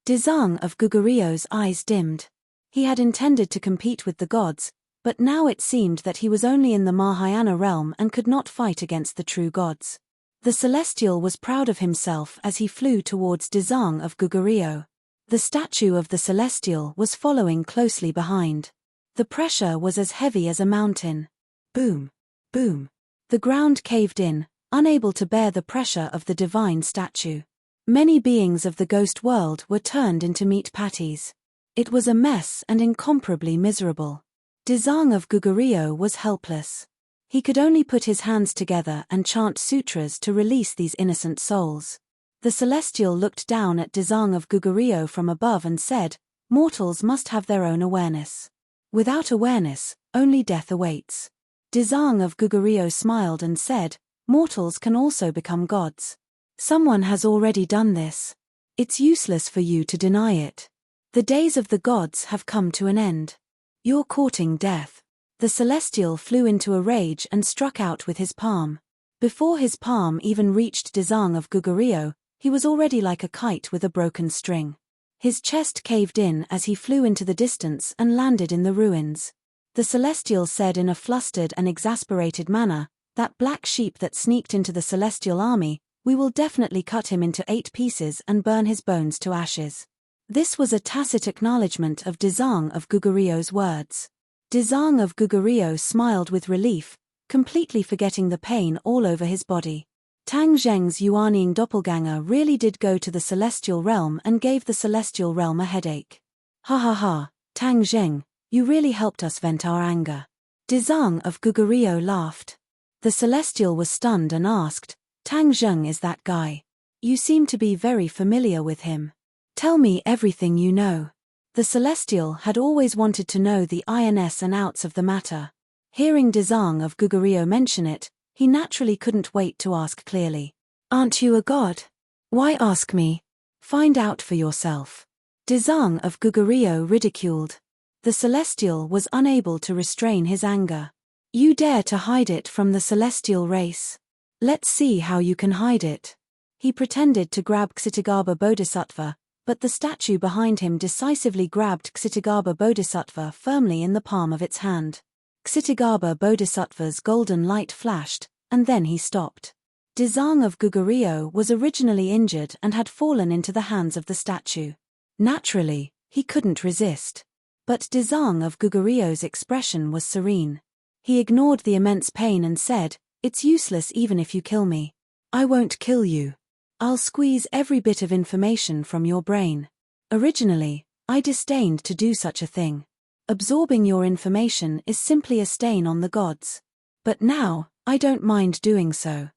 Dizang of Gugurio's eyes dimmed. He had intended to compete with the gods, but now it seemed that he was only in the Mahayana realm and could not fight against the true gods. The Celestial was proud of himself as he flew towards Dizang of Gugurio. The statue of the Celestial was following closely behind. The pressure was as heavy as a mountain. Boom. Boom. The ground caved in, unable to bear the pressure of the divine statue. Many beings of the ghost world were turned into meat patties. It was a mess and incomparably miserable. Dizang of Gugurio was helpless. He could only put his hands together and chant sutras to release these innocent souls. The Celestial looked down at Dizang of Gugurio from above and said, "Mortals must have their own awareness. Without awareness, only death awaits." Dizang of Gugurio smiled and said, "Mortals can also become gods. Someone has already done this. It's useless for you to deny it. The days of the gods have come to an end. You're courting death." The Celestial flew into a rage and struck out with his palm. Before his palm even reached Dizang of Gugurio, he was already like a kite with a broken string. His chest caved in as he flew into the distance and landed in the ruins. The Celestial said in a flustered and exasperated manner, "That black sheep that sneaked into the Celestial army, we will definitely cut him into 8 pieces and burn his bones to ashes." This was a tacit acknowledgement of Dizang of Gugurio's words. Dizang of Gugurio smiled with relief, completely forgetting the pain all over his body. Tang Zheng's Yuanying doppelganger really did go to the Celestial Realm and gave the Celestial Realm a headache. "Ha ha ha, Tang Zheng, you really helped us vent our anger." Dizang of Gugurio laughed. The Celestial was stunned and asked, "Tang Zheng is that guy? You seem to be very familiar with him. Tell me everything you know." The Celestial had always wanted to know the ins and outs of the matter. Hearing Dizang of Gugurio mention it, he naturally couldn't wait to ask clearly. "Aren't you a god? Why ask me? Find out for yourself." Dezang of Gugurio ridiculed. The Celestial was unable to restrain his anger. You dare to hide it from the Celestial race? Let's see how you can hide it. He pretended to grab Ksitagarbha Bodhisattva, but the statue behind him decisively grabbed Ksitagarbha Bodhisattva firmly in the palm of its hand. Ksitagarbha Bodhisattva's golden light flashed, and then he stopped. Dezang of Gugurio was originally injured and had fallen into the hands of the statue. Naturally, he couldn't resist. But Dezang of Gugurio's expression was serene. He ignored the immense pain and said, "It's useless even if you kill me. I won't kill you. I'll squeeze every bit of information from your brain. Originally, I disdained to do such a thing. Absorbing your information is simply a stain on the gods. But now, I don't mind doing so."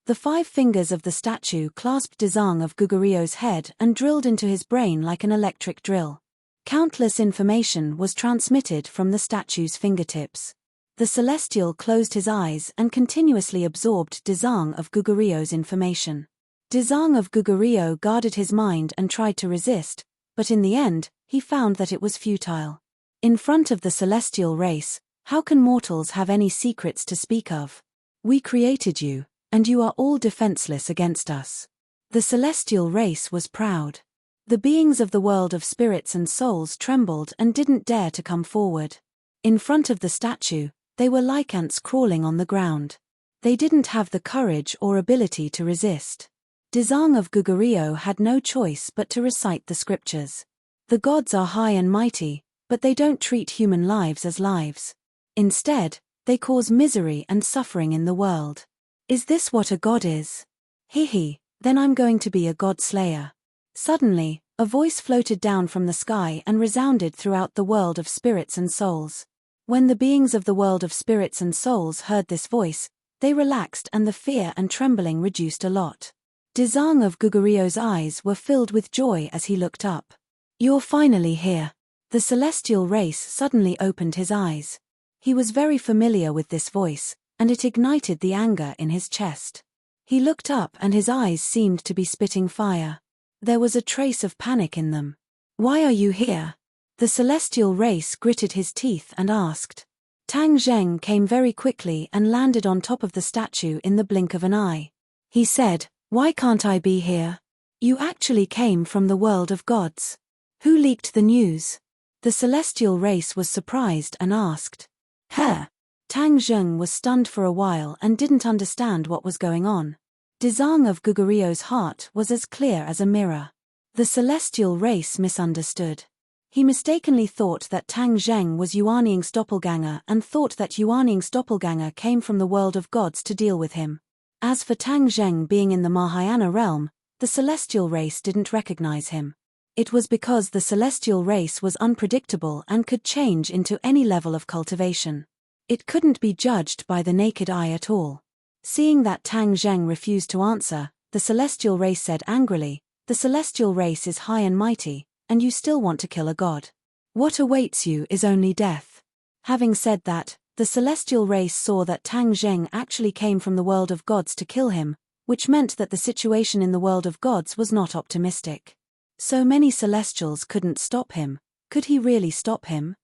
The 5 fingers of the statue clasped Dezang of Gugurio's head and drilled into his brain like an electric drill. Countless information was transmitted from the statue's fingertips. The Celestial closed his eyes and continuously absorbed Dezang of Gugurio's information. Dezang of Gugurio guarded his mind and tried to resist, but in the end, he found that it was futile. In front of the Celestial race, how can mortals have any secrets to speak of? We created you, and you are all defenseless against us. The Celestial race was proud. The beings of the world of spirits and souls trembled and didn't dare to come forward. In front of the statue, they were like ants crawling on the ground. They didn't have the courage or ability to resist. Dezang of Gugurio had no choice but to recite the scriptures. The gods are high and mighty, but they don't treat human lives as lives. Instead, they cause misery and suffering in the world. Is this what a god is? Then I'm going to be a god slayer. Suddenly, a voice floated down from the sky and resounded throughout the world of spirits and souls. When the beings of the world of spirits and souls heard this voice, they relaxed and the fear and trembling reduced a lot. Dezang of Gugurio's eyes were filled with joy as he looked up. You're finally here. The Celestial race suddenly opened his eyes. He was very familiar with this voice, and it ignited the anger in his chest. He looked up and his eyes seemed to be spitting fire. There was a trace of panic in them. Why are you here? The Celestial race gritted his teeth and asked. Tang Zheng came very quickly and landed on top of the statue in the blink of an eye. He said, "Why can't I be here? You actually came from the world of gods. Who leaked the news?" The Celestial race was surprised and asked. Huh? Tang Zheng was stunned for a while and didn't understand what was going on. Dezang of Gugurio's heart was as clear as a mirror. The Celestial race misunderstood. He mistakenly thought that Tang Zheng was Yuanying's doppelganger and thought that Yuanying's doppelganger came from the world of gods to deal with him. As for Tang Zheng being in the Mahayana realm, the Celestial race didn't recognize him. It was because the Celestial race was unpredictable and could change into any level of cultivation. It couldn't be judged by the naked eye at all. Seeing that Tang Zheng refused to answer, the Celestial race said angrily, "The Celestial race is high and mighty, and you still want to kill a god. What awaits you is only death." Having said that, the Celestial race saw that Tang Zheng actually came from the world of gods to kill him, which meant that the situation in the world of gods was not optimistic. So many Celestials couldn't stop him. Could he really stop him?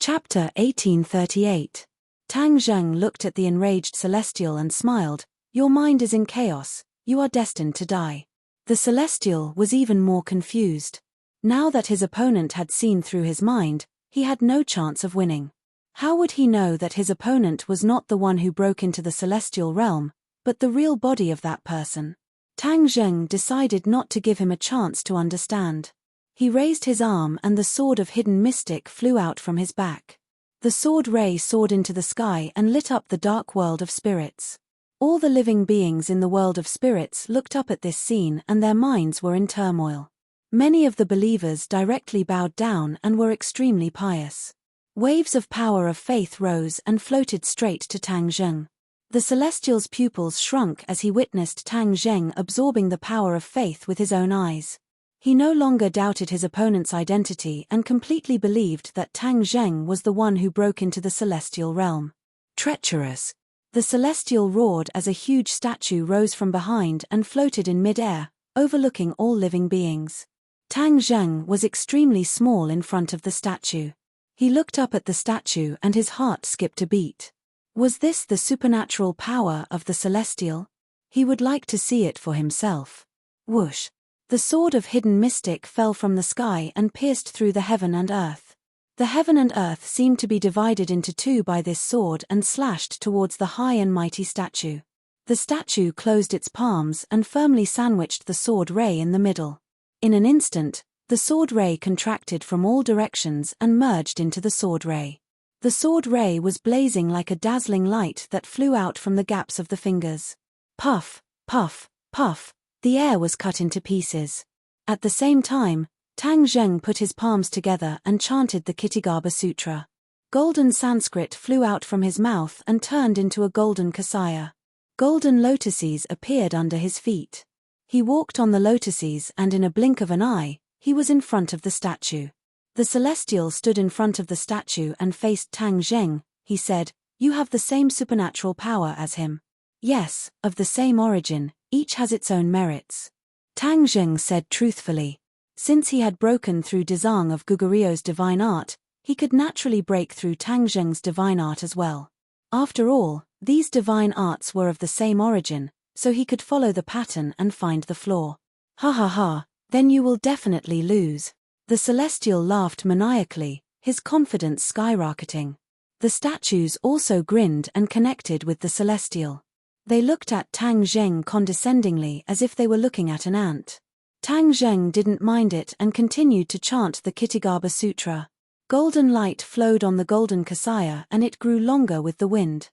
Chapter 1838. Tang Zheng looked at the enraged Celestial and smiled. "Your mind is in chaos, you are destined to die." The Celestial was even more confused. Now that his opponent had seen through his mind, he had no chance of winning. How would he know that his opponent was not the one who broke into the Celestial realm, but the real body of that person? Tang Zheng decided not to give him a chance to understand. He raised his arm and the sword of hidden mystic flew out from his back. The sword ray soared into the sky and lit up the dark world of spirits. All the living beings in the world of spirits looked up at this scene and their minds were in turmoil. Many of the believers directly bowed down and were extremely pious. Waves of power of faith rose and floated straight to Tang Zheng. The Celestial's pupils shrunk as he witnessed Tang Zheng absorbing the power of faith with his own eyes. He no longer doubted his opponent's identity and completely believed that Tang Zheng was the one who broke into the Celestial realm. Treacherous. The celestial roared as a huge statue rose from behind and floated in mid-air, overlooking all living beings. Tang Zheng was extremely small in front of the statue. He looked up at the statue and his heart skipped a beat. Was this the supernatural power of the celestial? He would like to see it for himself. Whoosh! The sword of hidden mystic fell from the sky and pierced through the heaven and earth. The heaven and earth seemed to be divided into two by this sword and slashed towards the high and mighty statue. The statue closed its palms and firmly sandwiched the sword ray in the middle. In an instant, the sword ray contracted from all directions and merged into the sword ray. The sword ray was blazing like a dazzling light that flew out from the gaps of the fingers. Puff, puff, puff, the air was cut into pieces. At the same time, Tang Zheng put his palms together and chanted the Kittigaba Sutra. Golden Sanskrit flew out from his mouth and turned into a golden kasaya. Golden lotuses appeared under his feet. He walked on the lotuses and in a blink of an eye, he was in front of the statue. The celestial stood in front of the statue and faced Tang Zheng. He said, "You have the same supernatural power as him." "Yes, of the same origin, each has its own merits." Tang Zheng said truthfully. Since he had broken through Dezang of Gugurio's divine art, he could naturally break through Tang Zheng's divine art as well. After all, these divine arts were of the same origin, so he could follow the pattern and find the flaw. "Ha ha ha, then you will definitely lose." The celestial laughed maniacally, his confidence skyrocketing. The statues also grinned and connected with the celestial. They looked at Tang Zheng condescendingly as if they were looking at an ant. Tang Zheng didn't mind it and continued to chant the Kittigaba Sutra. Golden light flowed on the golden kasaya and it grew longer with the wind.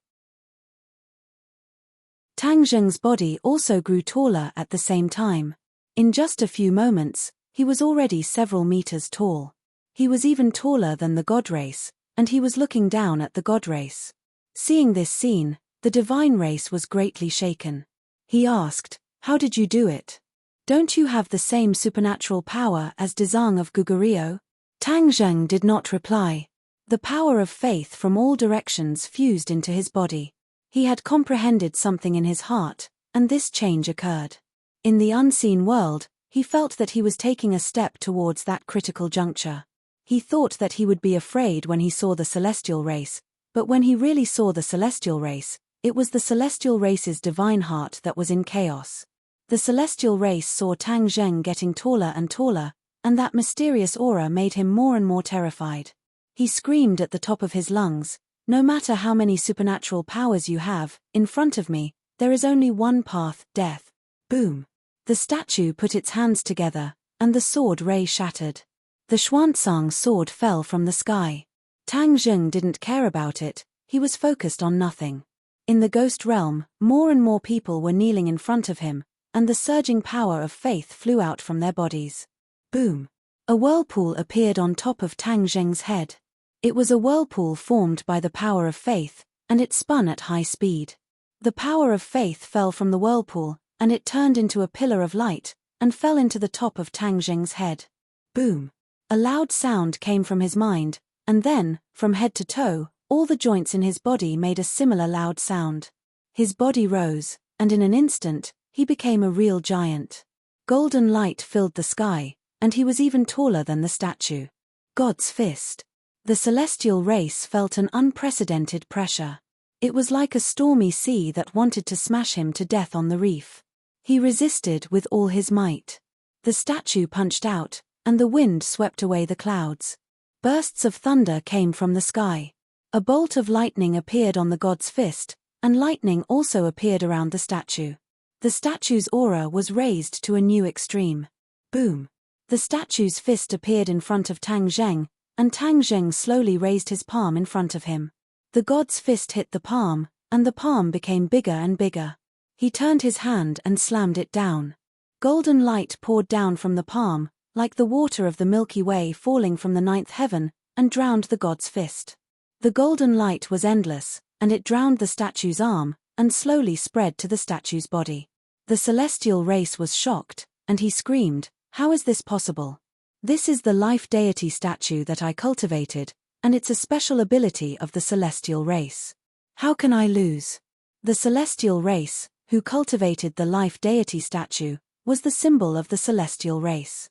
Tang Zheng's body also grew taller at the same time. In just a few moments, he was already several meters tall. He was even taller than the god race, and he was looking down at the god race. Seeing this scene, the divine race was greatly shaken. He asked, "How did you do it? Don't you have the same supernatural power as Dezang of Gugurio?" Tang Zheng did not reply. The power of faith from all directions fused into his body. He had comprehended something in his heart, and this change occurred. In the unseen world, he felt that he was taking a step towards that critical juncture. He thought that he would be afraid when he saw the celestial race, but when he really saw the celestial race, it was the celestial race's divine heart that was in chaos. The celestial race saw Tang Zheng getting taller and taller, and that mysterious aura made him more and more terrified. He screamed at the top of his lungs, "No matter how many supernatural powers you have, in front of me, there is only one path, death." Boom! The statue put its hands together, and the sword ray shattered. The Xuanzang sword fell from the sky. Tang Zheng didn't care about it, he was focused on nothing. In the ghost realm, more and more people were kneeling in front of him, and the surging power of faith flew out from their bodies. Boom! A whirlpool appeared on top of Tang Zheng's head. It was a whirlpool formed by the power of faith, and it spun at high speed. The power of faith fell from the whirlpool, and it turned into a pillar of light, and fell into the top of Tang Zheng's head. Boom! A loud sound came from his mind, and then, from head to toe, all the joints in his body made a similar loud sound. His body rose, and in an instant, he became a real giant. Golden light filled the sky, and he was even taller than the statue. God's fist. The celestial race felt an unprecedented pressure. It was like a stormy sea that wanted to smash him to death on the reef. He resisted with all his might. The statue punched out, and the wind swept away the clouds. Bursts of thunder came from the sky. A bolt of lightning appeared on the god's fist, and lightning also appeared around the statue. The statue's aura was raised to a new extreme. Boom! The statue's fist appeared in front of Tang Zheng, and Tang Zheng slowly raised his palm in front of him. The god's fist hit the palm, and the palm became bigger and bigger. He turned his hand and slammed it down. Golden light poured down from the palm, like the water of the Milky Way falling from the ninth heaven, and drowned the god's fist. The golden light was endless, and it drowned the statue's arm, and slowly spread to the statue's body. The celestial race was shocked, and he screamed, "How is this possible? This is the life deity statue that I cultivated, and it's a special ability of the celestial race. How can I lose?" The celestial race, who cultivated the life deity statue, was the symbol of the celestial race.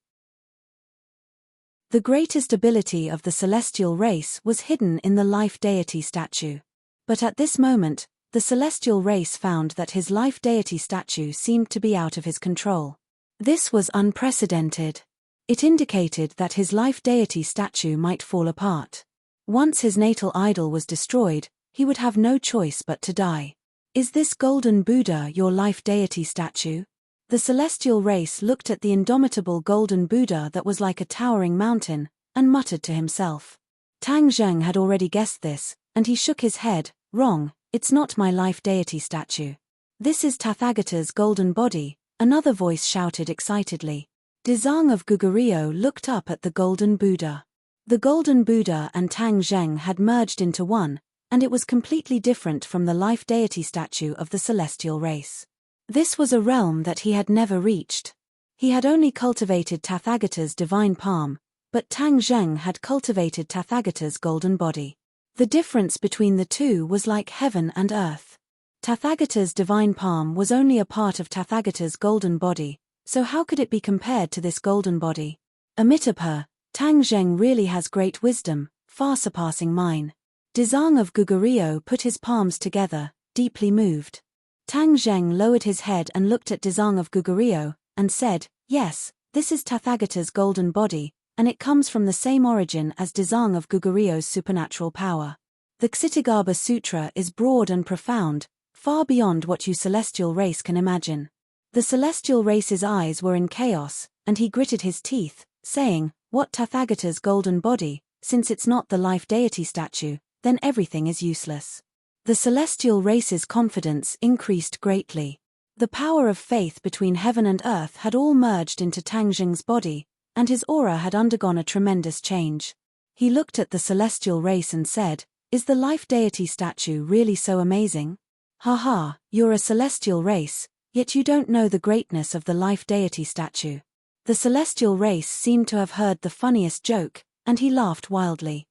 The greatest ability of the celestial race was hidden in the life deity statue. But at this moment, the celestial race found that his life deity statue seemed to be out of his control. This was unprecedented. It indicated that his life deity statue might fall apart. Once his natal idol was destroyed, he would have no choice but to die. Is this golden Buddha your life deity statue? The celestial race looked at the indomitable golden Buddha that was like a towering mountain, and muttered to himself. Tang Zheng had already guessed this, and he shook his head. Wrong, it's not my life deity statue. This is Tathagata's golden body, another voice shouted excitedly. Dezang of Goguryeo looked up at the golden Buddha. The golden Buddha and Tang Zheng had merged into one, and it was completely different from the life deity statue of the celestial race. This was a realm that he had never reached. He had only cultivated Tathagata's divine palm, but Tang Zheng had cultivated Tathagata's golden body. The difference between the two was like heaven and earth. Tathagata's divine palm was only a part of Tathagata's golden body, so how could it be compared to this golden body? Amitabha, Tang Zheng really has great wisdom, far surpassing mine. Dezang of Goguryeo put his palms together, deeply moved. Tang Zheng lowered his head and looked at Dezang of Goguryeo, and said, yes, this is Tathagata's golden body, and it comes from the same origin as Dezang of Goguryeo's supernatural power. The Ksitigarbha Sutra is broad and profound, far beyond what you celestial race can imagine. The celestial race's eyes were in chaos, and he gritted his teeth, saying, what Tathagata's golden body, since it's not the life deity statue, then everything is useless. The celestial race's confidence increased greatly. The power of faith between heaven and earth had all merged into Tang Zheng's body, and his aura had undergone a tremendous change. He looked at the celestial race and said, is the life deity statue really so amazing? Ha, you're a celestial race, yet you don't know the greatness of the life deity statue. The celestial race seemed to have heard the funniest joke, and he laughed wildly.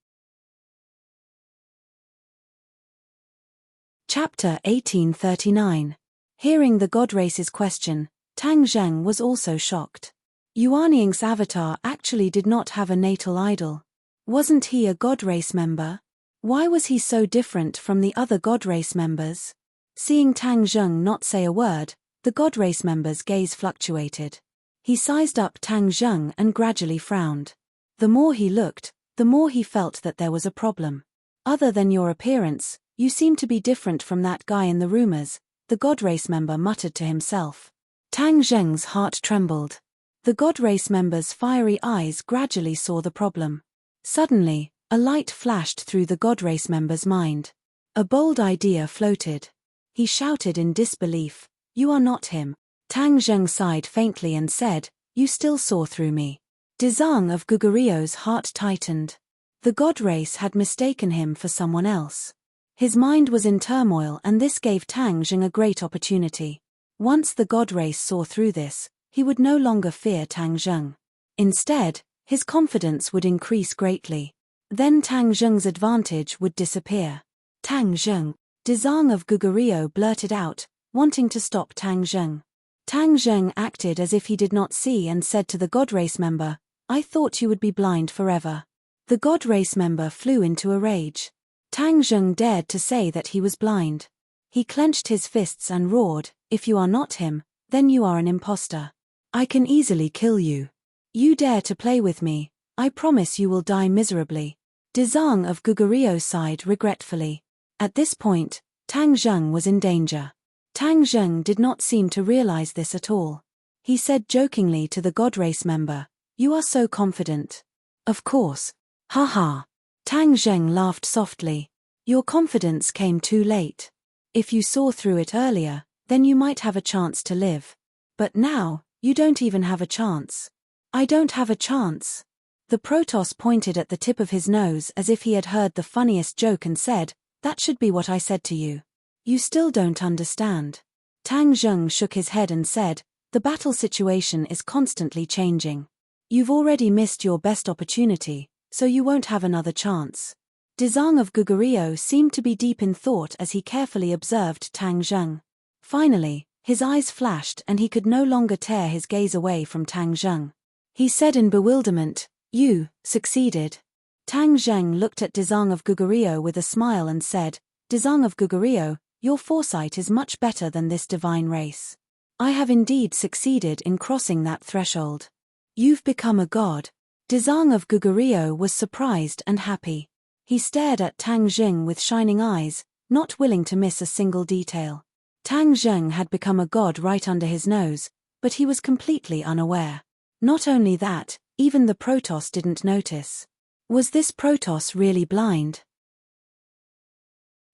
Chapter 1839. Hearing the god race's question, Tang Zheng was also shocked. Yuanying's avatar actually did not have a natal idol. Wasn't he a god race member? Why was he so different from the other god race members? Seeing Tang Zheng not say a word, the god race member's gaze fluctuated. He sized up Tang Zheng and gradually frowned. The more he looked, the more he felt that there was a problem. Other than your appearance, you seem to be different from that guy in the rumors, the god race member muttered to himself. Tang Zheng's heart trembled. The god race member's fiery eyes gradually saw the problem. Suddenly, a light flashed through the god race member's mind. A bold idea floated. He shouted in disbelief, you are not him. Tang Zheng sighed faintly and said, you still saw through me. Dezang of Goguryeo's heart tightened. The god race had mistaken him for someone else. His mind was in turmoil, and this gave Tang Zheng a great opportunity. Once the god race saw through this, he would no longer fear Tang Zheng. Instead, his confidence would increase greatly. Then Tang Zheng's advantage would disappear. Tang Zheng, Dezang of Goguryeo blurted out, wanting to stop Tang Zheng. Tang Zheng acted as if he did not see and said to the god race member, I thought you would be blind forever. The god race member flew into a rage. Tang Zheng dared to say that he was blind. He clenched his fists and roared, if you are not him, then you are an imposter. I can easily kill you. You dare to play with me, I promise you will die miserably. Dezang of Goguryeo sighed regretfully. At this point, Tang Zheng was in danger. Tang Zheng did not seem to realize this at all. He said jokingly to the god race member, you are so confident. Of course. Ha. Tang Zheng laughed softly. Your confidence came too late. If you saw through it earlier, then you might have a chance to live. But now, you don't even have a chance. I don't have a chance. The Protoss pointed at the tip of his nose as if he had heard the funniest joke and said, that should be what I said to you. You still don't understand. Tang Zheng shook his head and said, the battle situation is constantly changing. You've already missed your best opportunity, so you won't have another chance. Dezang of Gugurio seemed to be deep in thought as he carefully observed Tang Zheng. Finally, his eyes flashed and he could no longer tear his gaze away from Tang Zheng. He said in bewilderment, "You succeeded." Tang Zheng looked at Dezang of Gugurio with a smile and said, "Dezang of Gugurio, your foresight is much better than this divine race. I have indeed succeeded in crossing that threshold. You've become a god." Dezang of Gugurio was surprised and happy. He stared at Tang Zheng with shining eyes, not willing to miss a single detail. Tang Zheng had become a god right under his nose, but he was completely unaware. Not only that, even the Protoss didn't notice. Was this Protoss really blind?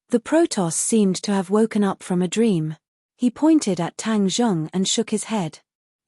The Protoss seemed to have woken up from a dream. He pointed at Tang Zheng and shook his head.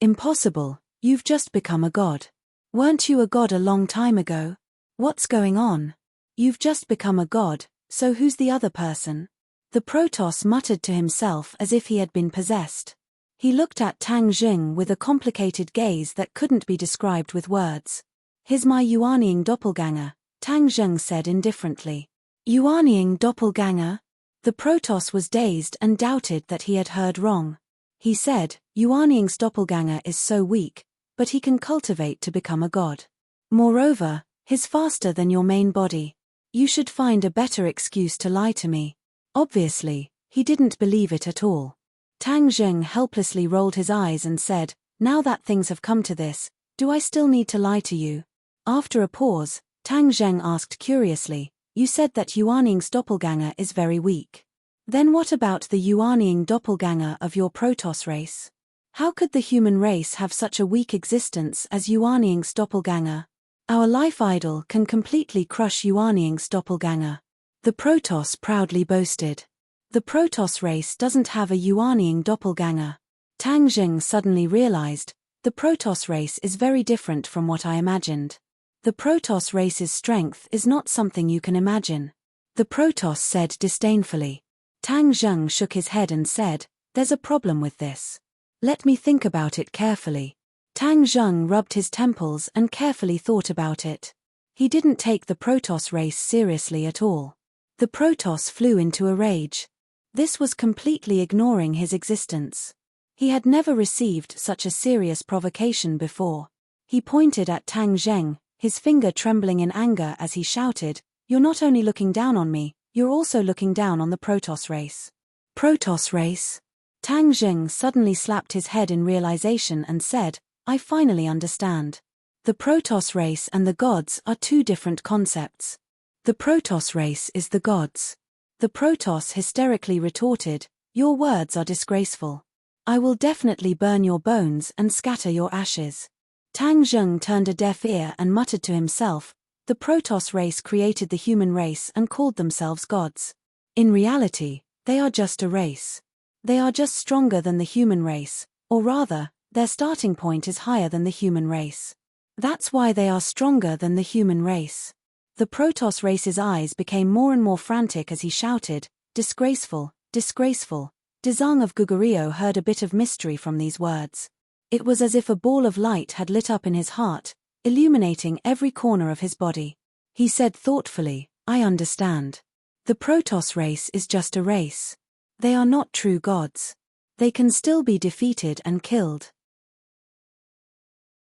"Impossible, you've just become a god. Weren't you a god a long time ago? What's going on? You've just become a god, so who's the other person?" The Protoss muttered to himself as if he had been possessed. He looked at Tang Zheng with a complicated gaze that couldn't be described with words. "He's my Yuanying doppelganger," Tang Zheng said indifferently. "Yuanying doppelganger?" The Protoss was dazed and doubted that he had heard wrong. He said, "Yuanying's doppelganger is so weak, but he can cultivate to become a god. Moreover, he's faster than your main body. You should find a better excuse to lie to me." Obviously, he didn't believe it at all. Tang Zheng helplessly rolled his eyes and said, "Now that things have come to this, do I still need to lie to you?" After a pause, Tang Zheng asked curiously, "You said that Yuanying's doppelganger is very weak. Then what about the Yuanying doppelganger of your Protoss race? How could the human race have such a weak existence as Yuanying's doppelganger? Our life idol can completely crush Yuanying's doppelganger." The Protoss proudly boasted. "The Protoss race doesn't have a Yuanying doppelganger." Tang Zheng suddenly realized, the Protoss race is very different from what I imagined. The Protoss race's strength is not something you can imagine. The Protoss said disdainfully. Tang Zheng shook his head and said, "There's a problem with this. Let me think about it carefully." Tang Zheng rubbed his temples and carefully thought about it. He didn't take the Protoss race seriously at all. The Protoss flew into a rage. This was completely ignoring his existence. He had never received such a serious provocation before. He pointed at Tang Zheng, his finger trembling in anger as he shouted, "You're not only looking down on me, you're also looking down on the Protoss race." "Protoss race?" Tang Zheng suddenly slapped his head in realization and said, "I finally understand. The Protoss race and the gods are two different concepts. The Protoss race is the gods." The Protoss hysterically retorted, "Your words are disgraceful. I will definitely burn your bones and scatter your ashes." Tang Zheng turned a deaf ear and muttered to himself, the Protoss race created the human race and called themselves gods. In reality, they are just a race. They are just stronger than the human race, or rather, their starting point is higher than the human race. That's why they are stronger than the human race. The Protoss race's eyes became more and more frantic as he shouted, "Disgraceful, disgraceful." Dezang of Gugurio heard a bit of mystery from these words. It was as if a ball of light had lit up in his heart, illuminating every corner of his body. He said thoughtfully, "I understand. The Protoss race is just a race. They are not true gods. They can still be defeated and killed."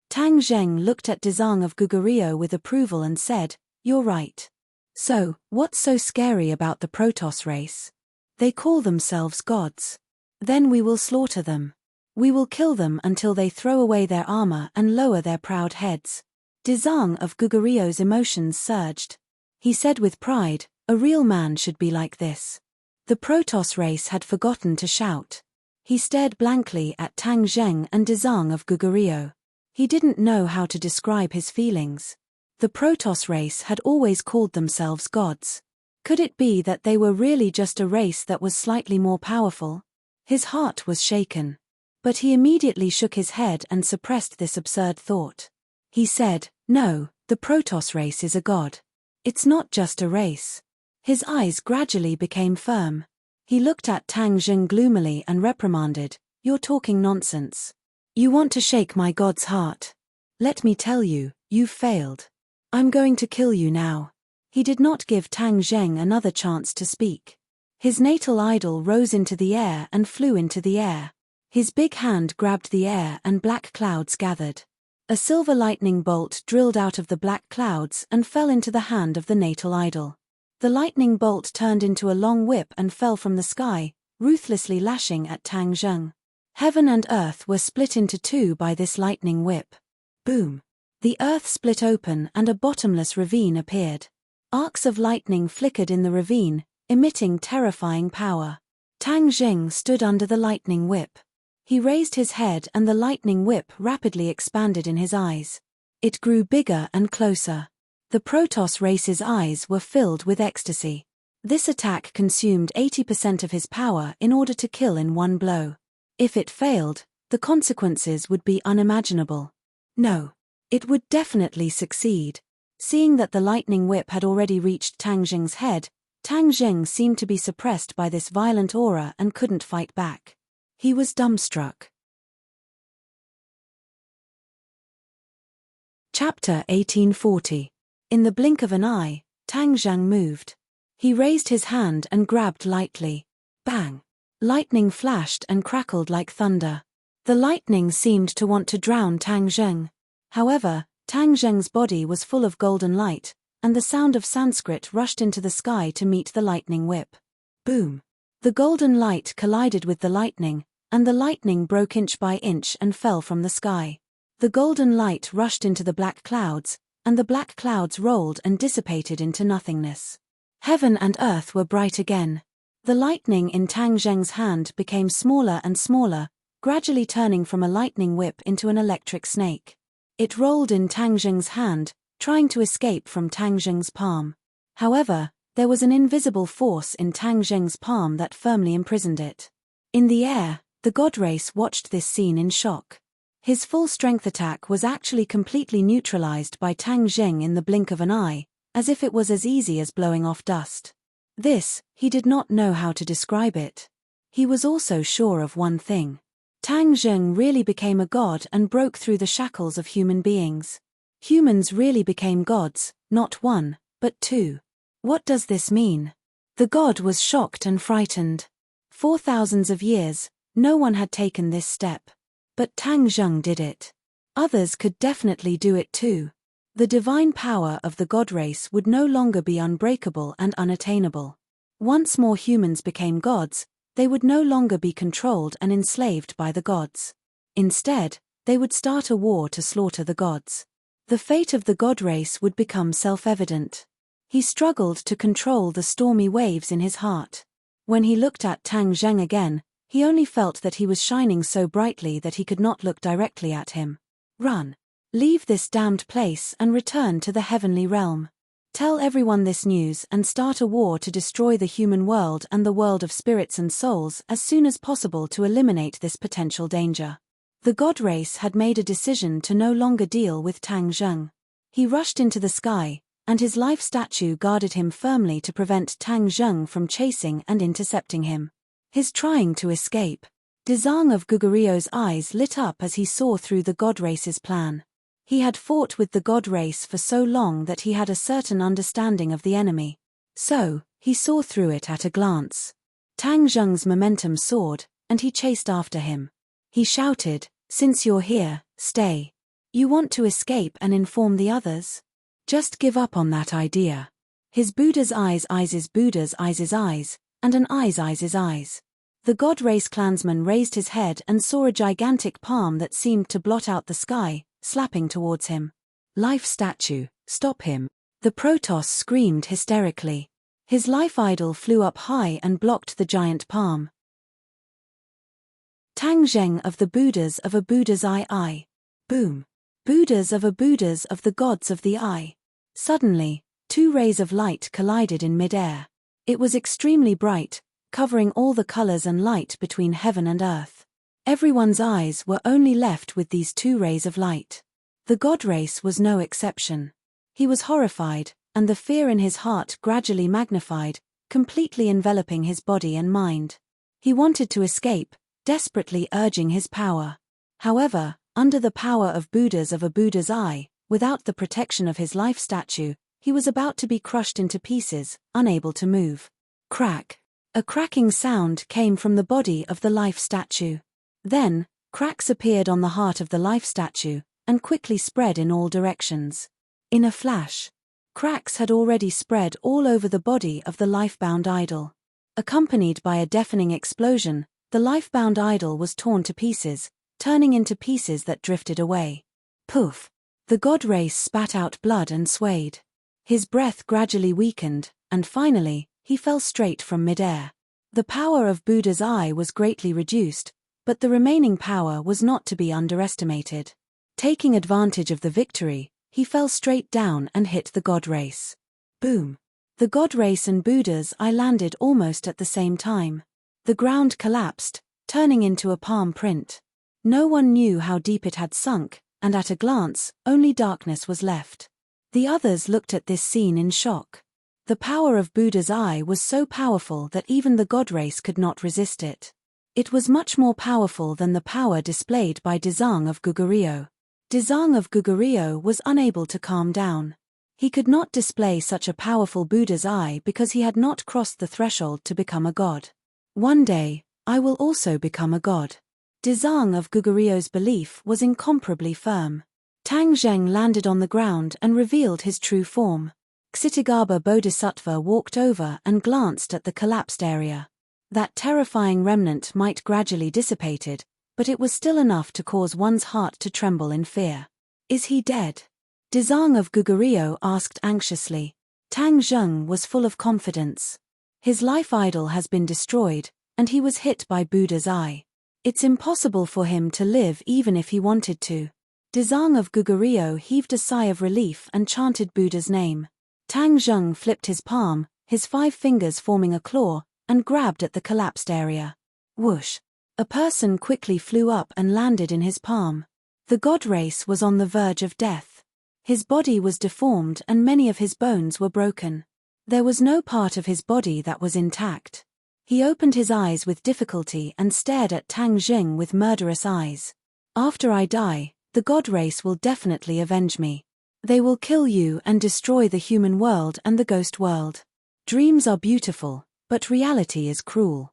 Tang Zheng looked at Dezang of Gugurio with approval and said, "You're right. So, what's so scary about the Protoss race? They call themselves gods. Then we will slaughter them. We will kill them until they throw away their armor and lower their proud heads." Dezang of Gugurio's emotions surged. He said with pride, "A real man should be like this." The Protoss race had forgotten to shout. He stared blankly at Tang Zheng and Dezang of Gugurio. He didn't know how to describe his feelings. The Protoss race had always called themselves gods. Could it be that they were really just a race that was slightly more powerful? His heart was shaken. But he immediately shook his head and suppressed this absurd thought. He said, "No, the Protoss race is a god. It's not just a race." His eyes gradually became firm. He looked at Tang Zheng gloomily and reprimanded, "You're talking nonsense. You want to shake my god's heart. Let me tell you, you've failed. I'm going to kill you now." He did not give Tang Zheng another chance to speak. His natal idol rose into the air and flew into the air. His big hand grabbed the air and black clouds gathered. A silver lightning bolt drilled out of the black clouds and fell into the hand of the natal idol. The lightning bolt turned into a long whip and fell from the sky, ruthlessly lashing at Tang Zheng. Heaven and earth were split into two by this lightning whip. Boom! The earth split open and a bottomless ravine appeared. Arcs of lightning flickered in the ravine, emitting terrifying power. Tang Zheng stood under the lightning whip. He raised his head and the lightning whip rapidly expanded in his eyes. It grew bigger and closer. The Protoss race's eyes were filled with ecstasy. This attack consumed 80% of his power in order to kill in one blow. If it failed, the consequences would be unimaginable. No. It would definitely succeed. Seeing that the lightning whip had already reached Tang Zheng's head, Tang Zheng seemed to be suppressed by this violent aura and couldn't fight back. He was dumbstruck. Chapter 1840. In the blink of an eye, Tang Zheng moved. He raised his hand and grabbed lightly. Bang! Lightning flashed and crackled like thunder. The lightning seemed to want to drown Tang Zheng. However, Tang Zheng's body was full of golden light, and the sound of Sanskrit rushed into the sky to meet the lightning whip. Boom! The golden light collided with the lightning, and the lightning broke inch by inch and fell from the sky. The golden light rushed into the black clouds, and the black clouds rolled and dissipated into nothingness. Heaven and earth were bright again. The lightning in Tang Zheng's hand became smaller and smaller, gradually turning from a lightning whip into an electric snake. It rolled in Tang Zheng's hand, trying to escape from Tang Zheng's palm. However, there was an invisible force in Tang Zheng's palm that firmly imprisoned it. In the air, the god race watched this scene in shock. His full-strength attack was actually completely neutralized by Tang Zheng in the blink of an eye, as if it was as easy as blowing off dust. This, he did not know how to describe it. He was also sure of one thing. Tang Zheng really became a god and broke through the shackles of human beings. Humans really became gods, not one, but two. What does this mean? The god was shocked and frightened. For thousands of years, no one had taken this step. But Tang Zheng did it. Others could definitely do it too. The divine power of the god race would no longer be unbreakable and unattainable. Once more humans became gods, they would no longer be controlled and enslaved by the gods. Instead, they would start a war to slaughter the gods. The fate of the god race would become self-evident. He struggled to control the stormy waves in his heart. When he looked at Tang Zheng again, he only felt that he was shining so brightly that he could not look directly at him. Run. Leave this damned place and return to the heavenly realm. Tell everyone this news and start a war to destroy the human world and the world of spirits and souls as soon as possible to eliminate this potential danger. The god race had made a decision to no longer deal with Tang Zheng. He rushed into the sky, and his life statue guarded him firmly to prevent Tang Zheng from chasing and intercepting him. His trying to escape. Dezang of Gugurio's eyes lit up as he saw through the god race's plan. He had fought with the god race for so long that he had a certain understanding of the enemy. So, he saw through it at a glance. Tang Zheng's momentum soared, and he chased after him. He shouted, "Since you're here, stay. You want to escape and inform the others? Just give up on that idea." His Buddha's eyes Buddha's eyes, and an eyes. The god race clansman raised his head and saw a gigantic palm that seemed to blot out the sky, slapping towards him. "Life statue, stop him." The Protoss screamed hysterically. His life idol flew up high and blocked the giant palm. Tang Zheng of the Buddhas of a Buddha's eye. Boom. Buddhas of the gods of the eye. Suddenly, two rays of light collided in mid-air. It was extremely bright, covering all the colors and light between heaven and earth. Everyone's eyes were only left with these two rays of light. The god race was no exception. He was horrified, and the fear in his heart gradually magnified, completely enveloping his body and mind. He wanted to escape, desperately urging his power. However, under the power of Buddhas of a Buddha's eye, without the protection of his life statue, He was about to be crushed into pieces, unable to move. Crack! A cracking sound came from the body of the life statue. Then, cracks appeared on the heart of the life statue, and quickly spread in all directions. In a flash, cracks had already spread all over the body of the life-bound idol. Accompanied by a deafening explosion, the life-bound idol was torn to pieces, turning into pieces that drifted away. Poof! The god race spat out blood and swayed. His breath gradually weakened, and finally, he fell straight from midair. The power of Buddha's eye was greatly reduced, but the remaining power was not to be underestimated. Taking advantage of the victory, he fell straight down and hit the god race. Boom! The god race and Buddha's eye landed almost at the same time. The ground collapsed, turning into a palm print. No one knew how deep it had sunk, and at a glance, only darkness was left. The others looked at this scene in shock. The power of Buddha's eye was so powerful that even the god race could not resist it. It was much more powerful than the power displayed by Dezang of Goguryeo. Dezang of Goguryeo was unable to calm down. He could not display such a powerful Buddha's eye because he had not crossed the threshold to become a god. One day, I will also become a god. Dezang of Goguryeo's belief was incomparably firm. Tang Zheng landed on the ground and revealed his true form. Ksitigaba Bodhisattva walked over and glanced at the collapsed area. That terrifying remnant might gradually dissipated, but it was still enough to cause one's heart to tremble in fear. Is he dead? Dezang of Goguryeo asked anxiously. Tang Zheng was full of confidence. His life idol has been destroyed, and he was hit by Buddha's eye. It's impossible for him to live even if he wanted to. Dezang of Goguryeo heaved a sigh of relief and chanted Buddha's name. Tang Zheng flipped his palm, his 5 fingers forming a claw, and grabbed at the collapsed area. Whoosh! A person quickly flew up and landed in his palm. The god race was on the verge of death. His body was deformed and many of his bones were broken. There was no part of his body that was intact. He opened his eyes with difficulty and stared at Tang Zheng with murderous eyes. After I die, the god race will definitely avenge me. They will kill you and destroy the human world and the ghost world. Dreams are beautiful, but reality is cruel.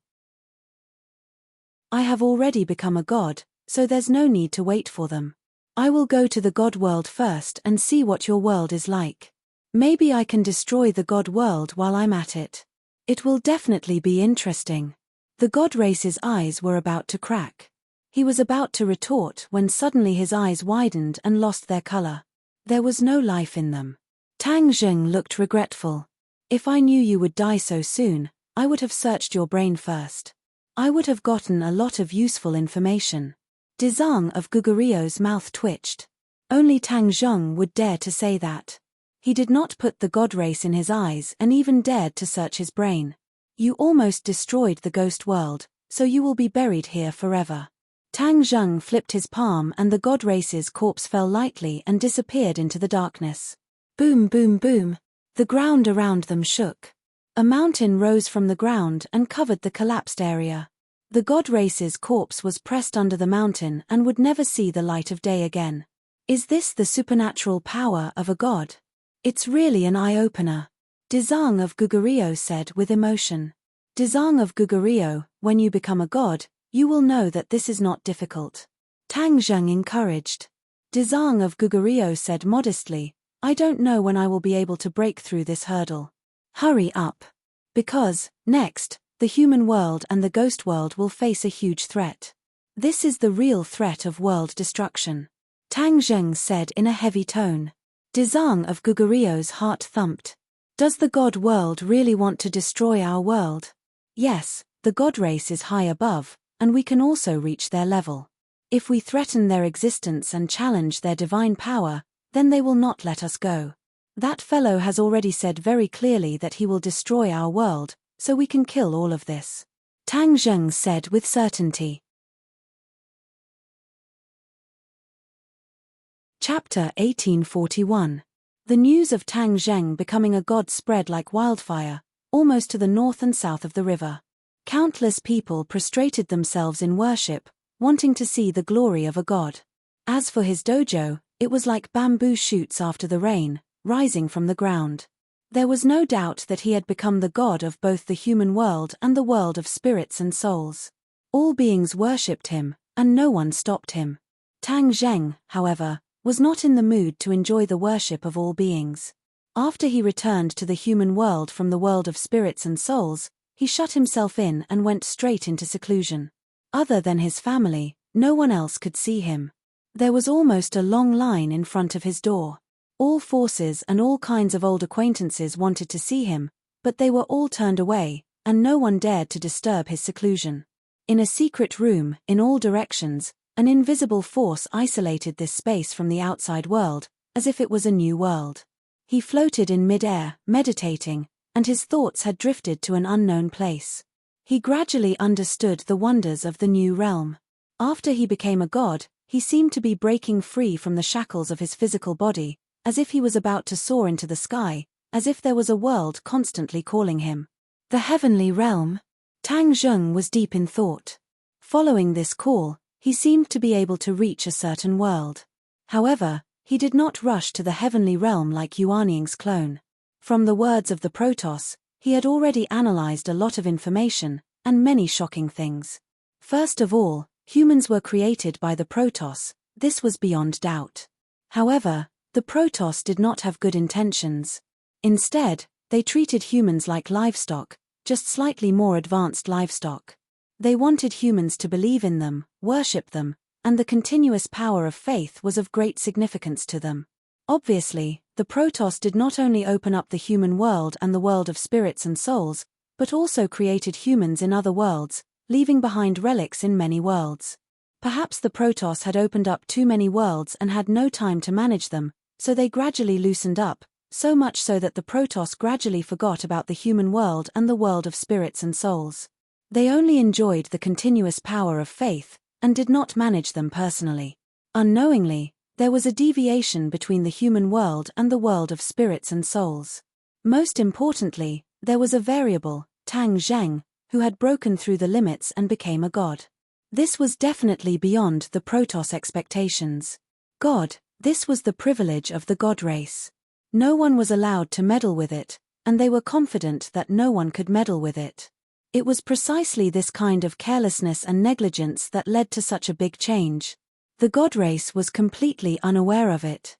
I have already become a god, so there's no need to wait for them. I will go to the god world first and see what your world is like. Maybe I can destroy the god world while I'm at it. It will definitely be interesting. The god race's eyes were about to crack. He was about to retort when suddenly his eyes widened and lost their color. There was no life in them. Tang Zheng looked regretful. If I knew you would die so soon, I would have searched your brain first. I would have gotten a lot of useful information. Dezang of Goguryeo's mouth twitched. Only Tang Zheng would dare to say that. He did not put the god race in his eyes and even dared to search his brain. You almost destroyed the ghost world, so you will be buried here forever. Tang Zheng flipped his palm and the god race's corpse fell lightly and disappeared into the darkness. Boom, boom, boom. The ground around them shook. A mountain rose from the ground and covered the collapsed area. The god race's corpse was pressed under the mountain and would never see the light of day again. Is this the supernatural power of a god? It's really an eye-opener. Dezang of Goguryeo said with emotion. Dezang of Goguryeo, when you become a god, you will know that this is not difficult. Tang Zheng encouraged. Dezang of Goguryeo said modestly, I don't know when I will be able to break through this hurdle. Hurry up. Because, next, the human world and the ghost world will face a huge threat. This is the real threat of world destruction. Tang Zheng said in a heavy tone. Dezang of Goguryeo's heart thumped. Does the god world really want to destroy our world? Yes, the god race is high above, and we can also reach their level. If we threaten their existence and challenge their divine power, then they will not let us go. That fellow has already said very clearly that he will destroy our world, so we can kill all of this. Tang Zheng said with certainty. Chapter 1841. The news of Tang Zheng becoming a god spread like wildfire, almost to the north and south of the river. Countless people prostrated themselves in worship, wanting to see the glory of a god. As for his dojo, it was like bamboo shoots after the rain, rising from the ground. There was no doubt that he had become the god of both the human world and the world of spirits and souls. All beings worshipped him, and no one stopped him. Tang Zheng, however, was not in the mood to enjoy the worship of all beings. After he returned to the human world from the world of spirits and souls, he shut himself in and went straight into seclusion. Other than his family, no one else could see him. There was almost a long line in front of his door. All forces and all kinds of old acquaintances wanted to see him, but they were all turned away, and no one dared to disturb his seclusion. In a secret room, in all directions, an invisible force isolated this space from the outside world, as if it was a new world. He floated in mid-air, meditating, and his thoughts had drifted to an unknown place. He gradually understood the wonders of the new realm. After he became a god, he seemed to be breaking free from the shackles of his physical body, as if he was about to soar into the sky, as if there was a world constantly calling him. The heavenly realm? Tang Zheng was deep in thought. Following this call, he seemed to be able to reach a certain world. However, he did not rush to the heavenly realm like Yuaning's clone. From the words of the Protoss, he had already analyzed a lot of information, and many shocking things. First of all, humans were created by the Protoss, this was beyond doubt. However, the Protoss did not have good intentions. Instead, they treated humans like livestock, just slightly more advanced livestock. They wanted humans to believe in them, worship them, and the continuous power of faith was of great significance to them. Obviously, the Protoss did not only open up the human world and the world of spirits and souls, but also created humans in other worlds, leaving behind relics in many worlds. Perhaps the Protoss had opened up too many worlds and had no time to manage them, so they gradually loosened up, so much so that the Protoss gradually forgot about the human world and the world of spirits and souls. They only enjoyed the continuous power of faith, and did not manage them personally. Unknowingly, there was a deviation between the human world and the world of spirits and souls. Most importantly, there was a variable, Tang Zheng, who had broken through the limits and became a god. This was definitely beyond the Protoss expectations. God, this was the privilege of the god race. No one was allowed to meddle with it, and they were confident that no one could meddle with it. It was precisely this kind of carelessness and negligence that led to such a big change. The god race was completely unaware of it.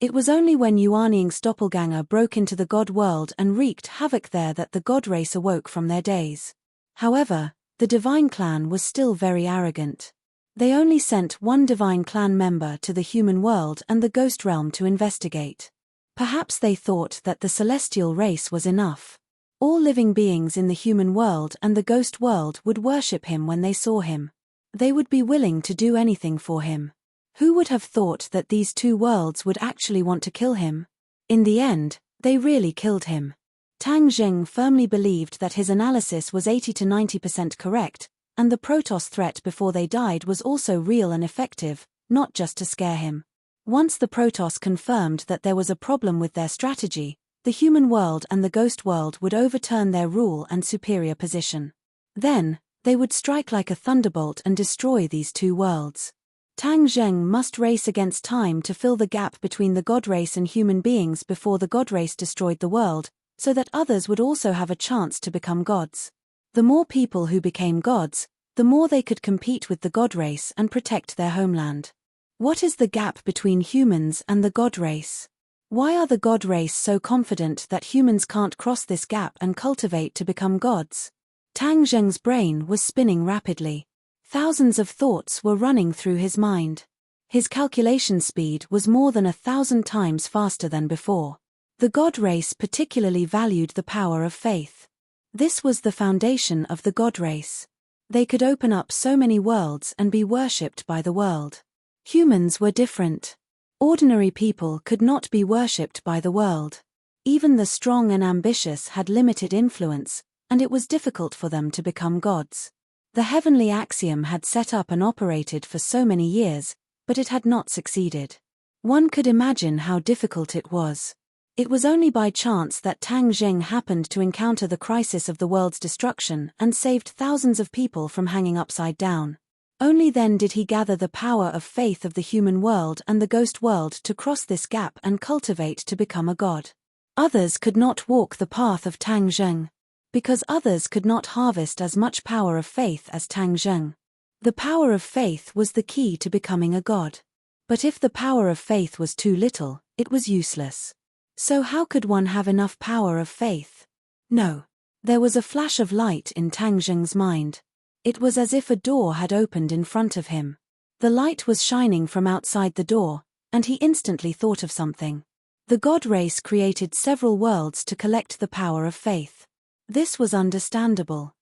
It was only when Yuaning's doppelganger broke into the god world and wreaked havoc there that the god race awoke from their daze. However, the divine clan was still very arrogant. They only sent one divine clan member to the human world and the ghost realm to investigate. Perhaps they thought that the celestial race was enough. All living beings in the human world and the ghost world would worship him when they saw him. They would be willing to do anything for him. Who would have thought that these two worlds would actually want to kill him? In the end, they really killed him. Tang Zheng firmly believed that his analysis was 80 to 90% correct, and the Protoss threat before they died was also real and effective, not just to scare him. Once the Protoss confirmed that there was a problem with their strategy, the human world and the ghost world would overturn their rule and superior position. Then, they would strike like a thunderbolt and destroy these two worlds. Tang Zheng must race against time to fill the gap between the god race and human beings before the god race destroyed the world, so that others would also have a chance to become gods. The more people who became gods, the more they could compete with the god race and protect their homeland. What is the gap between humans and the god race? Why are the god race so confident that humans can't cross this gap and cultivate to become gods? Tang Zheng's brain was spinning rapidly. Thousands of thoughts were running through his mind. His calculation speed was more than 1,000 times faster than before. The god race particularly valued the power of faith. This was the foundation of the god race. They could open up so many worlds and be worshipped by the world. Humans were different. Ordinary people could not be worshipped by the world. Even the strong and ambitious had limited influence, and it was difficult for them to become gods. The heavenly axiom had set up and operated for so many years, but it had not succeeded. One could imagine how difficult it was. It was only by chance that Tang Zheng happened to encounter the crisis of the world's destruction and saved thousands of people from hanging upside down. Only then did he gather the power of faith of the human world and the ghost world to cross this gap and cultivate to become a god. Others could not walk the path of Tang Zheng, because others could not harvest as much power of faith as Tang Zheng. The power of faith was the key to becoming a god. But if the power of faith was too little, it was useless. So how could one have enough power of faith? No. There was a flash of light in Tang Zheng's mind. It was as if a door had opened in front of him. The light was shining from outside the door, and he instantly thought of something. The god race created several worlds to collect the power of faith. This was understandable.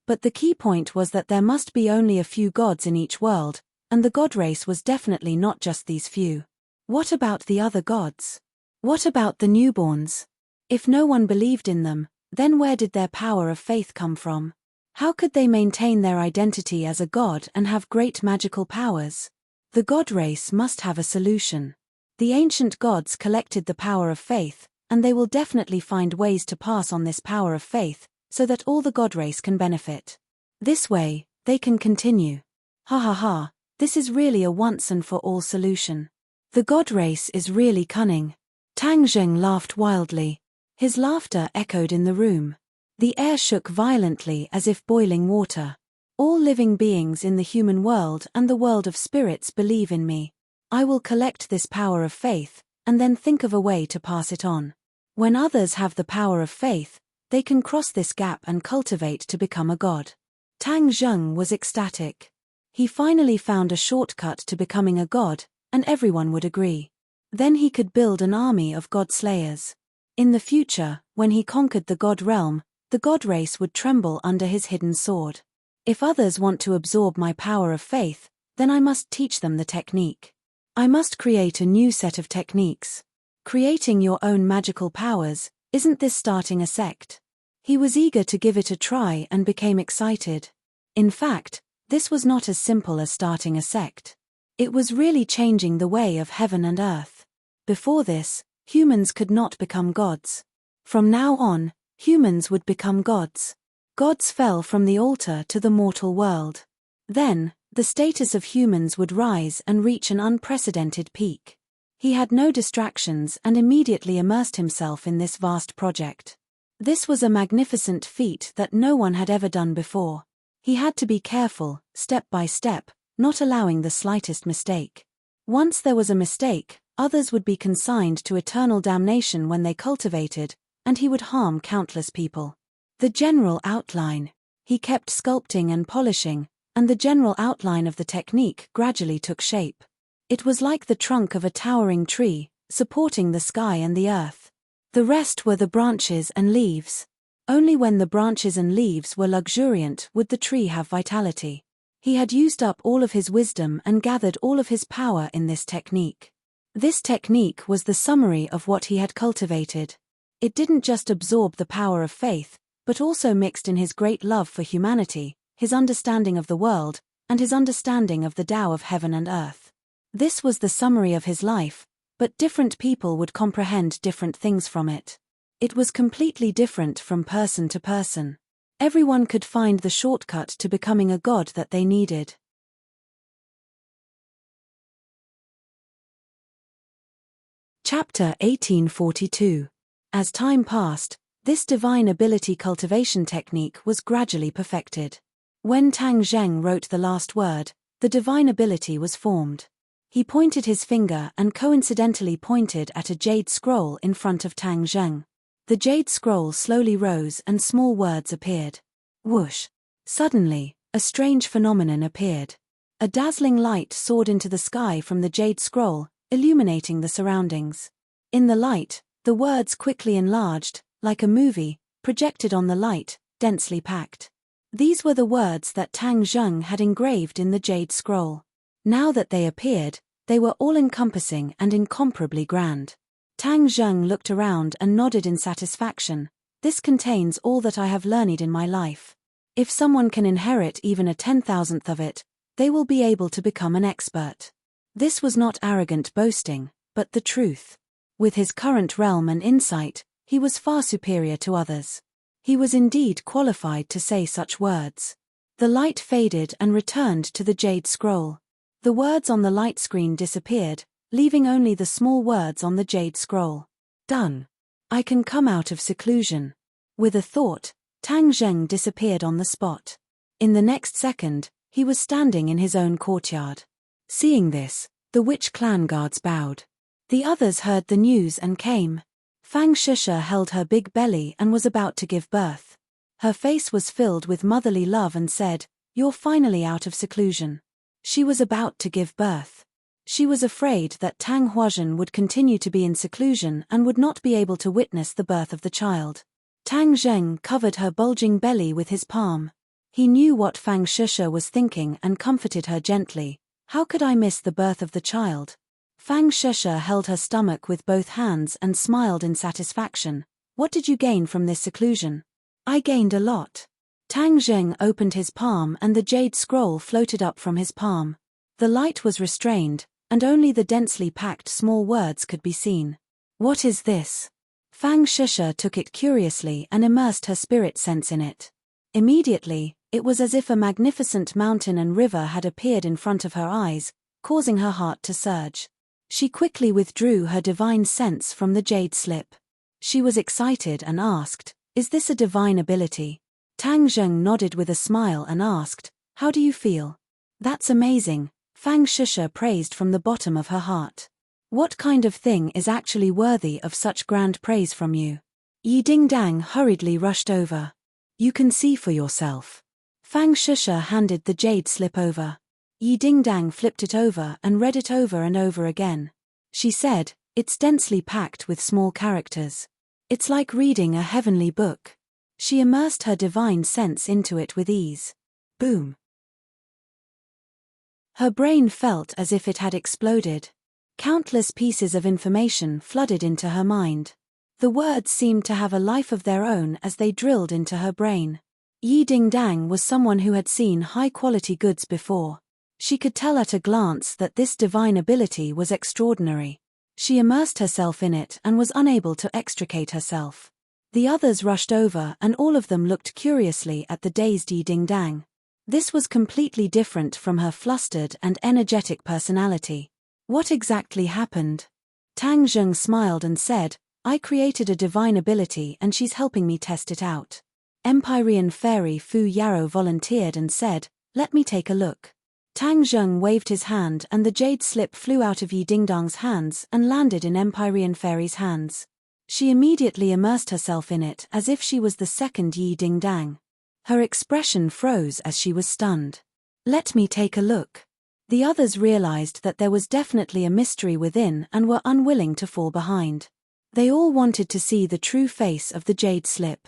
But the key point was that there must be only a few gods in each world, and the god race was definitely not just these few. What about the other gods? What about the newborns? If no one believed in them, then where did their power of faith come from? How could they maintain their identity as a god and have great magical powers? The god race must have a solution. The ancient gods collected the power of faith, and they will definitely find ways to pass on this power of faith, so that all the god race can benefit. This way, they can continue. Ha ha ha, this is really a once and for all solution. The god race is really cunning. Tang Zheng laughed wildly. His laughter echoed in the room. The air shook violently as if boiling water. All living beings in the human world and the world of spirits believe in me. I will collect this power of faith, and then think of a way to pass it on. When others have the power of faith, they can cross this gap and cultivate to become a god. Tang Zheng was ecstatic. He finally found a shortcut to becoming a god, and everyone would agree. Then he could build an army of god slayers. In the future, when he conquered the god realm, the god race would tremble under his hidden sword. If others want to absorb my power of faith, then I must teach them the technique. I must create a new set of techniques. Creating your own magical powers, isn't this starting a sect? He was eager to give it a try and became excited. In fact, this was not as simple as starting a sect. It was really changing the way of heaven and earth. Before this, humans could not become gods. From now on, humans would become gods. Gods fell from the altar to the mortal world. Then, the status of humans would rise and reach an unprecedented peak. He had no distractions and immediately immersed himself in this vast project. This was a magnificent feat that no one had ever done before. He had to be careful, step by step, not allowing the slightest mistake. Once there was a mistake, others would be consigned to eternal damnation when they cultivated, and he would harm countless people. The general outline. He kept sculpting and polishing, and the general outline of the technique gradually took shape. It was like the trunk of a towering tree, supporting the sky and the earth. The rest were the branches and leaves. Only when the branches and leaves were luxuriant would the tree have vitality. He had used up all of his wisdom and gathered all of his power in this technique. This technique was the summary of what he had cultivated. It didn't just absorb the power of faith, but also mixed in his great love for humanity, his understanding of the world, and his understanding of the Tao of heaven and earth. This was the summary of his life, but different people would comprehend different things from it. It was completely different from person to person. Everyone could find the shortcut to becoming a god that they needed. Chapter 1842. As time passed, this divine ability cultivation technique was gradually perfected. When Tang Zheng wrote the last word, the divine ability was formed. He pointed his finger and coincidentally pointed at a jade scroll in front of Tang Zheng. The jade scroll slowly rose and small words appeared. Whoosh! Suddenly, a strange phenomenon appeared. A dazzling light soared into the sky from the jade scroll, illuminating the surroundings. In the light, the words quickly enlarged, like a movie, projected on the light, densely packed. These were the words that Tang Zheng had engraved in the jade scroll. Now that they appeared, they were all-encompassing and incomparably grand. Tang Zheng looked around and nodded in satisfaction. This contains all that I have learned in my life. If someone can inherit even a 10,000th of it, they will be able to become an expert. This was not arrogant boasting, but the truth. With his current realm and insight, he was far superior to others. He was indeed qualified to say such words. The light faded and returned to the jade scroll. The words on the light screen disappeared, leaving only the small words on the jade scroll. Done. I can come out of seclusion. With a thought, Tang Zheng disappeared on the spot. In the next second, he was standing in his own courtyard. Seeing this, the witch clan guards bowed. The others heard the news and came. Fang Shisha held her big belly and was about to give birth. Her face was filled with motherly love and said, "You're finally out of seclusion." She was about to give birth. She was afraid that Tang Huazhen would continue to be in seclusion and would not be able to witness the birth of the child. Tang Zheng covered her bulging belly with his palm. He knew what Fang Shisha was thinking and comforted her gently. How could I miss the birth of the child? Fang Shisha held her stomach with both hands and smiled in satisfaction. What did you gain from this seclusion? I gained a lot. Tang Zheng opened his palm and the jade scroll floated up from his palm. The light was restrained, and only the densely packed small words could be seen. What is this? Fang Shisha took it curiously and immersed her spirit sense in it. Immediately, it was as if a magnificent mountain and river had appeared in front of her eyes, causing her heart to surge. She quickly withdrew her divine sense from the jade slip. She was excited and asked, "Is this a divine ability?" Tang Zheng nodded with a smile and asked, "How do you feel?" "That's amazing," Fang Shisha praised from the bottom of her heart. "What kind of thing is actually worthy of such grand praise from you?" Yi Dingdang hurriedly rushed over. "You can see for yourself." Fang Shisha handed the jade slip over. Yi Dingdang flipped it over and read it over and over again. She said, "It's densely packed with small characters. It's like reading a heavenly book." She immersed her divine sense into it with ease. Boom. Her brain felt as if it had exploded. Countless pieces of information flooded into her mind. The words seemed to have a life of their own as they drilled into her brain. Yi Dingdang was someone who had seen high-quality goods before. She could tell at a glance that this divine ability was extraordinary. She immersed herself in it and was unable to extricate herself. The others rushed over and all of them looked curiously at the dazed Yi Dingdang. This was completely different from her flustered and energetic personality. What exactly happened? Tang Zheng smiled and said, "I created a divine ability and she's helping me test it out." Empyrean fairy Fu Yarrow volunteered and said, "Let me take a look." Tang Zheng waved his hand and the jade slip flew out of Yi Dingdang's hands and landed in Empyrean fairy's hands. She immediately immersed herself in it as if she was the second Yi Dingdang. Her expression froze as she was stunned. "Let me take a look." The others realized that there was definitely a mystery within and were unwilling to fall behind. They all wanted to see the true face of the jade slip.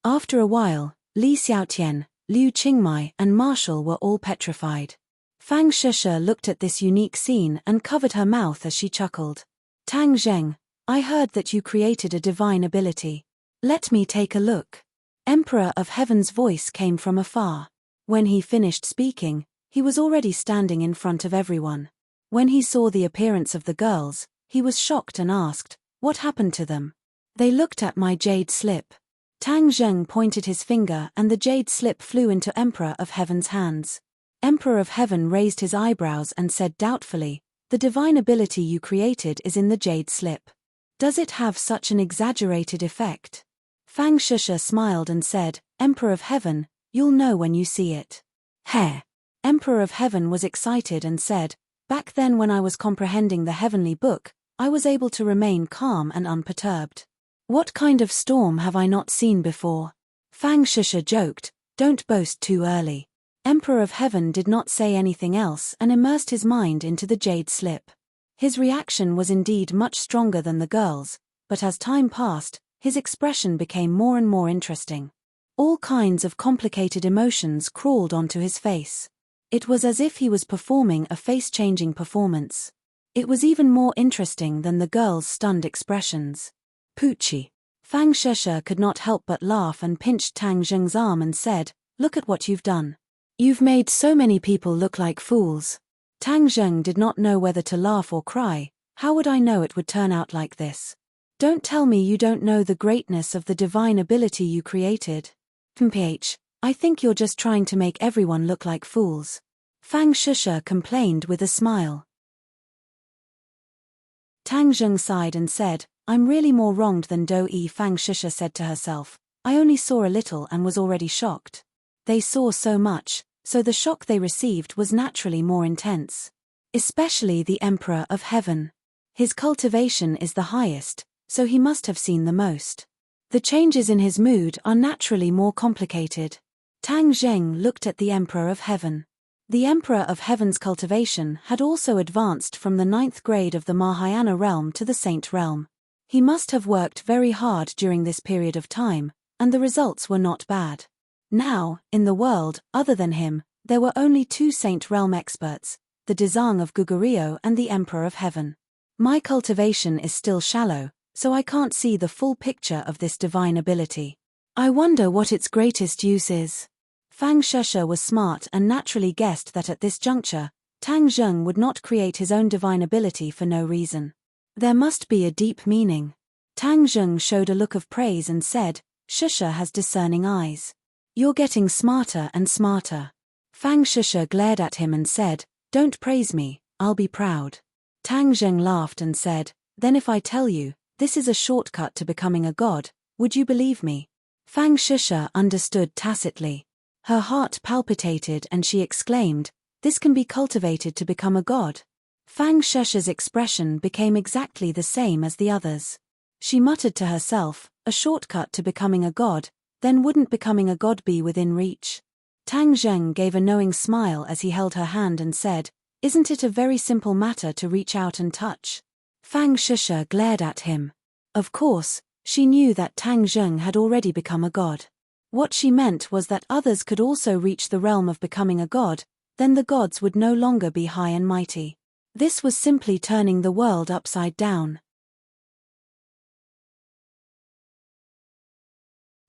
After a while, Li Xiaotian, Liu Qingmai and Marshall were all petrified. Fang Shisha looked at this unique scene and covered her mouth as she chuckled. "Tang Zheng, I heard that you created a divine ability. Let me take a look." Emperor of Heaven's voice came from afar. When he finished speaking, he was already standing in front of everyone. When he saw the appearance of the girls, he was shocked and asked, "What happened to them?" "They looked at my jade slip." Tang Zheng pointed his finger and the jade slip flew into Emperor of Heaven's hands. Emperor of Heaven raised his eyebrows and said doubtfully, "The divine ability you created is in the jade slip. Does it have such an exaggerated effect?" Fang Shisha smiled and said, "Emperor of Heaven, you'll know when you see it." Heh! Emperor of Heaven was excited and said, "Back then when I was comprehending the heavenly book, I was able to remain calm and unperturbed. What kind of storm have I not seen before?" Fang Shisha joked, "Don't boast too early." Emperor of Heaven did not say anything else and immersed his mind into the jade slip. His reaction was indeed much stronger than the girls, but as time passed, his expression became more and more interesting. All kinds of complicated emotions crawled onto his face. It was as if he was performing a face-changing performance. It was even more interesting than the girls' stunned expressions. "Poochie." Fang Shisha could not help but laugh and pinched Tang Zheng's arm and said, "Look at what you've done. You've made so many people look like fools." Tang Zheng did not know whether to laugh or cry. "How would I know it would turn out like this? Don't tell me you don't know the greatness of the divine ability you created." I think you're just trying to make everyone look like fools. Fang Shisha complained with a smile. Tang Zheng sighed and said, I'm really more wronged than Do Yi. Fang Shisha said to herself, I only saw a little and was already shocked. They saw so much, so the shock they received was naturally more intense. Especially the Emperor of Heaven. His cultivation is the highest, so he must have seen the most. The changes in his mood are naturally more complicated. Tang Zheng looked at the Emperor of Heaven. The Emperor of Heaven's cultivation had also advanced from the 9th grade of the Mahayana realm to the Saint realm. He must have worked very hard during this period of time, and the results were not bad. Now, in the world, other than him, there were only 2 Saint realm experts, the Dezang of Gugurio and the Emperor of Heaven. My cultivation is still shallow, so I can't see the full picture of this divine ability. I wonder what its greatest use is. Fang Shisha was smart and naturally guessed that at this juncture, Tang Zheng would not create his own divine ability for no reason. There must be a deep meaning. Tang Zheng showed a look of praise and said, Shisha has discerning eyes. You're getting smarter and smarter. Fang Shisha glared at him and said, Don't praise me, I'll be proud. Tang Zheng laughed and said, Then if I tell you, this is a shortcut to becoming a god, would you believe me? Fang Shisha understood tacitly. Her heart palpitated and she exclaimed, This can be cultivated to become a god. Fang Shisha's expression became exactly the same as the others. She muttered to herself, a shortcut to becoming a god, then wouldn't becoming a god be within reach? Tang Zheng gave a knowing smile as he held her hand and said, Isn't it a very simple matter to reach out and touch? Fang Shisha glared at him. Of course, she knew that Tang Zheng had already become a god. What she meant was that others could also reach the realm of becoming a god, then the gods would no longer be high and mighty. This was simply turning the world upside down.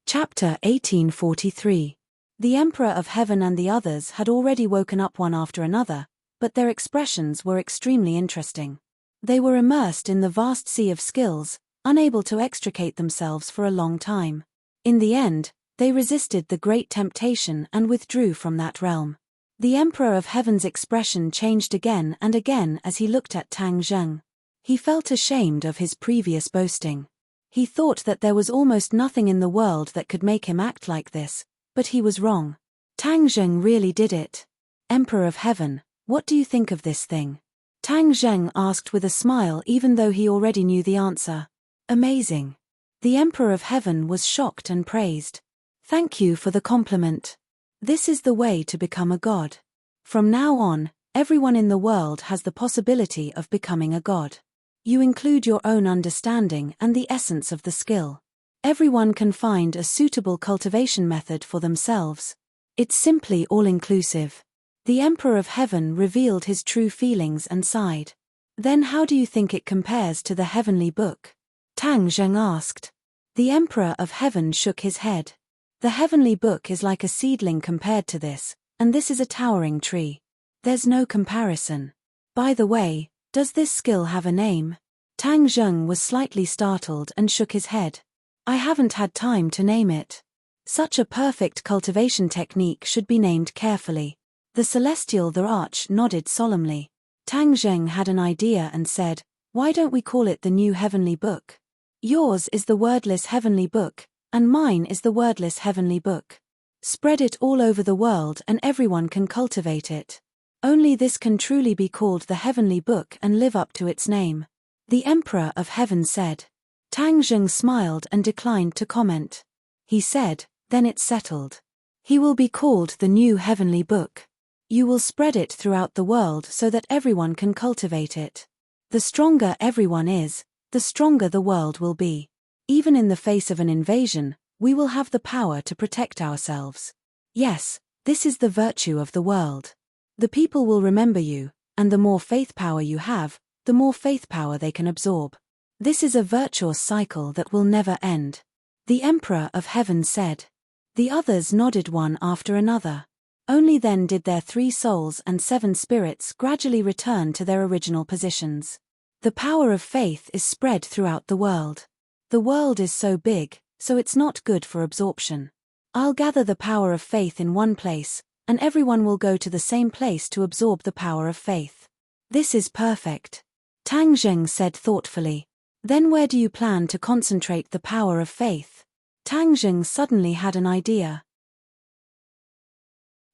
Chapter 1843. The Emperor of Heaven and the others had already woken up one after another, but their expressions were extremely interesting. They were immersed in the vast sea of skills, unable to extricate themselves for a long time. In the end, they resisted the great temptation and withdrew from that realm. The Emperor of Heaven's expression changed again and again as he looked at Tang Zheng. He felt ashamed of his previous boasting. He thought that there was almost nothing in the world that could make him act like this, but he was wrong. Tang Zheng really did it. Emperor of Heaven, what do you think of this thing? Tang Zheng asked with a smile even though he already knew the answer. Amazing. The Emperor of Heaven was shocked and praised. Thank you for the compliment. This is the way to become a god. From now on, everyone in the world has the possibility of becoming a god. You include your own understanding and the essence of the skill. Everyone can find a suitable cultivation method for themselves. It's simply all-inclusive. The Emperor of Heaven revealed his true feelings and sighed. Then how do you think it compares to the heavenly book? Tang Zheng asked. The Emperor of Heaven shook his head. The heavenly book is like a seedling compared to this, and this is a towering tree. There's no comparison. By the way, does this skill have a name? Tang Zheng was slightly startled and shook his head. I haven't had time to name it. Such a perfect cultivation technique should be named carefully. The celestial the Arch nodded solemnly. Tang Zheng had an idea and said, Why don't we call it the new heavenly book? Yours is the wordless heavenly book, and mine is the wordless heavenly book. Spread it all over the world and everyone can cultivate it. Only this can truly be called the heavenly book and live up to its name. The Emperor of Heaven said. Tang Zheng smiled and declined to comment. He said, Then it's settled. He will be called the new heavenly book. You will spread it throughout the world so that everyone can cultivate it. The stronger everyone is, the stronger the world will be. Even in the face of an invasion, we will have the power to protect ourselves. Yes, this is the virtue of the world. The people will remember you, and the more faith power you have, the more faith power they can absorb. This is a virtuous cycle that will never end. The Emperor of Heaven said. The others nodded one after another. Only then did their 3 souls and 7 spirits gradually return to their original positions. The power of faith is spread throughout the world. The world is so big, so it's not good for absorption. I'll gather the power of faith in one place, and everyone will go to the same place to absorb the power of faith. This is perfect. Tang Zheng said thoughtfully. Then where do you plan to concentrate the power of faith? Tang Zheng suddenly had an idea.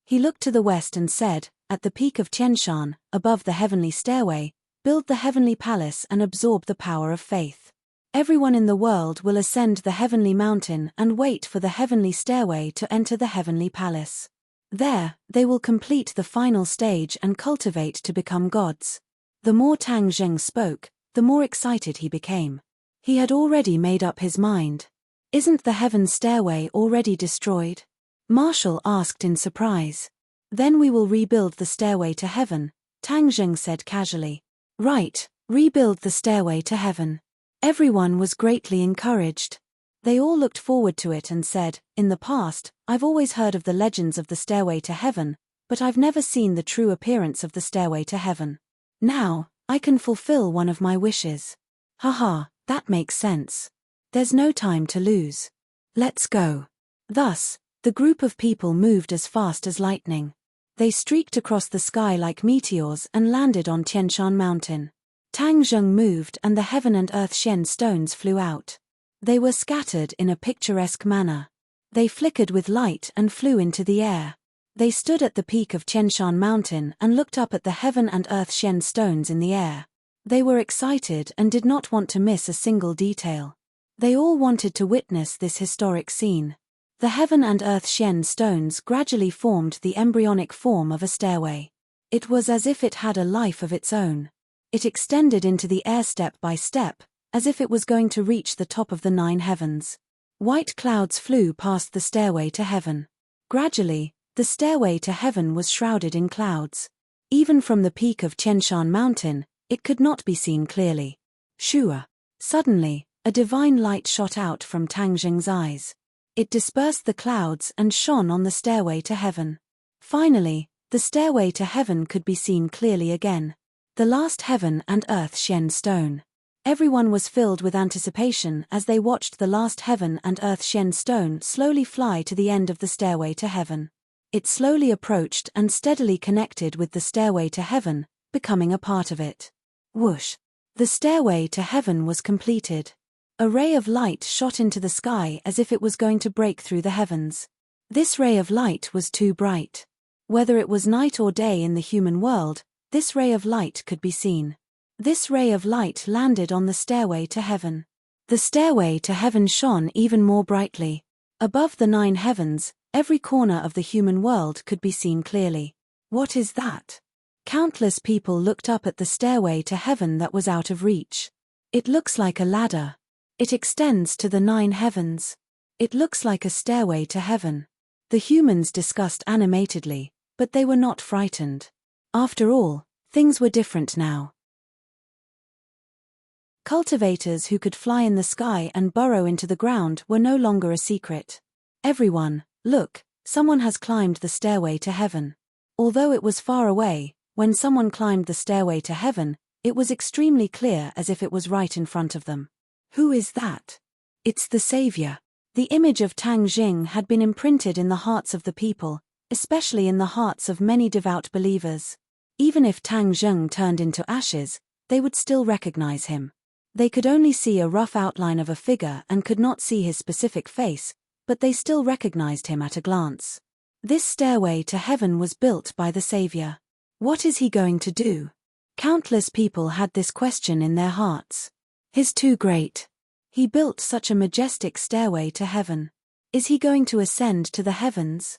He looked to the west and said, at the peak of Tianshan, above the heavenly stairway, build the heavenly palace and absorb the power of faith. Everyone in the world will ascend the heavenly mountain and wait for the heavenly stairway to enter the heavenly palace. There, they will complete the final stage and cultivate to become gods. The more Tang Zheng spoke, the more excited he became. He had already made up his mind. Isn't the heaven stairway already destroyed? Marshall asked in surprise. Then we will rebuild the stairway to heaven, Tang Zheng said casually. Right, rebuild the stairway to heaven. Everyone was greatly encouraged. They all looked forward to it and said, in the past, I've always heard of the legends of the stairway to heaven, but I've never seen the true appearance of the stairway to heaven. Now, I can fulfill one of my wishes. Haha, that makes sense. There's no time to lose. Let's go. Thus, the group of people moved as fast as lightning. They streaked across the sky like meteors and landed on Tianshan Mountain. Tang Zheng moved and the heaven and earth Shen stones flew out. They were scattered in a picturesque manner. They flickered with light and flew into the air. They stood at the peak of Tianshan Mountain and looked up at the heaven and earth Shen stones in the air. They were excited and did not want to miss a single detail. They all wanted to witness this historic scene. The heaven and earth Shen stones gradually formed the embryonic form of a stairway. It was as if it had a life of its own. It extended into the air step by step, as if it was going to reach the top of the 9 heavens. White clouds flew past the stairway to heaven. Gradually, the stairway to heaven was shrouded in clouds. Even from the peak of Tianshan Mountain, it could not be seen clearly. Shua. Suddenly, a divine light shot out from Tang Zheng's eyes. It dispersed the clouds and shone on the stairway to heaven. Finally, the stairway to heaven could be seen clearly again. The last heaven and earth Shen stone. Everyone was filled with anticipation as they watched the last heaven and earth Shen stone slowly fly to the end of the stairway to heaven. It slowly approached and steadily connected with the stairway to heaven, becoming a part of it. Whoosh! The stairway to heaven was completed. A ray of light shot into the sky as if it was going to break through the heavens. This ray of light was too bright. Whether it was night or day in the human world, this ray of light could be seen. This ray of light landed on the stairway to heaven. The stairway to heaven shone even more brightly. Above the 9 heavens, every corner of the human world could be seen clearly. What is that? Countless people looked up at the stairway to heaven that was out of reach. It looks like a ladder. It extends to the 9 heavens. It looks like a stairway to heaven. The humans discussed animatedly, but they were not frightened. After all, things were different now. Cultivators who could fly in the sky and burrow into the ground were no longer a secret. Everyone, look, someone has climbed the stairway to heaven. Although it was far away, when someone climbed the stairway to heaven, it was extremely clear as if it was right in front of them. Who is that? It's the Savior. The image of Tang Zheng had been imprinted in the hearts of the people, especially in the hearts of many devout believers. Even if Tang Zheng turned into ashes, they would still recognize him. They could only see a rough outline of a figure and could not see his specific face, but they still recognized him at a glance. This stairway to heaven was built by the Savior. What is he going to do? Countless people had this question in their hearts. He's too great. He built such a majestic stairway to heaven. Is he going to ascend to the heavens?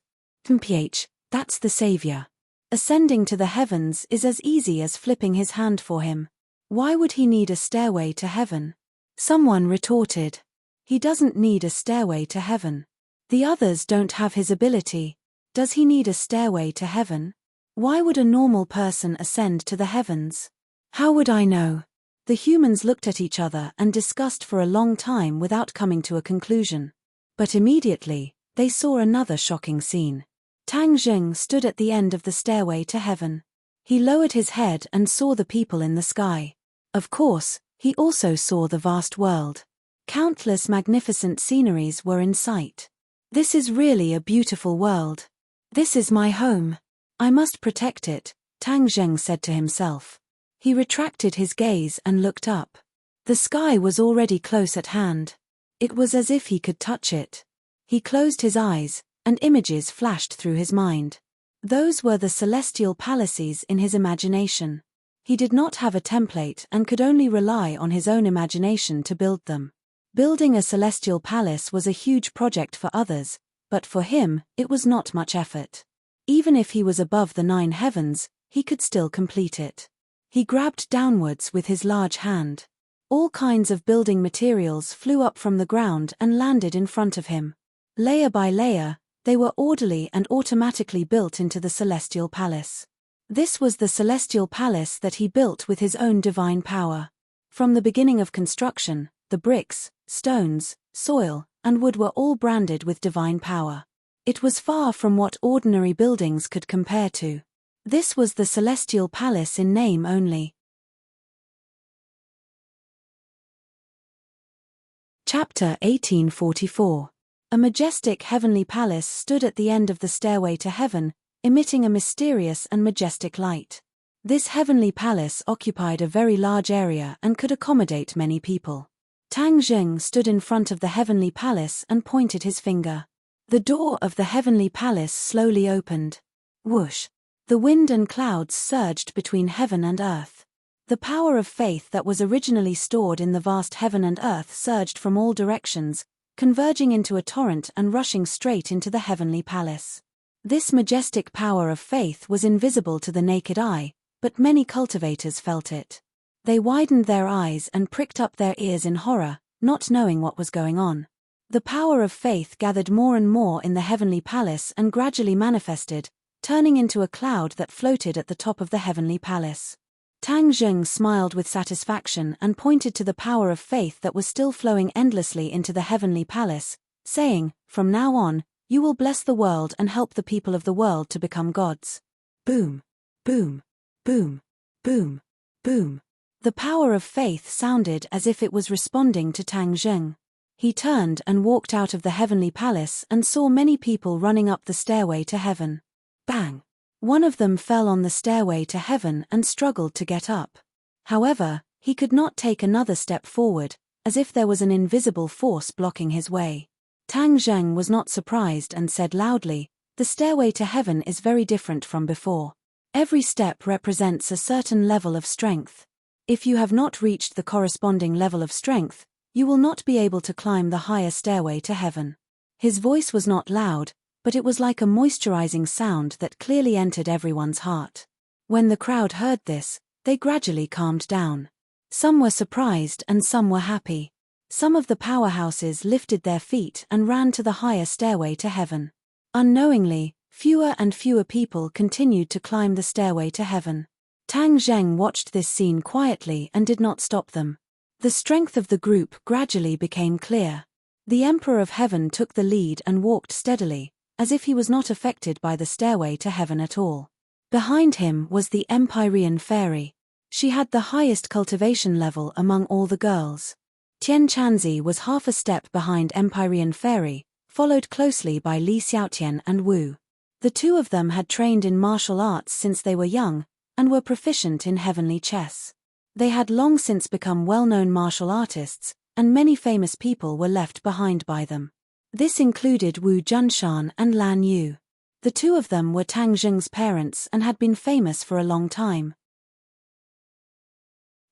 That's the Savior. Ascending to the heavens is as easy as flipping his hand for him. Why would he need a stairway to heaven? Someone retorted. He doesn't need a stairway to heaven. The others don't have his ability. Does he need a stairway to heaven? Why would a normal person ascend to the heavens? How would I know? The humans looked at each other and discussed for a long time without coming to a conclusion. But immediately, they saw another shocking scene. Tang Zheng stood at the end of the stairway to heaven. He lowered his head and saw the people in the sky. Of course, he also saw the vast world. Countless magnificent sceneries were in sight. This is really a beautiful world. This is my home. I must protect it, Tang Zheng said to himself. He retracted his gaze and looked up. The sky was already close at hand. It was as if he could touch it. He closed his eyes, and images flashed through his mind. Those were the celestial palaces in his imagination. He did not have a template and could only rely on his own imagination to build them. Building a celestial palace was a huge project for others, but for him, it was not much effort. Even if he was above the 9 heavens, he could still complete it. He grabbed downwards with his large hand. All kinds of building materials flew up from the ground and landed in front of him. Layer by layer, they were orderly and automatically built into the celestial palace. This was the celestial palace that he built with his own divine power. From the beginning of construction, the bricks, stones, soil, and wood were all branded with divine power. It was far from what ordinary buildings could compare to. This was the celestial palace in name only. Chapter 1844. A majestic heavenly palace stood at the end of the stairway to heaven, emitting a mysterious and majestic light. This heavenly palace occupied a very large area and could accommodate many people. Tang Zheng stood in front of the heavenly palace and pointed his finger. The door of the heavenly palace slowly opened. Whoosh! The wind and clouds surged between heaven and earth. The power of faith that was originally stored in the vast heaven and earth surged from all directions, converging into a torrent and rushing straight into the heavenly palace. This majestic power of faith was invisible to the naked eye, but many cultivators felt it. They widened their eyes and pricked up their ears in horror, not knowing what was going on. The power of faith gathered more and more in the heavenly palace and gradually manifested, turning into a cloud that floated at the top of the heavenly palace. Tang Zheng smiled with satisfaction and pointed to the power of faith that was still flowing endlessly into the heavenly palace, saying, "From now on, you will bless the world and help the people of the world to become gods." Boom! Boom! Boom! Boom! Boom! The power of faith sounded as if it was responding to Tang Zheng. He turned and walked out of the heavenly palace and saw many people running up the stairway to heaven. Bang! One of them fell on the stairway to heaven and struggled to get up. However, he could not take another step forward, as if there was an invisible force blocking his way. Tang Zheng was not surprised and said loudly, "The stairway to heaven is very different from before. Every step represents a certain level of strength. If you have not reached the corresponding level of strength, you will not be able to climb the higher stairway to heaven." His voice was not loud, but it was like a moisturizing sound that clearly entered everyone's heart. When the crowd heard this, they gradually calmed down. Some were surprised and some were happy. Some of the powerhouses lifted their feet and ran to the higher stairway to heaven. Unknowingly, fewer and fewer people continued to climb the stairway to heaven. Tang Zheng watched this scene quietly and did not stop them. The strength of the group gradually became clear. The Emperor of Heaven took the lead and walked steadily, as if he was not affected by the stairway to heaven at all. Behind him was the Empyrean fairy. She had the highest cultivation level among all the girls. Tian Chanzi was half a step behind Empyrean fairy, followed closely by Li Xiaotian and Wu. The two of them had trained in martial arts since they were young, and were proficient in heavenly chess. They had long since become well-known martial artists, and many famous people were left behind by them. This included Wu Junshan and Lan Yu. The two of them were Tang Zheng's parents and had been famous for a long time.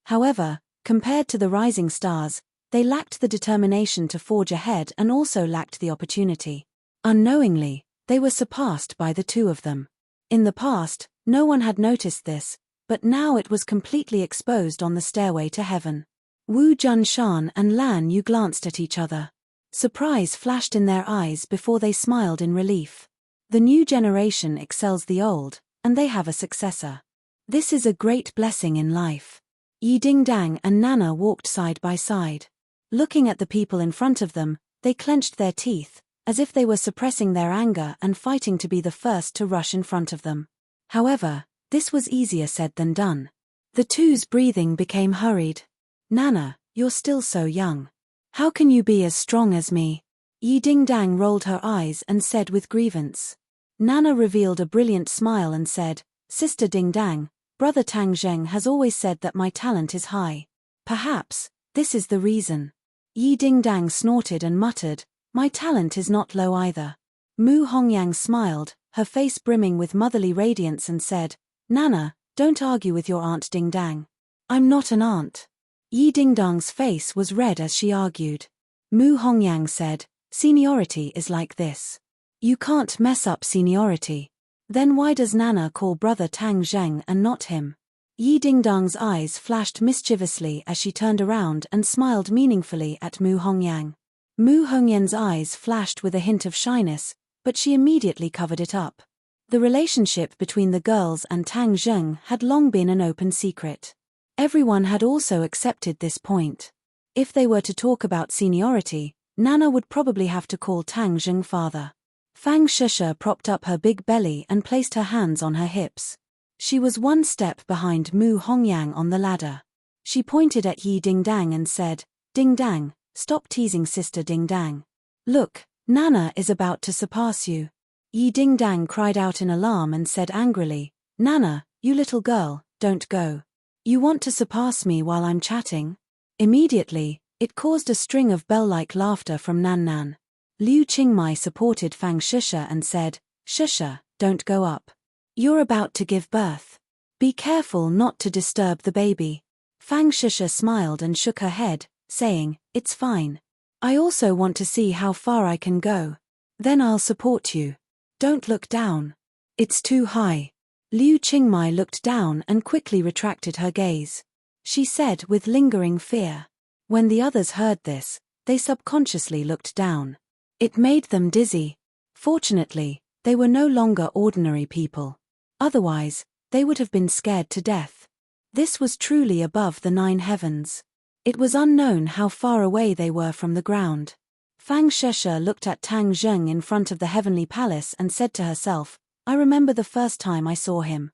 However, compared to the rising stars, they lacked the determination to forge ahead and also lacked the opportunity. Unknowingly, they were surpassed by the two of them. In the past, no one had noticed this, but now it was completely exposed on the stairway to heaven. Wu Junshan and Lan Yu glanced at each other. Surprise flashed in their eyes before they smiled in relief. The new generation excels the old, and they have a successor. This is a great blessing in life. Yi Dingdang and Nana walked side by side. Looking at the people in front of them, they clenched their teeth, as if they were suppressing their anger and fighting to be the first to rush in front of them. However, this was easier said than done. The two's breathing became hurried. "Nana, you're still so young. How can you be as strong as me?" Yi Dingdang rolled her eyes and said with grievance. Nana revealed a brilliant smile and said, Sister Dingdang, Brother Tang Zheng has always said that my talent is high. Perhaps this is the reason. Yi Dingdang snorted and muttered, my talent is not low either. Mu Hongyang smiled, her face brimming with motherly radiance and said, Nana, don't argue with your Aunt Dingdang. I'm not an aunt. Yi Dingdang's face was red as she argued. Mu Hongyang said, seniority is like this. You can't mess up seniority. Then why does Nana call Brother Tang Zheng and not him? Yi Dingdang's eyes flashed mischievously as she turned around and smiled meaningfully at Mu Hongyang. Mu Hongyang's eyes flashed with a hint of shyness, but she immediately covered it up. The relationship between the girls and Tang Zheng had long been an open secret. Everyone had also accepted this point. If they were to talk about seniority, Nana would probably have to call Tang Zheng father. Fang Shusha propped up her big belly and placed her hands on her hips. She was one step behind Mu Hongyang on the ladder. She pointed at Yi Dingdang and said, Dingdang, stop teasing Sister Dingdang. Look, Nana is about to surpass you. Yi Dingdang cried out in alarm and said angrily, Nana, you little girl, don't go. You want to surpass me while I'm chatting? Immediately, it caused a string of bell-like laughter from Nan Nan. Liu Qingmai supported Fang Shusha and said, Shusha, don't go up. You're about to give birth. Be careful not to disturb the baby. Fang Shusha smiled and shook her head, saying, it's fine. I also want to see how far I can go. Then I'll support you. Don't look down. It's too high. Liu Qingmai looked down and quickly retracted her gaze. She said with lingering fear. When the others heard this, they subconsciously looked down. It made them dizzy. Fortunately, they were no longer ordinary people. Otherwise, they would have been scared to death. This was truly above the 9 heavens. It was unknown how far away they were from the ground. Fang Sheshe looked at Tang Zheng in front of the heavenly palace and said to herself, I remember the first time I saw him.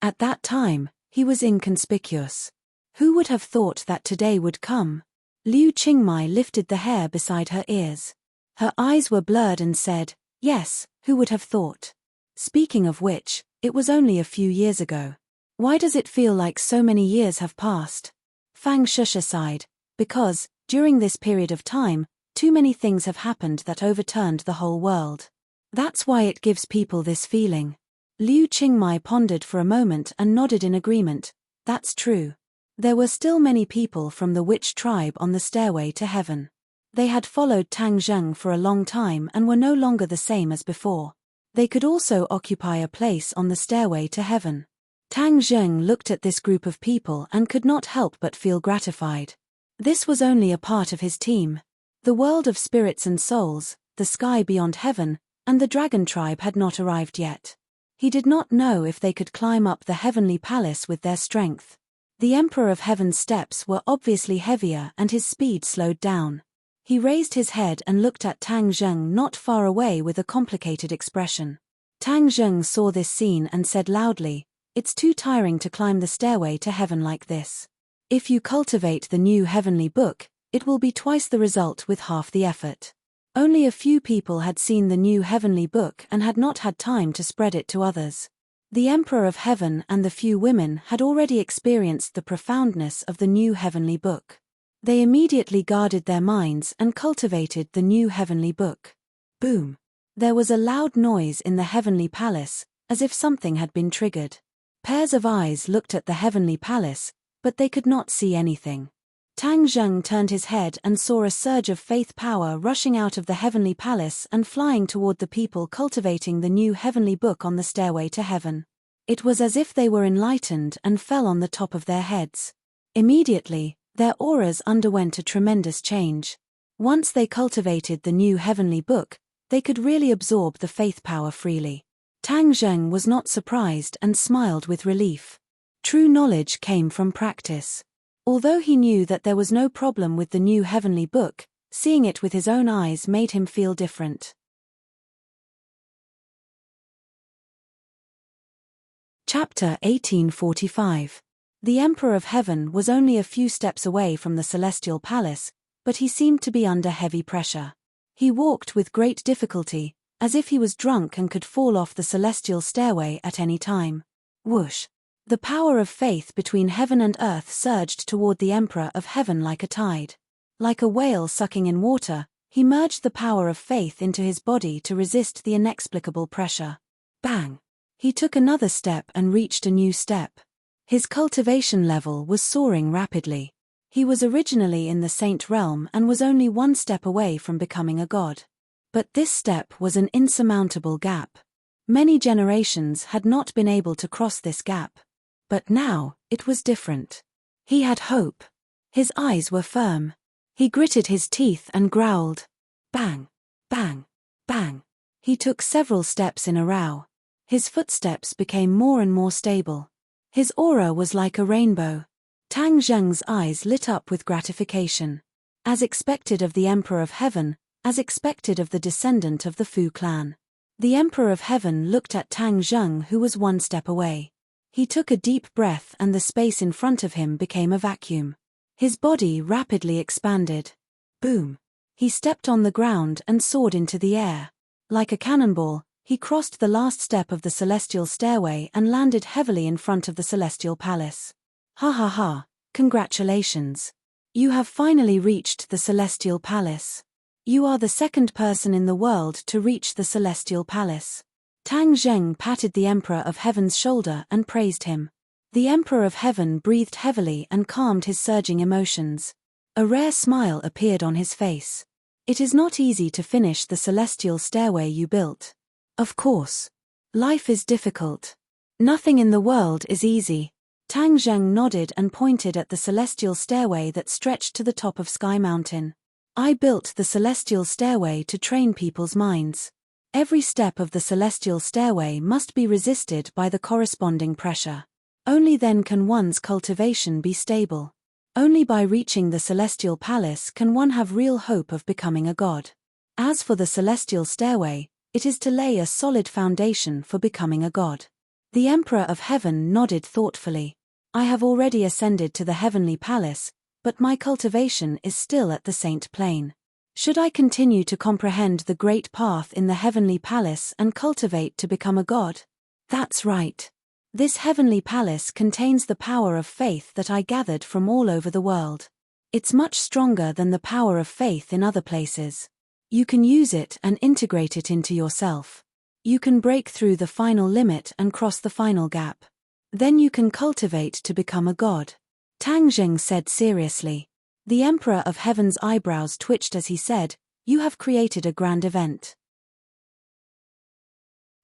At that time, he was inconspicuous. Who would have thought that today would come? Liu Qingmai lifted the hair beside her ears. Her eyes were blurred and said, yes, who would have thought? Speaking of which, it was only a few years ago. Why does it feel like so many years have passed? Fang Sheshe sighed, because, during this period of time, too many things have happened that overturned the whole world. That's why it gives people this feeling. Liu Qingmai pondered for a moment and nodded in agreement. That's true. There were still many people from the witch tribe on the stairway to heaven. They had followed Tang Zheng for a long time and were no longer the same as before. They could also occupy a place on the stairway to heaven. Tang Zheng looked at this group of people and could not help but feel gratified. This was only a part of his team. The world of spirits and souls, the sky beyond heaven, and the dragon tribe had not arrived yet. He did not know if they could climb up the heavenly palace with their strength. The Emperor of Heaven's steps were obviously heavier and his speed slowed down. He raised his head and looked at Tang Zheng not far away with a complicated expression. Tang Zheng saw this scene and said loudly, it's too tiring to climb the stairway to heaven like this. If you cultivate the new heavenly book, it will be twice the result with half the effort. Only a few people had seen the new heavenly book and had not had time to spread it to others. The Emperor of Heaven and the few women had already experienced the profoundness of the new heavenly book. They immediately guarded their minds and cultivated the new heavenly book. Boom! There was a loud noise in the heavenly palace, as if something had been triggered. Pairs of eyes looked at the heavenly palace, but they could not see anything. Tang Zheng turned his head and saw a surge of faith power rushing out of the heavenly palace and flying toward the people cultivating the new heavenly book on the stairway to heaven. It was as if they were enlightened and fell on the top of their heads. Immediately, their auras underwent a tremendous change. Once they cultivated the new heavenly book, they could really absorb the faith power freely. Tang Zheng was not surprised and smiled with relief. True knowledge came from practice. Although he knew that there was no problem with the new heavenly book, seeing it with his own eyes made him feel different. Chapter 1845. The Emperor of Heaven was only a few steps away from the celestial palace, but he seemed to be under heavy pressure. He walked with great difficulty, as if he was drunk and could fall off the celestial stairway at any time. Whoosh! The power of faith between heaven and earth surged toward the Emperor of Heaven like a tide. Like a whale sucking in water, he merged the power of faith into his body to resist the inexplicable pressure. Bang! He took another step and reached a new step. His cultivation level was soaring rapidly. He was originally in the saint realm and was only one step away from becoming a god. But this step was an insurmountable gap. Many generations had not been able to cross this gap. But now, it was different. He had hope. His eyes were firm. He gritted his teeth and growled. Bang! Bang! Bang! He took several steps in a row. His footsteps became more and more stable. His aura was like a rainbow. Tang Zheng's eyes lit up with gratification. As expected of the Emperor of Heaven, as expected of the descendant of the Fu clan. The Emperor of Heaven looked at Tang Zheng, who was one step away. He took a deep breath and the space in front of him became a vacuum. His body rapidly expanded. Boom! He stepped on the ground and soared into the air. Like a cannonball, he crossed the last step of the celestial stairway and landed heavily in front of the celestial palace. Ha ha ha, congratulations. You have finally reached the celestial palace. You are the second person in the world to reach the celestial palace. Tang Zheng patted the Emperor of Heaven's shoulder and praised him. The Emperor of Heaven breathed heavily and calmed his surging emotions. A rare smile appeared on his face. It is not easy to finish the celestial stairway you built. Of course. Life is difficult. Nothing in the world is easy. Tang Zheng nodded and pointed at the celestial stairway that stretched to the top of Sky Mountain. I built the celestial stairway to train people's minds. Every step of the celestial stairway must be resisted by the corresponding pressure. Only then can one's cultivation be stable. Only by reaching the celestial palace can one have real hope of becoming a god. As for the celestial stairway, it is to lay a solid foundation for becoming a god. The Emperor of Heaven nodded thoughtfully. I have already ascended to the heavenly palace, but my cultivation is still at the saint plane. Should I continue to comprehend the great path in the heavenly palace and cultivate to become a god? That's right. This heavenly palace contains the power of faith that I gathered from all over the world. It's much stronger than the power of faith in other places. You can use it and integrate it into yourself. You can break through the final limit and cross the final gap. Then you can cultivate to become a god. Tang Zheng said seriously. The Emperor of Heaven's eyebrows twitched as he said, You have created a grand event.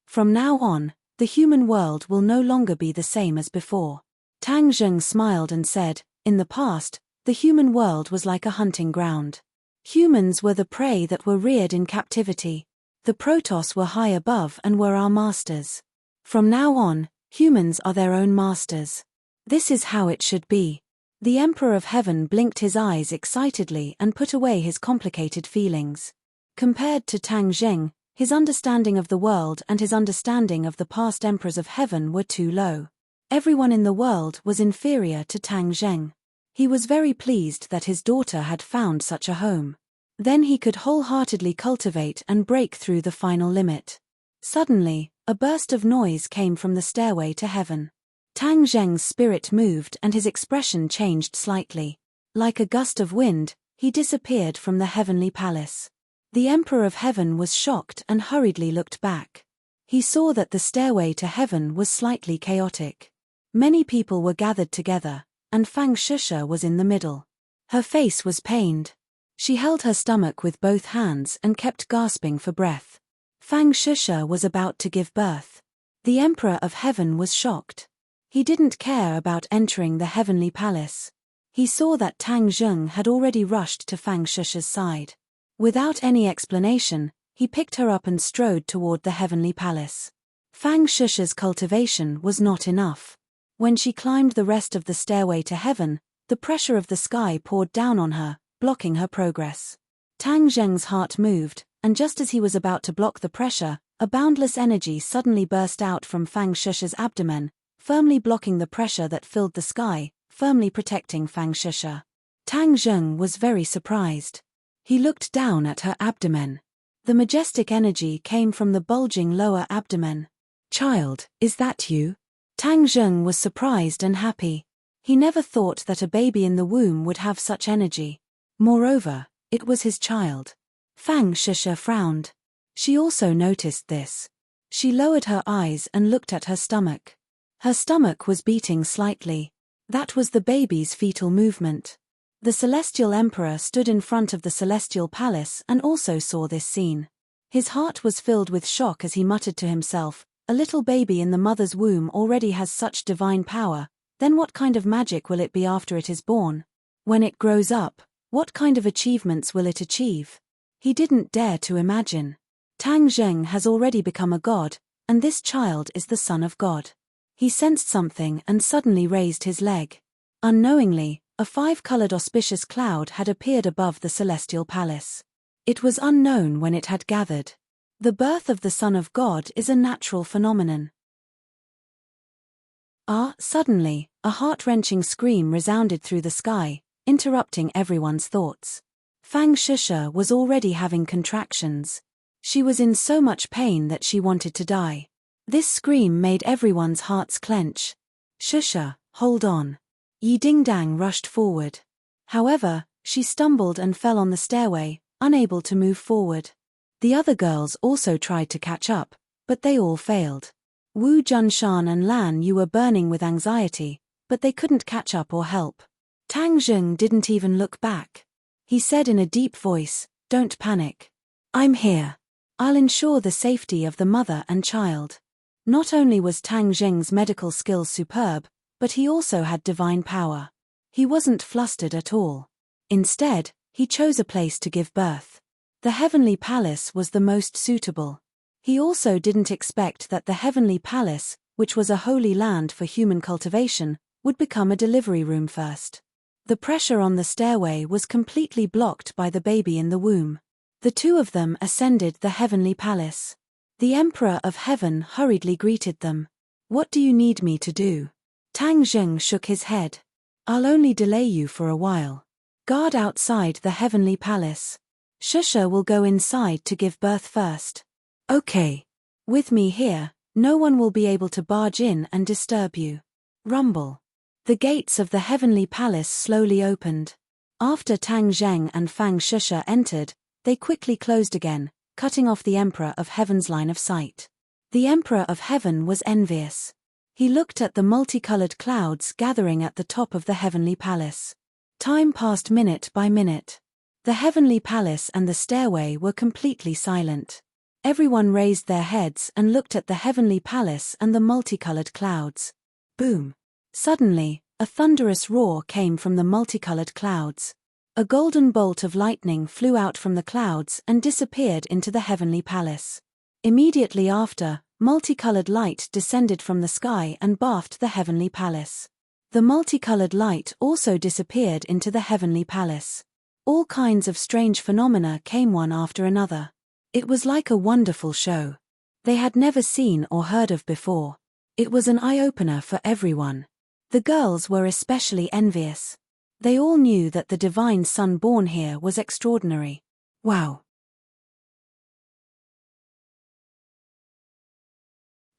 From now on, the human world will no longer be the same as before. Tang Zheng smiled and said, In the past, the human world was like a hunting ground. Humans were the prey that were reared in captivity. The Protoss were high above and were our masters. From now on, humans are their own masters. This is how it should be. The Emperor of Heaven blinked his eyes excitedly and put away his complicated feelings. Compared to Tang Zheng, his understanding of the world and his understanding of the past Emperors of Heaven were too low. Everyone in the world was inferior to Tang Zheng. He was very pleased that his daughter had found such a home. Then he could wholeheartedly cultivate and break through the final limit. Suddenly, a burst of noise came from the stairway to heaven. Tang Zheng's spirit moved and his expression changed slightly. Like a gust of wind, he disappeared from the heavenly palace. The Emperor of Heaven was shocked and hurriedly looked back. He saw that the stairway to heaven was slightly chaotic. Many people were gathered together, and Fang Shusha was in the middle. Her face was pained. She held her stomach with both hands and kept gasping for breath. Fang Shusha was about to give birth. The Emperor of Heaven was shocked. He didn't care about entering the heavenly palace. He saw that Tang Zheng had already rushed to Fang Shusha's side. Without any explanation, he picked her up and strode toward the heavenly palace. Fang Shusha's cultivation was not enough. When she climbed the rest of the stairway to heaven, the pressure of the sky poured down on her, blocking her progress. Tang Zheng's heart moved, and just as he was about to block the pressure, a boundless energy suddenly burst out from Fang Shusha's abdomen, firmly blocking the pressure that filled the sky, firmly protecting Fang Shusha. Tang Zheng was very surprised. He looked down at her abdomen. The majestic energy came from the bulging lower abdomen. "Child, is that you?" Tang Zheng was surprised and happy. He never thought that a baby in the womb would have such energy. Moreover, it was his child. Fang Shisha frowned. She also noticed this. She lowered her eyes and looked at her stomach. Her stomach was beating slightly. That was the baby's fetal movement. The Celestial Emperor stood in front of the Celestial Palace and also saw this scene. His heart was filled with shock as he muttered to himself, "A little baby in the mother's womb already has such divine power, then what kind of magic will it be after it is born? When it grows up, what kind of achievements will it achieve?" He didn't dare to imagine. Tang Zheng has already become a god, and this child is the son of God. He sensed something and suddenly raised his leg. Unknowingly, a 5-colored auspicious cloud had appeared above the Celestial Palace. It was unknown when it had gathered. The birth of the Son of God is a natural phenomenon. Suddenly, a heart-wrenching scream resounded through the sky, interrupting everyone's thoughts. Fang Shisha was already having contractions. She was in so much pain that she wanted to die. This scream made everyone's hearts clench. "Shisha, hold on." Yi Dingdang rushed forward. However, she stumbled and fell on the stairway, unable to move forward. The other girls also tried to catch up, but they all failed. Wu Junshan and Lan Yu were burning with anxiety, but they couldn't catch up or help. Tang Zheng didn't even look back. He said in a deep voice, "Don't panic. I'm here. I'll ensure the safety of the mother and child." Not only was Tang Zheng's medical skills superb, but he also had divine power. He wasn't flustered at all. Instead, he chose a place to give birth. The Heavenly Palace was the most suitable. He also didn't expect that the Heavenly Palace, which was a holy land for human cultivation, would become a delivery room first. The pressure on the stairway was completely blocked by the baby in the womb. The two of them ascended the Heavenly Palace. The Emperor of Heaven hurriedly greeted them. "What do you need me to do?" Tang Zheng shook his head. "I'll only delay you for a while. Guard outside the Heavenly Palace. Shusha will go inside to give birth first." "Okay. With me here, no one will be able to barge in and disturb you." Rumble. The gates of the Heavenly Palace slowly opened. After Tang Zheng and Fang Shusha entered, they quickly closed again, cutting off the Emperor of Heaven's line of sight. The Emperor of Heaven was envious. He looked at the multicolored clouds gathering at the top of the Heavenly Palace. Time passed minute by minute. The Heavenly Palace and the stairway were completely silent. Everyone raised their heads and looked at the Heavenly Palace and the multicolored clouds. Boom! Suddenly, a thunderous roar came from the multicolored clouds. A golden bolt of lightning flew out from the clouds and disappeared into the Heavenly Palace. Immediately after, multicolored light descended from the sky and bathed the Heavenly Palace. The multicolored light also disappeared into the Heavenly Palace. All kinds of strange phenomena came one after another. It was like a wonderful show. They had never seen or heard of before. It was an eye-opener for everyone. The girls were especially envious. They all knew that the divine son born here was extraordinary. Wow!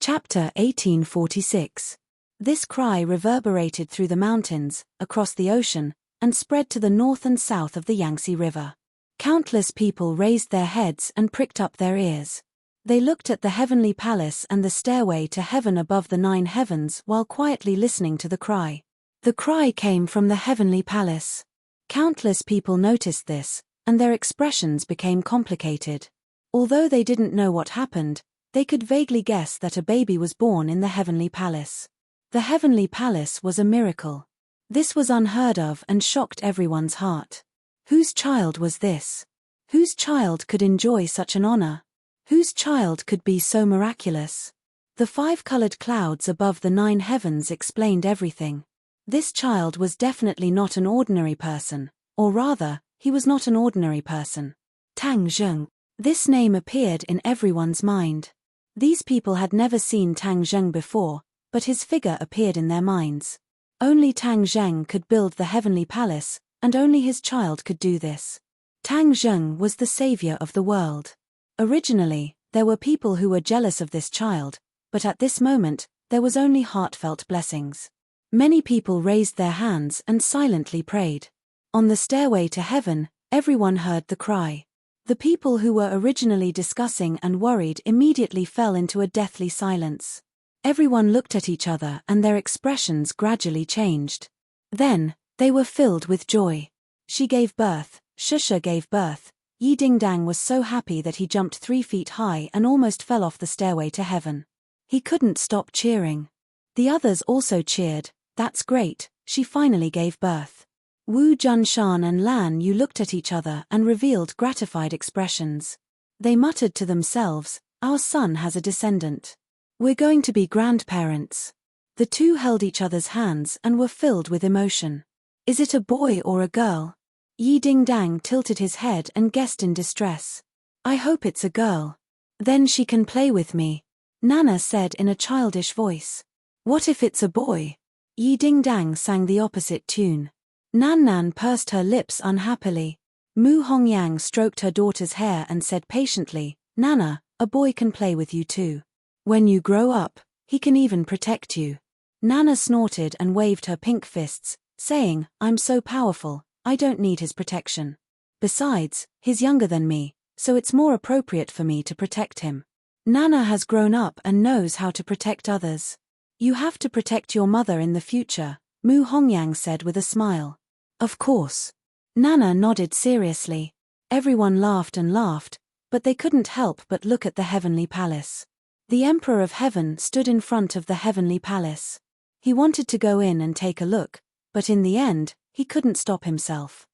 Chapter 1846. This cry reverberated through the mountains, across the ocean, and spread to the north and south of the Yangtze River. Countless people raised their heads and pricked up their ears. They looked at the Heavenly Palace and the stairway to heaven above the 9 heavens while quietly listening to the cry. The cry came from the Heavenly Palace. Countless people noticed this, and their expressions became complicated. Although they didn't know what happened, they could vaguely guess that a baby was born in the Heavenly Palace. The Heavenly Palace was a miracle. This was unheard of and shocked everyone's heart. Whose child was this? Whose child could enjoy such an honor? Whose child could be so miraculous? The 5-colored clouds above the 9 heavens explained everything. This child was definitely not an ordinary person, or rather, he was not an ordinary person. Tang Zheng. This name appeared in everyone's mind. These people had never seen Tang Zheng before, but his figure appeared in their minds. Only Tang Zheng could build the Heavenly Palace, and only his child could do this. Tang Zheng was the savior of the world. Originally, there were people who were jealous of this child, but at this moment, there was only heartfelt blessings. Many people raised their hands and silently prayed. On the stairway to heaven, everyone heard the cry. The people who were originally discussing and worried immediately fell into a deathly silence. Everyone looked at each other and their expressions gradually changed. Then, they were filled with joy. She gave birth, Shusha gave birth. Yi Dingdang was so happy that he jumped 3 feet high and almost fell off the stairway to heaven. He couldn't stop cheering. The others also cheered. That's great, she finally gave birth. Wu Junshan and Lan Yu looked at each other and revealed gratified expressions. They muttered to themselves, our son has a descendant. We're going to be grandparents. The two held each other's hands and were filled with emotion. Is it a boy or a girl? Yi Dingdang tilted his head and guessed in distress. I hope it's a girl. Then she can play with me, Nana said in a childish voice. What if it's a boy? Yi Dingdang sang the opposite tune. Nan Nan pursed her lips unhappily. Mu Hongyang stroked her daughter's hair and said patiently, Nana, a boy can play with you too. When you grow up, he can even protect you. Nana snorted and waved her pink fists, saying, I'm so powerful, I don't need his protection. Besides, he's younger than me, so it's more appropriate for me to protect him. Nana has grown up and knows how to protect others. You have to protect your mother in the future, Mu Hongyang said with a smile. Of course. Nana nodded seriously. Everyone laughed and laughed, but they couldn't help but look at the heavenly palace. The Emperor of Heaven stood in front of the heavenly palace. He wanted to go in and take a look, but in the end, he couldn't stop himself.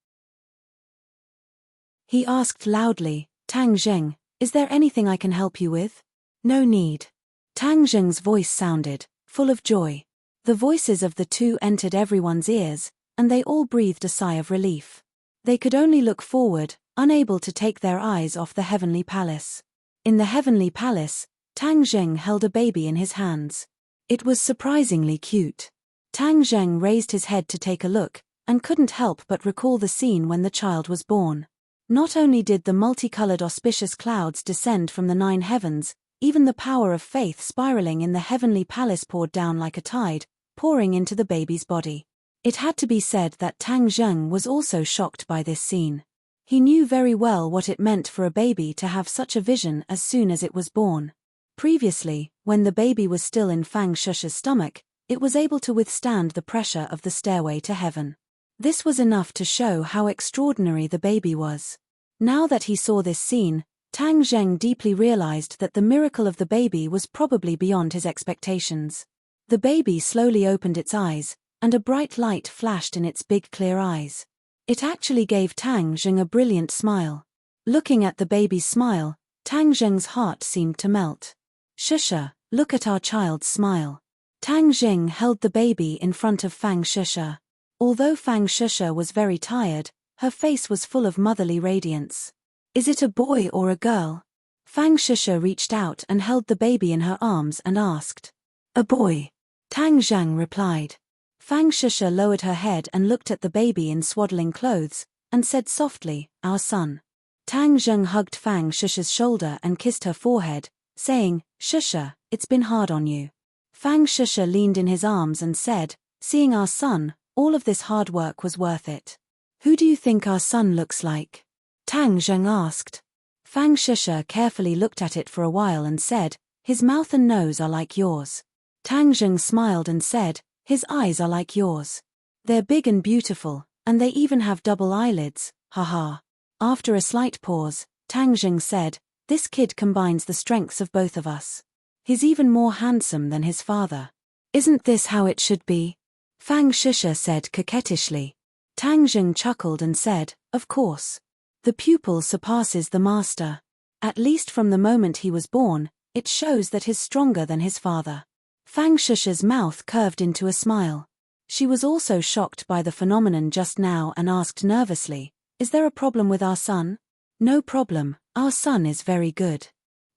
He asked loudly, Tang Zheng, is there anything I can help you with? No need. Tang Zheng's voice sounded, full of joy. The voices of the two entered everyone's ears, and they all breathed a sigh of relief. They could only look forward, unable to take their eyes off the heavenly palace. In the heavenly palace, Tang Zheng held a baby in his hands. It was surprisingly cute. Tang Zheng raised his head to take a look, and couldn't help but recall the scene when the child was born. Not only did the multicolored auspicious clouds descend from the 9 heavens, even the power of faith spiraling in the heavenly palace poured down like a tide, pouring into the baby's body. It had to be said that Tang Zheng was also shocked by this scene. He knew very well what it meant for a baby to have such a vision as soon as it was born. Previously, when the baby was still in Fang Shusha's stomach, it was able to withstand the pressure of the stairway to heaven. This was enough to show how extraordinary the baby was. Now that he saw this scene, Tang Zheng deeply realized that the miracle of the baby was probably beyond his expectations. The baby slowly opened its eyes, and a bright light flashed in its big clear eyes. It actually gave Tang Zheng a brilliant smile. Looking at the baby's smile, Tang Zheng's heart seemed to melt. Shusha, look at our child's smile. Tang Zheng held the baby in front of Fang Shusha. Although Fang Shusha was very tired, her face was full of motherly radiance. Is it a boy or a girl? Fang Shusha reached out and held the baby in her arms and asked. A boy. Tang Zheng replied. Fang Shusha lowered her head and looked at the baby in swaddling clothes, and said softly, our son. Tang Zheng hugged Fang Shusha's shoulder and kissed her forehead, saying, Shusha, it's been hard on you. Fang Shusha leaned in his arms and said, seeing our son, all of this hard work was worth it. Who do you think our son looks like? Tang Zheng asked. Fang Shusha carefully looked at it for a while and said, his mouth and nose are like yours. Tang Zheng smiled and said, his eyes are like yours. They're big and beautiful, and they even have double eyelids, haha. After a slight pause, Tang Zheng said, this kid combines the strengths of both of us. He's even more handsome than his father. Isn't this how it should be? Fang Shusha said coquettishly. Tang Zheng chuckled and said, of course. The pupil surpasses the master. At least from the moment he was born, it shows that he's stronger than his father. Fang Shusha's mouth curved into a smile. She was also shocked by the phenomenon just now and asked nervously, is there a problem with our son? No problem, our son is very good.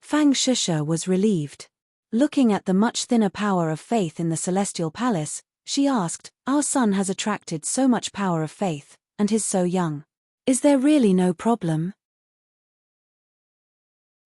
Fang Shusha was relieved. Looking at the much thinner power of faith in the celestial palace, she asked, our son has attracted so much power of faith, and he's so young. Is there really no problem?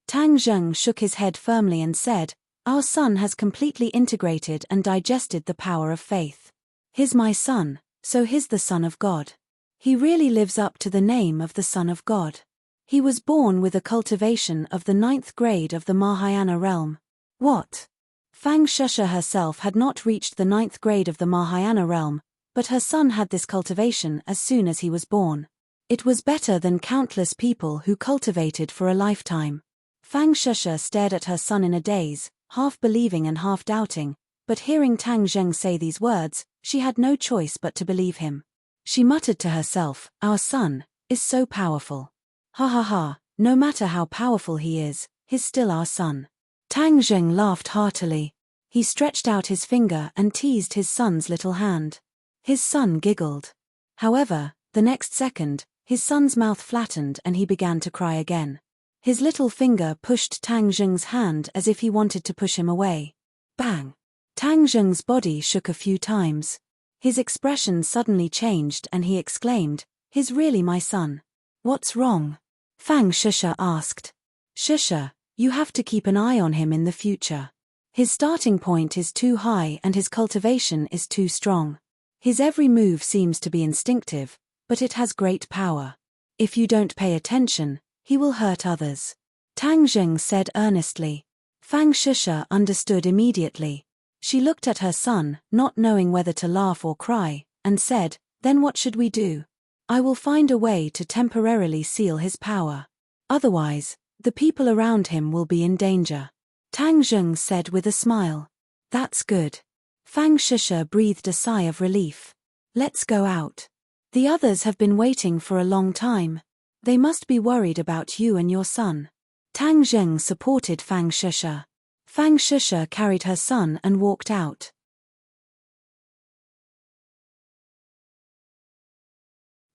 Tang Zheng shook his head firmly and said, our son has completely integrated and digested the power of faith. He's my son, so he's the Son of God. He really lives up to the name of the Son of God. He was born with a cultivation of the 9th grade of the Mahayana realm. What? Fang Shusha herself had not reached the 9th grade of the Mahayana realm, but her son had this cultivation as soon as he was born. It was better than countless people who cultivated for a lifetime. Fang Shusha stared at her son in a daze, half believing and half doubting, but hearing Tang Zheng say these words, she had no choice but to believe him. She muttered to herself, our son is so powerful. Ha ha ha, no matter how powerful he is, he's still our son. Tang Zheng laughed heartily. He stretched out his finger and teased his son's little hand. His son giggled. However, the next second, his son's mouth flattened and he began to cry again. His little finger pushed Tang Zheng's hand as if he wanted to push him away. Bang! Tang Zheng's body shook a few times. His expression suddenly changed and he exclaimed, he's really my son. What's wrong? Fang Shusha asked. Shusha, you have to keep an eye on him in the future. His starting point is too high and his cultivation is too strong. His every move seems to be instinctive, but it has great power. If you don't pay attention, he will hurt others. Tang Zheng said earnestly. Fang Shusha understood immediately. She looked at her son, not knowing whether to laugh or cry, and said, then what should we do? I will find a way to temporarily seal his power. Otherwise, the people around him will be in danger. Tang Zheng said with a smile. That's good. Fang Shusha breathed a sigh of relief. Let's go out. The others have been waiting for a long time. They must be worried about you and your son. Tang Zheng supported Fang Shusha. Fang Shusha carried her son and walked out.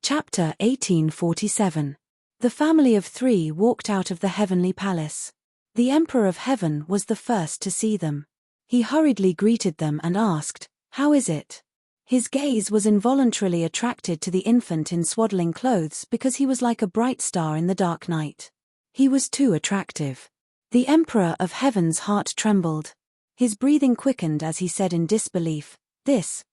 Chapter 1847. The family of 3 walked out of the heavenly palace. The Emperor of Heaven was the first to see them. He hurriedly greeted them and asked, how is it? His gaze was involuntarily attracted to the infant in swaddling clothes because he was like a bright star in the dark night. He was too attractive. The Emperor of Heaven's heart trembled. His breathing quickened as he said in disbelief, this.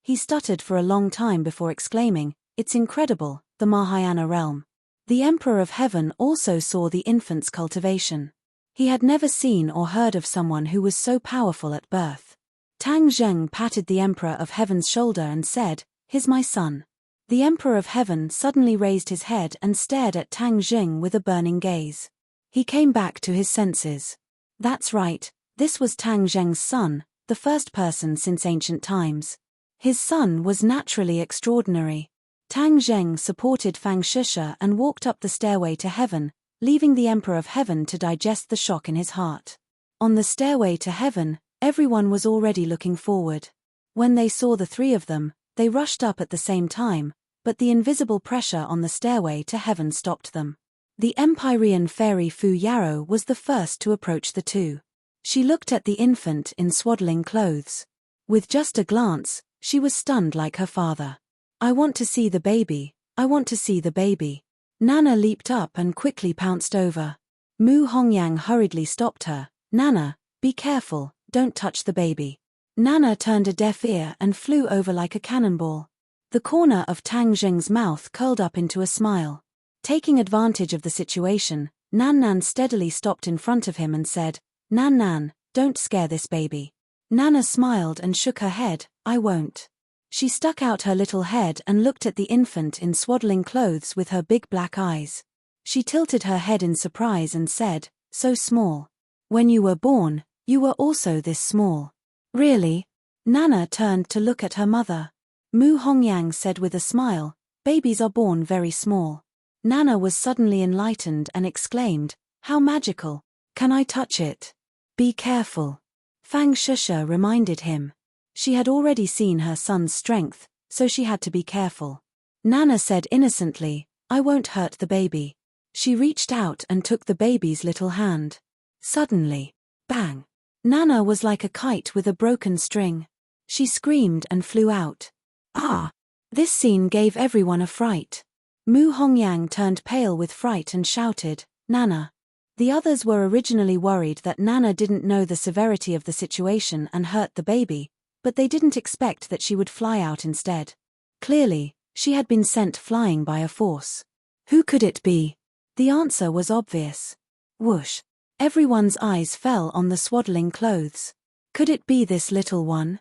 He stuttered for a long time before exclaiming, it's incredible, the Mahayana realm. The Emperor of Heaven also saw the infant's cultivation. He had never seen or heard of someone who was so powerful at birth. Tang Zheng patted the Emperor of Heaven's shoulder and said, here's my son. The Emperor of Heaven suddenly raised his head and stared at Tang Zheng with a burning gaze. He came back to his senses. That's right, this was Tang Zheng's son, the first person since ancient times. His son was naturally extraordinary. Tang Zheng supported Fang Shusha and walked up the stairway to heaven, leaving the Emperor of Heaven to digest the shock in his heart. On the stairway to heaven, everyone was already looking forward. When they saw the 3 of them, they rushed up at the same time, but the invisible pressure on the stairway to heaven stopped them. The Empyrean fairy Fu Yarrow was the first to approach the 2. She looked at the infant in swaddling clothes. With just a glance, she was stunned like her father. I want to see the baby, I want to see the baby. Nana leaped up and quickly pounced over. Mu Hongyang hurriedly stopped her. Nana, be careful, don't touch the baby. Nana turned a deaf ear and flew over like a cannonball. The corner of Tang Zheng's mouth curled up into a smile. Taking advantage of the situation, Nan Nan steadily stopped in front of him and said, Nan Nan, don't scare this baby. Nana smiled and shook her head, I won't. She stuck out her little head and looked at the infant in swaddling clothes with her big black eyes. She tilted her head in surprise and said, so small. When you were born, you were also this small. Really? Nana turned to look at her mother. Mu Hongyang said with a smile, babies are born very small. Nana was suddenly enlightened and exclaimed, how magical. Can I touch it? Be careful. Fang Shusha reminded him. She had already seen her son's strength, so she had to be careful. Nana said innocently, I won't hurt the baby. She reached out and took the baby's little hand. Suddenly, bang! Nana was like a kite with a broken string. She screamed and flew out. Ah! This scene gave everyone a fright. Mu Hongyang turned pale with fright and shouted, "Nana." The others were originally worried that Nana didn't know the severity of the situation and hurt the baby, but they didn't expect that she would fly out instead. Clearly, she had been sent flying by a force. Who could it be? The answer was obvious. Whoosh! Everyone's eyes fell on the swaddling clothes. Could it be this little one?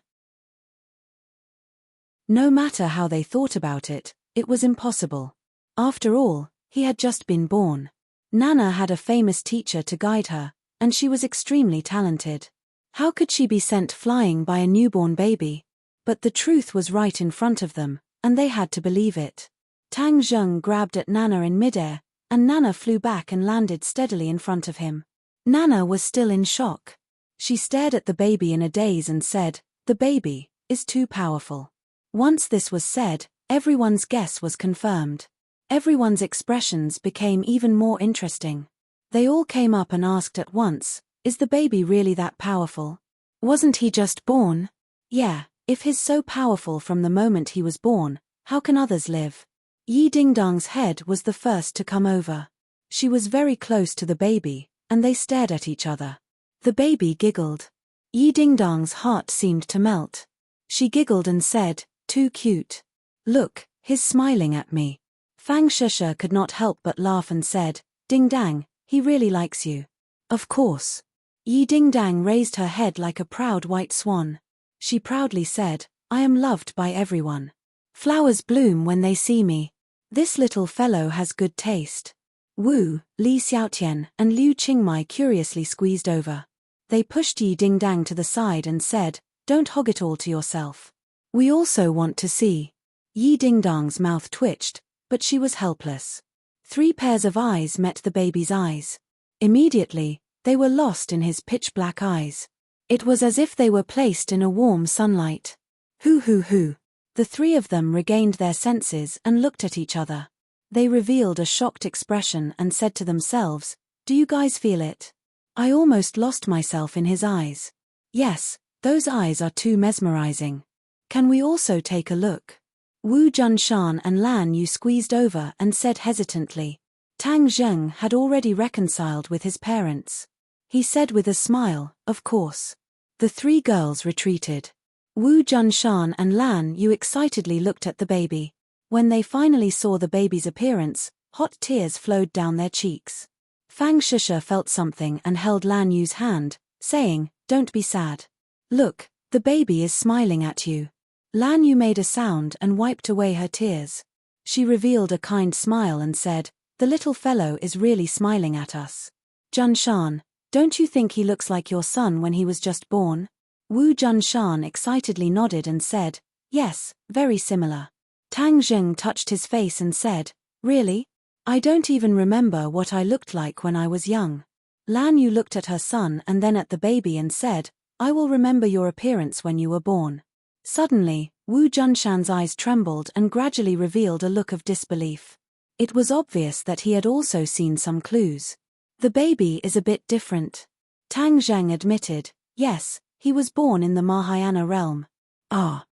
No matter how they thought about it, it was impossible. After all, he had just been born. Nana had a famous teacher to guide her, and she was extremely talented. How could she be sent flying by a newborn baby? But the truth was right in front of them, and they had to believe it. Tang Zheng grabbed at Nana in midair, and Nana flew back and landed steadily in front of him. Nana was still in shock. She stared at the baby in a daze and said, "The baby is too powerful." Once this was said, everyone's guess was confirmed. Everyone's expressions became even more interesting. They all came up and asked at once, "Is the baby really that powerful? Wasn't he just born?" Yeah, if he's so powerful from the moment he was born, how can others live? Yi Dingdang's head was the first to come over. She was very close to the baby, and they stared at each other. The baby giggled. Yi Dingdang's heart seemed to melt. She giggled and said, "Too cute. Look, he's smiling at me." Fang Shusha could not help but laugh and said, "Ding Dang, he really likes you." Of course. Yi Dingdang raised her head like a proud white swan. She proudly said, "I am loved by everyone. Flowers bloom when they see me. This little fellow has good taste." Wu, Li Xiaotian, and Liu Qingmai curiously squeezed over. They pushed Yi Dingdang to the side and said, "Don't hog it all to yourself. We also want to see." Yi Dingdang's mouth twitched, but she was helpless. 3 pairs of eyes met the baby's eyes. Immediately, they were lost in his pitch-black eyes. It was as if they were placed in a warm sunlight. Hoo. The 3 of them regained their senses and looked at each other. They revealed a shocked expression and said to themselves, "Do you guys feel it? I almost lost myself in his eyes. Yes, those eyes are too mesmerizing. Can we also take a look?" Wu Junshan and Lan Yu squeezed over and said hesitantly. Tang Zheng had already reconciled with his parents. He said with a smile, "Of course." The 3 girls retreated. Wu Junshan and Lan Yu excitedly looked at the baby. When they finally saw the baby's appearance, hot tears flowed down their cheeks. Fang Shusha felt something and held Lan Yu's hand, saying, "Don't be sad. Look, the baby is smiling at you." Lan Yu made a sound and wiped away her tears. She revealed a kind smile and said, "The little fellow is really smiling at us. Junshan, don't you think he looks like your son when he was just born?" Wu Junshan excitedly nodded and said, "Yes, very similar." Tang Zheng touched his face and said, "Really? I don't even remember what I looked like when I was young." Lan Yu looked at her son and then at the baby and said, "I will remember your appearance when you were born." Suddenly, Wu Junshan's eyes trembled and gradually revealed a look of disbelief. It was obvious that he had also seen some clues. "The baby is a bit different." Tang Zheng admitted, "Yes, he was born in the Mahayana realm." Ah.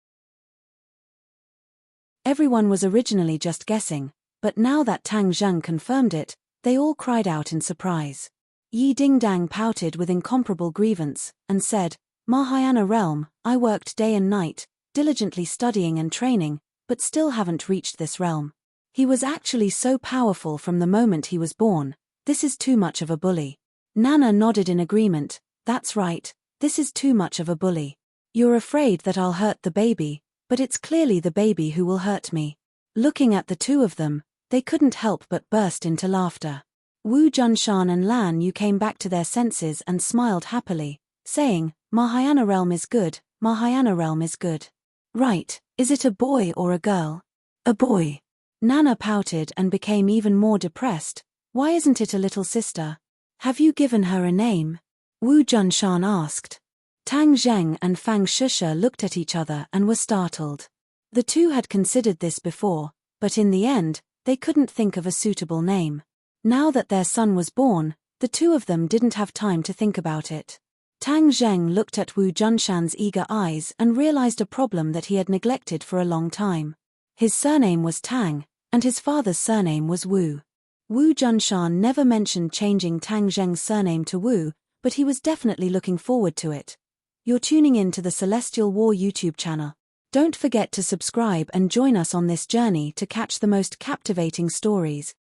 Everyone was originally just guessing, but now that Tang Zheng confirmed it, they all cried out in surprise. Yi Dingdang pouted with incomparable grievance, and said, "Mahayana realm, I worked day and night, diligently studying and training, but still haven't reached this realm. He was actually so powerful from the moment he was born. This is too much of a bully." Nana nodded in agreement. "That's right, this is too much of a bully. You're afraid that I'll hurt the baby, but it's clearly the baby who will hurt me." Looking at the 2 of them, they couldn't help but burst into laughter. Wu Junshan and Lan Yu came back to their senses and smiled happily, saying, "Mahayana realm is good, Mahayana realm is good." "Right, is it a boy or a girl?" "A boy." Nana pouted and became even more depressed. "Why isn't it a little sister? Have you given her a name?" Wu Junshan asked. Tang Zheng and Fang Shusha looked at each other and were startled. The 2 had considered this before, but in the end, they couldn't think of a suitable name. Now that their son was born, the 2 of them didn't have time to think about it. Tang Zheng looked at Wu Junshan's eager eyes and realized a problem that he had neglected for a long time. His surname was Tang, and his father's surname was Wu. Wu Junshan never mentioned changing Tang Zheng's surname to Wu, but he was definitely looking forward to it. You're tuning in to the Celestial War YouTube channel. Don't forget to subscribe and join us on this journey to catch the most captivating stories.